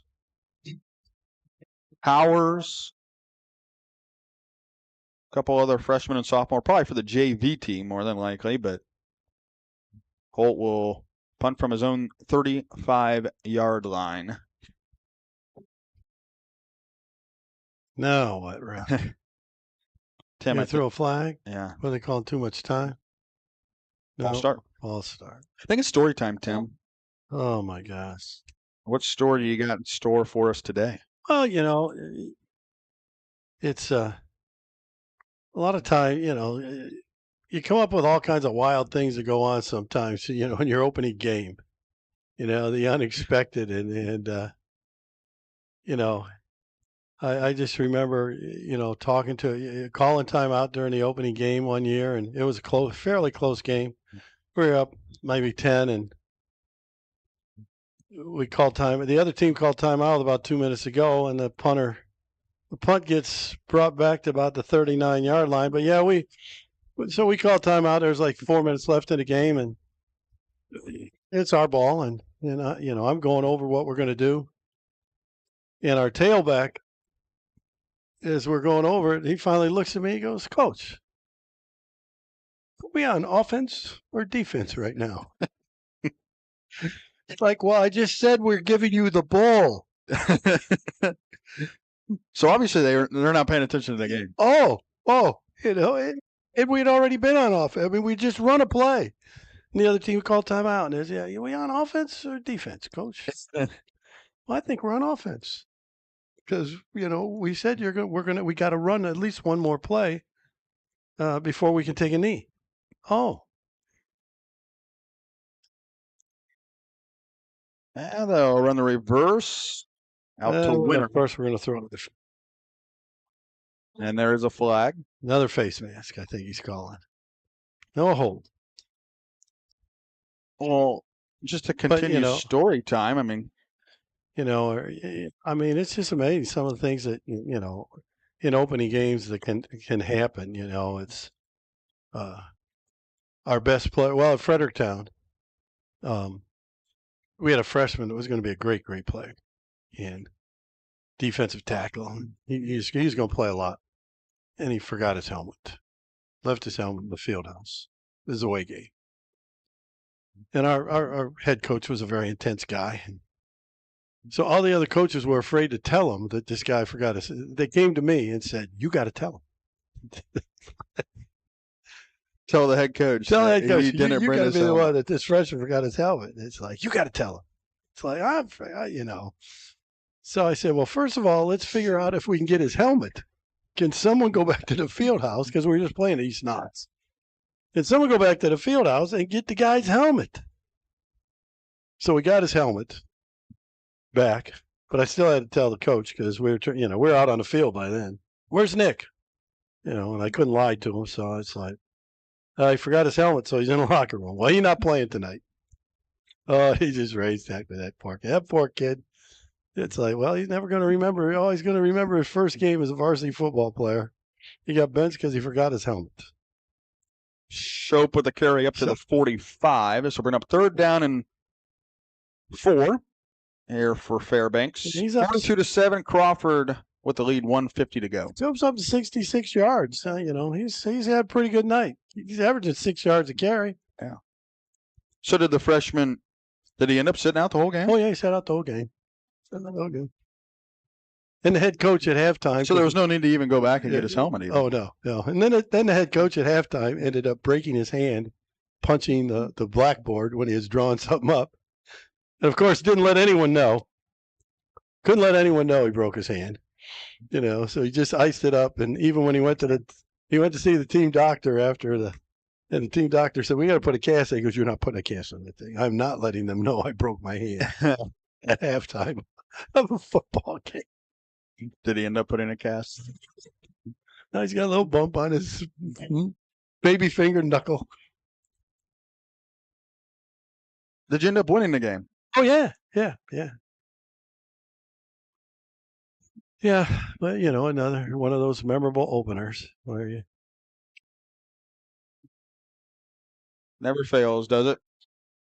Powers, a couple other freshmen and sophomore, probably for the JV team more than likely, but Holt will punt from his own 35-yard line. Now what, Ralph? Tim, throw a flag? Yeah. What are they calling too much time? No. False start. False start. I think it's story time, Tim. Oh, my gosh. What story do you got in store for us today? Well, it's a lot of time, you come up with all kinds of wild things that go on sometimes, in your opening game, the unexpected. And I just remember, calling time out during the opening game one year, and it was a fairly close game. We were up maybe 10, and we called time. The other team called timeout about 2 minutes ago, and the punt gets brought back to about the 39-yard line. But yeah, we called timeout. There's like 4 minutes left in the game, and it's our ball, and I'm going over what we're going to do. And our tailback, as we're going over it, he finally looks at me. He goes, "Coach, are we on offense or defense right now?" It's like, well, I just said we're giving you the ball. So obviously they're not paying attention to the game. Oh, and we'd already been on offense. I mean, we just run a play. And the other team called timeout. And there's, are we on offense or defense, coach? Well, I think we're on offense. Because, we said we got to run at least one more play before we can take a knee. Oh. And they'll run the reverse out to winner. First, we're going to throw it. And there is a flag. Another face mask, I think he's calling. No hold. Well, just to continue story time, I mean. It's just amazing some of the things that, in opening games that can happen. It's our best player. Well, at Fredericktown, we had a freshman that was going to be a great, great player. And defensive tackle. He's going to play a lot. And he forgot his helmet. Left his helmet in the field house. This is a away game. And our head coach was a very intense guy. So all the other coaches were afraid to tell him that this guy forgot his. They came to me and said, "You got to tell him." Tell the head coach. Tell the head coach. You didn't you bring got to his be the helmet. one that this freshman forgot his helmet. And it's like, you got to tell him. It's like, So I said, well, first of all, let's figure out if we can get his helmet. Can someone go back to the field house? Because we were just playing East Knots. Can someone go back to the field house and get the guy's helmet? So we got his helmet back, but I still had to tell the coach because we were out on the field by then. Where's Nick? And I couldn't lie to him, so it's like, he forgot his helmet, so he's in the locker room. Well, he's not playing tonight. Oh, he just raised that poor kid. That poor kid. It's like, well, he's never going to remember. Oh, he's going to remember his first game as a varsity football player. He got benched because he forgot his helmet. Shope with the carry up to the 45. So we're up 3rd down and 4 here for Fairbanks. He's up 42-7. Crawford with the lead, 1:50 to go. Jumps up to 66 yards. He's had a pretty good night. He's averaging 6 yards a carry. Yeah. So did the freshman? Did he end up sitting out the whole game? Oh yeah, he sat out the whole game. And the head coach at halftime. So there was no need to even go back and get his helmet. Even. Oh no. And then the head coach at halftime ended up breaking his hand, punching the blackboard when he was drawing something up. And of course, didn't let anyone know. Couldn't let anyone know he broke his hand. So he just iced it up. And even when he went to see the team doctor after and the team doctor said, "We got to put a cast." He goes, "You're not putting a cast on the thing. I'm not letting them know I broke my hand at halftime of a football game." Did he end up putting a cast? No, he's got a little bump on his baby finger knuckle. Did you end up winning the game? Oh yeah. Yeah, but another one of those memorable openers where you never fails, does it?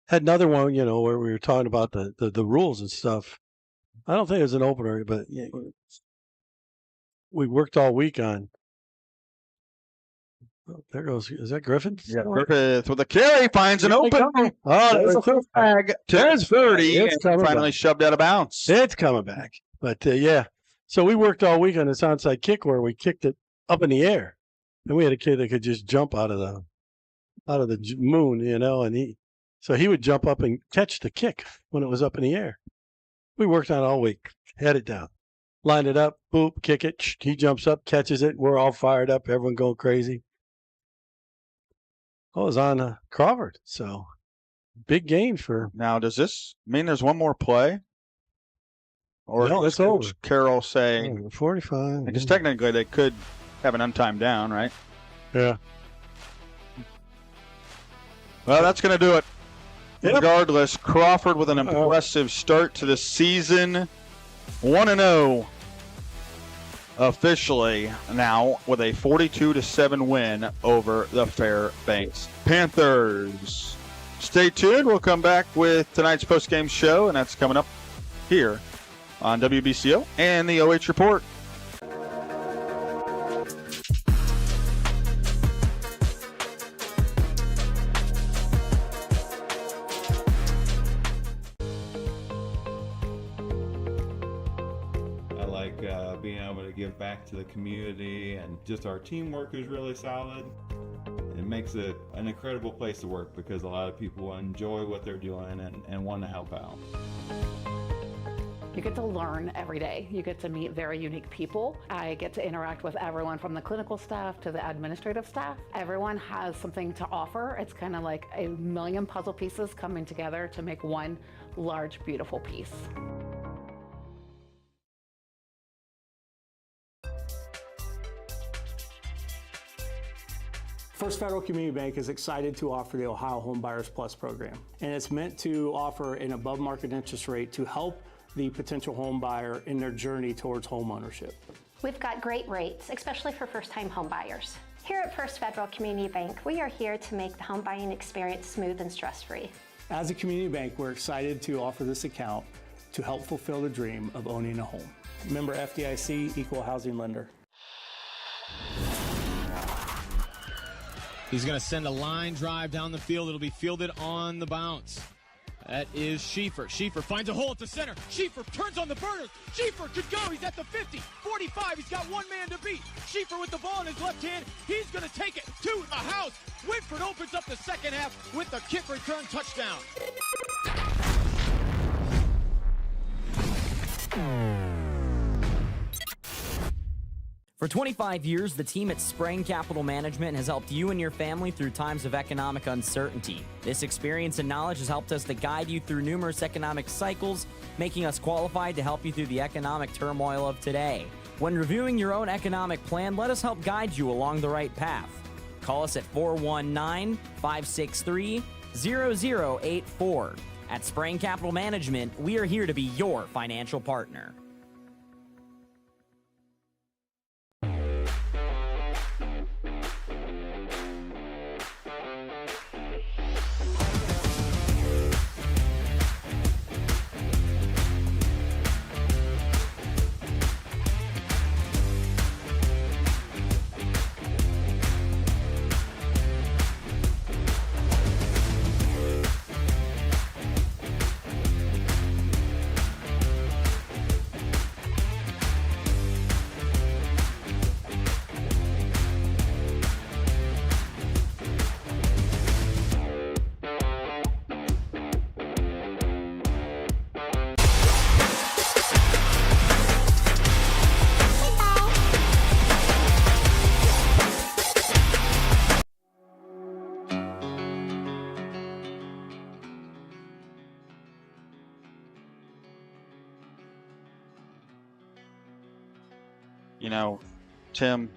Had another one, where we were talking about the rules and stuff. I don't think it was an opener, but we worked all week on. Oh, there goes. Is that Griffin? Yeah, Griffith with a carry finds an open. Oh, there's a flag. There's 30. It's finally shoved out of bounds. It's coming back. But yeah, so we worked all week on this onside kick where we kicked it up in the air, and we had a kid that could just jump out of the moon, and he would jump up and catch the kick when it was up in the air. We worked on it all week, had it down, lined it up, boop, kick it. He jumps up, catches it. We're all fired up, everyone going crazy. Oh, it was on Crawford, so big game for. Now, does this mean there's one more play? Or no, it's over. Carroll saying 45. Because technically they could have an untimed down, right? Yeah. Well, that's going to do it. Yep. Regardless, Crawford with an impressive start to the season. 1-0 officially now with a 42-7 win over the Fairbanks Panthers. Stay tuned. We'll come back with tonight's postgame show, and that's coming up here on WBCO and the OH Report. being able to give back to the community, and just our teamwork is really solid. It makes it an incredible place to work because a lot of people enjoy what they're doing and want to help out. You get to learn every day. You get to meet very unique people. I get to interact with everyone from the clinical staff to the administrative staff. Everyone has something to offer. It's kind of like a million puzzle pieces coming together to make one large, beautiful piece. First Federal Community Bank is excited to offer the Ohio Homebuyers Plus program, and it's meant to offer an above market interest rate to help the potential home buyer in their journey towards home ownership. We've got great rates, especially for first-time home buyers. Here at First Federal Community Bank, we are here to make the home buying experience smooth and stress-free. As a community bank, we're excited to offer this account to help fulfill the dream of owning a home. Member FDIC, equal housing lender. He's going to send a line drive down the field. It'll be fielded on the bounce. That is Schiefer. Schiefer finds a hole at the center. Schiefer turns on the burners. Schiefer could go. He's at the 50, 45. He's got one man to beat. Schiefer with the ball in his left hand. He's going to take it to the house. Winford opens up the second half with the kick return touchdown. For 25 years, the team at Spreng Capital Management has helped you and your family through times of economic uncertainty. This experience and knowledge has helped us to guide you through numerous economic cycles, making us qualified to help you through the economic turmoil of today. When reviewing your own economic plan, let us help guide you along the right path. Call us at 419-563-0084. At Spreng Capital Management, we are here to be your financial partner. You know, Tim,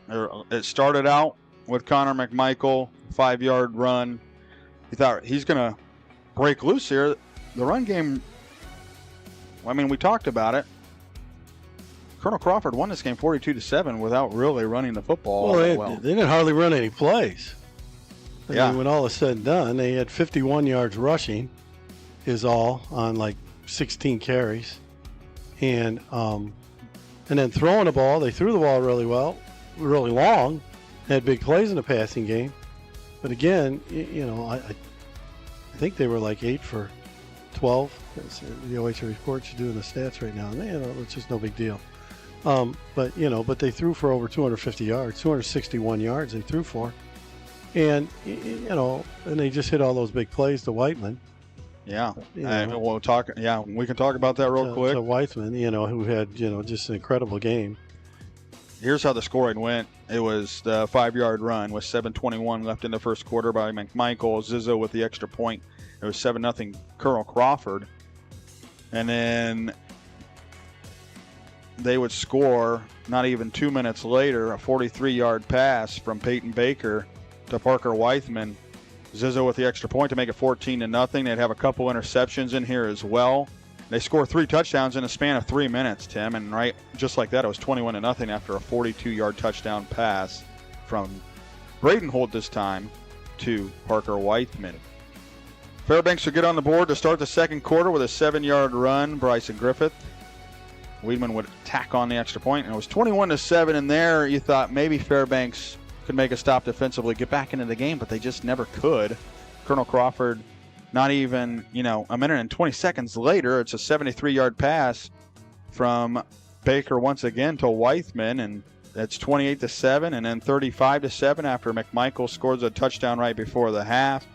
it started out with Connor McMichael, 5-yard run. You thought he's going to break loose here. The run game, I mean, we talked about it. Colonel Crawford won this game 42-7 without really running the football. Well, they didn't hardly run any plays. I mean, when all is said and done, they had 51 yards rushing is all on like 16 carries. And then throwing the ball, they threw the ball really well, really long, had big plays in the passing game. But again, you know, I think they were like 8 for 12. The OH.REPORT's doing the stats right now, and you know, it's just no big deal. But they threw for over 250 yards, 261 yards they threw for, and and they just hit all those big plays to Whiteman. Yeah, and we'll talk. Yeah, we can talk about that real quick. So Weissman, who had just an incredible game. Here's how the scoring went. It was the 5-yard run with 7:21 left in the first quarter by McMichael. Zizzo with the extra point. It was 7-0 Colonel Crawford, and then they would score not even 2 minutes later a 43-yard pass from Peyton Baker to Parker Weithman. Zizzo with the extra point to make it 14-0. They'd have a couple interceptions in here as well. They score 3 touchdowns in a span of 3 minutes, Tim, and right just like that, it was 21-0 after a 42-yard touchdown pass from Braden Holt this time to Parker Weithman. Fairbanks would get on the board to start the second quarter with a 7-yard run. Bryson Griffith. Weidman would tack on the extra point, and it was 21-7 in there. You thought maybe Fairbanks could make a stop defensively, get back into the game, but they just never could. Colonel Crawford, not even, a minute and 20 seconds later, it's a 73-yard pass from Baker once again to Weithman, and that's 28-7, and then 35-7 after McMichael scores a touchdown right before the half.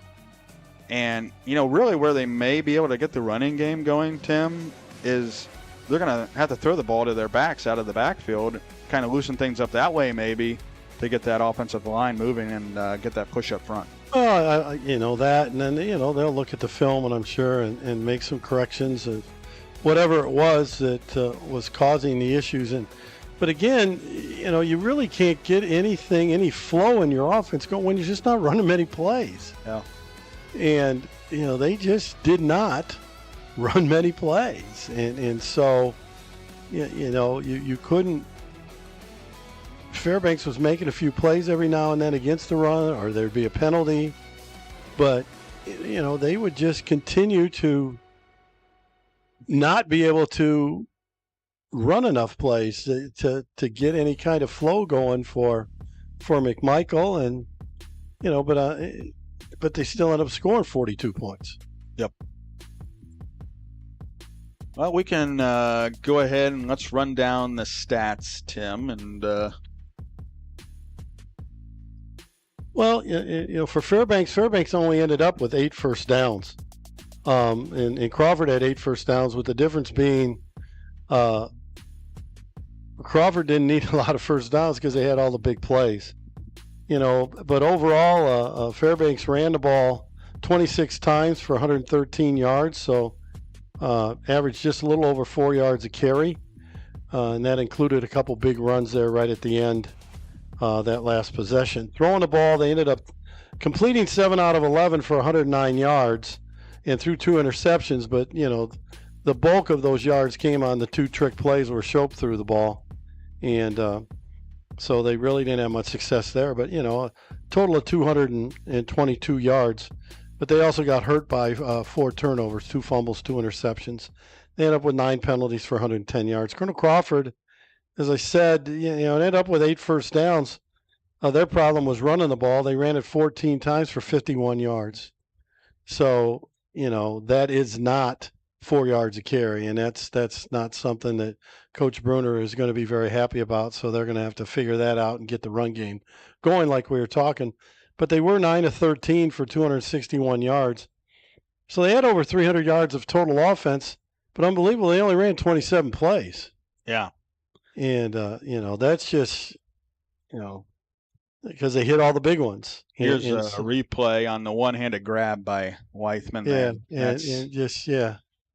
And, really where they may be able to get the running game going, Tim, is they're going to have to throw the ball to their backs out of the backfield, kind of loosen things up that way maybe to get that offensive line moving and get that push up front. That, and then, they'll look at the film, and I'm sure, and make some corrections of whatever it was that was causing the issues. But again, you really can't get any flow in your offense going when you're just not running many plays. Yeah. And, they just did not run many plays. And so, you couldn't. Fairbanks was making a few plays every now and then against the run, or there'd be a penalty. But, they would just continue to not be able to run enough plays to get any kind of flow going for McMichael. And, but they still end up scoring 42 points. Yep. Well, we can go ahead and let's run down the stats, Tim. And for Fairbanks only ended up with 8 first downs. And Crawford had 8 first downs, with the difference being Crawford didn't need a lot of first downs because they had all the big plays. But overall, Fairbanks ran the ball 26 times for 113 yards, so averaged just a little over 4 yards a carry, and that included a couple big runs there right at the end, that last possession. Throwing the ball, they ended up completing 7 out of 11 for 109 yards and threw 2 interceptions, but, the bulk of those yards came on the 2 trick plays where Shope threw the ball, and so they really didn't have much success there. But, a total of 222 yards. But they also got hurt by 4 turnovers, 2 fumbles, 2 interceptions. They ended up with 9 penalties for 110 yards. Colonel Crawford, as I said, ended up with 8 first downs. Their problem was running the ball. They ran it 14 times for 51 yards. So, that is not 4 yards a carry, and that's not something that Coach Bruner is going to be very happy about. So they're going to have to figure that out and get the run game going like we were talking. But they were 9 of 13 for 261 yards. So they had over 300 yards of total offense, but unbelievable, they only ran 27 plays. Yeah. And, that's just, because they hit all the big ones. Here's a replay on the one-handed grab by Weithman.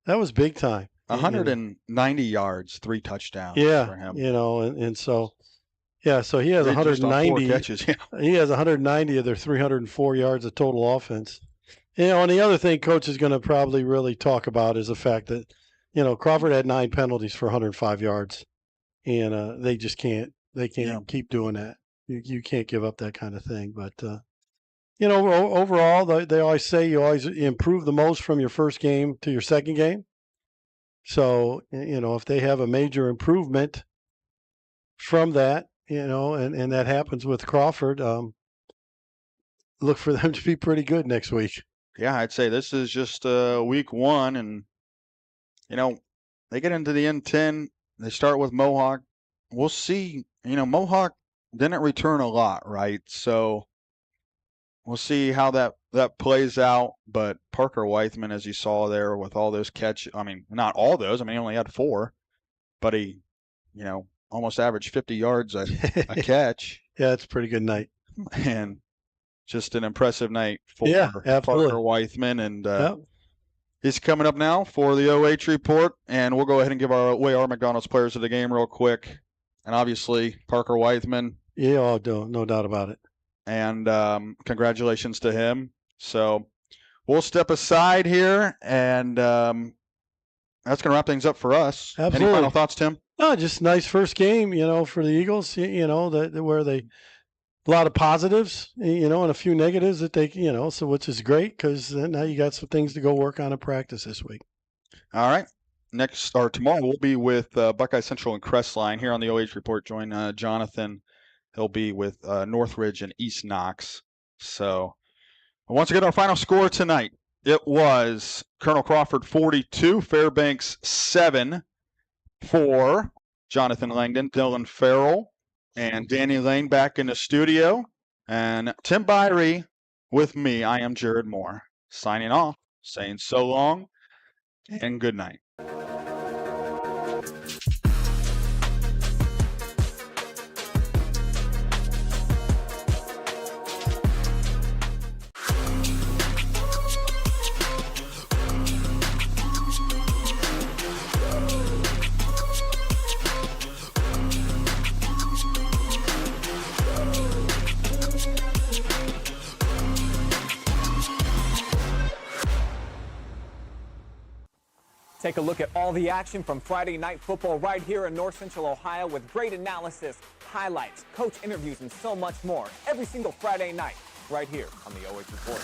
That was big time. 190 yards, 3 touchdowns for him. So he has 190 catches. Yeah. He has 190 of their 304 yards of total offense. And the other thing Coach is going to probably really talk about is the fact that, Crawford had 9 penalties for 105 yards, and they just can't. They can't keep doing that. You can't give up that kind of thing. But overall, they always say you always improve the most from your first game to your second game. So, if they have a major improvement from that, and that happens with Crawford, look for them to be pretty good next week. Yeah, I'd say this is just week 1, and, they get into the N10. They start with Mohawk. We'll see. Mohawk didn't return a lot, right? So we'll see how that plays out. But Parker Weithman, as you saw there with all those catches, not all those. He only had 4, but he, almost averaged 50 yards a catch. Yeah, it's a pretty good night. And just an impressive night for Parker Weithman. And he's coming up now for the OH report. And we'll go ahead and give away our McDonald's players of the game real quick. And obviously, Parker Weithman. Yeah, no doubt about it. And congratulations to him. So we'll step aside here, and that's going to wrap things up for us. Absolutely. Any final thoughts, Tim? No, just nice first game, for the Eagles, where they a lot of positives, and a few negatives that they, so which is great because now you got some things to go work on in practice this week. All right. Tomorrow we'll be with Buckeye Central and Crestline here on the OH Report. Join Jonathan. He'll be with Northridge and East Knox. So once again, our final score tonight, it was Colonel Crawford 42, Fairbanks 7 for Jonathan Langdon, Dylan Farrell, and Danny Lane back in the studio. And Tim Birie with me. I am Jared Moore, signing off, saying so long and good night. Take a look at all the action from Friday Night Football right here in North Central Ohio with great analysis, highlights, coach interviews, and so much more every single Friday night right here on the OH Report.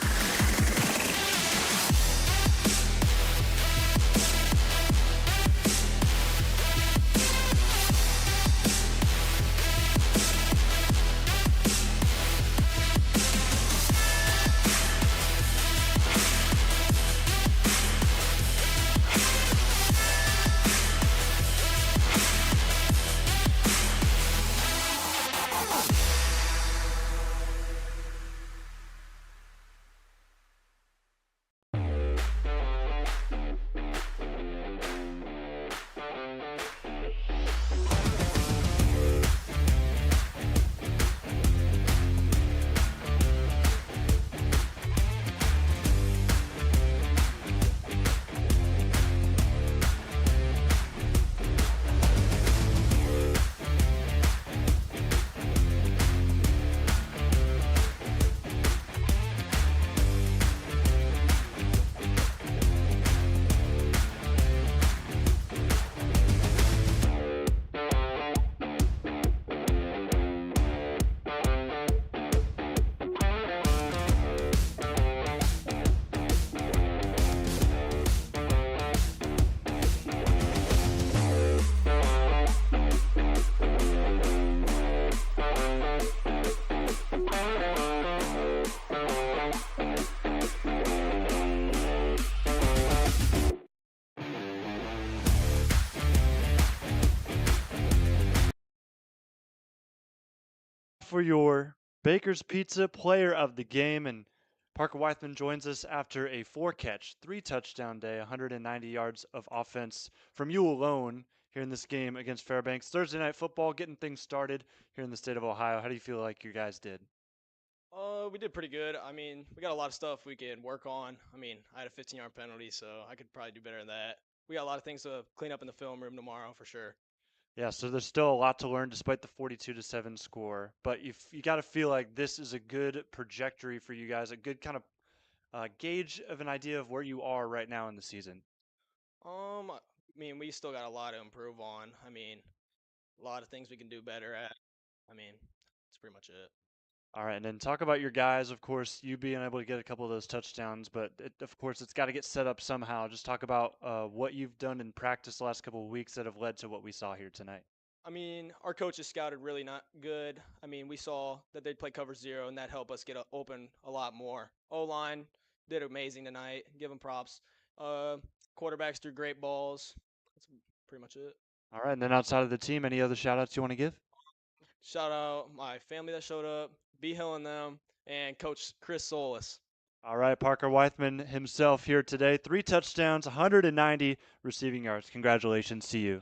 For your Baker's Pizza Player of the Game, and Parker Weithman joins us after a 4-catch, 3-touchdown day, 190 yards of offense from you alone here in this game against Fairbanks. Thursday Night Football, getting things started here in the state of Ohio. How do you feel like you guys did? We did pretty good. I mean, we got a lot of stuff we can work on. I mean, I had a 15-yard penalty, so I could probably do better than that. We got a lot of things to clean up in the film room tomorrow for sure. Yeah, so there's still a lot to learn despite the 42-7 score. But you got to feel like this is a good trajectory for you guys, a good kind of gauge of an idea of where you are right now in the season. I mean, we still got a lot to improve on. I mean, a lot of things we can do better at. I mean, that's pretty much it. All right, and then talk about your guys. Of course, you being able to get a couple of those touchdowns, but of course, it's got to get set up somehow. Just talk about what you've done in practice the last couple of weeks that have led to what we saw here tonight. I mean, our coaches scouted really not good. I mean, we saw that they'd play cover 0, and that helped us get open a lot more. O-line did amazing tonight. Give them props. Quarterbacks threw great balls. That's pretty much it. All right, and then outside of the team, any other shout-outs you want to give? Shout out my family that showed up, B. Hill and them, and Coach Chris Solis. All right, Parker Weithman himself here today. 3 touchdowns, 190 receiving yards. Congratulations to you.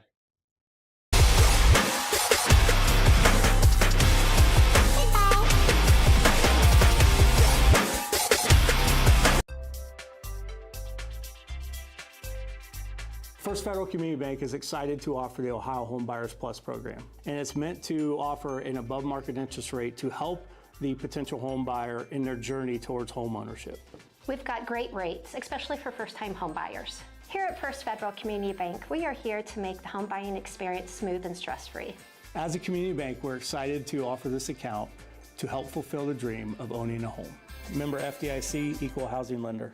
First Federal Community Bank is excited to offer the Ohio Homebuyers Plus program, and it's meant to offer an above-market interest rate to help the potential home buyer in their journey towards home ownership. We've got great rates, especially for first-time home buyers. Here at First Federal Community Bank, we are here to make the home buying experience smooth and stress-free. As a community bank, we're excited to offer this account to help fulfill the dream of owning a home. Member FDIC, Equal Housing Lender.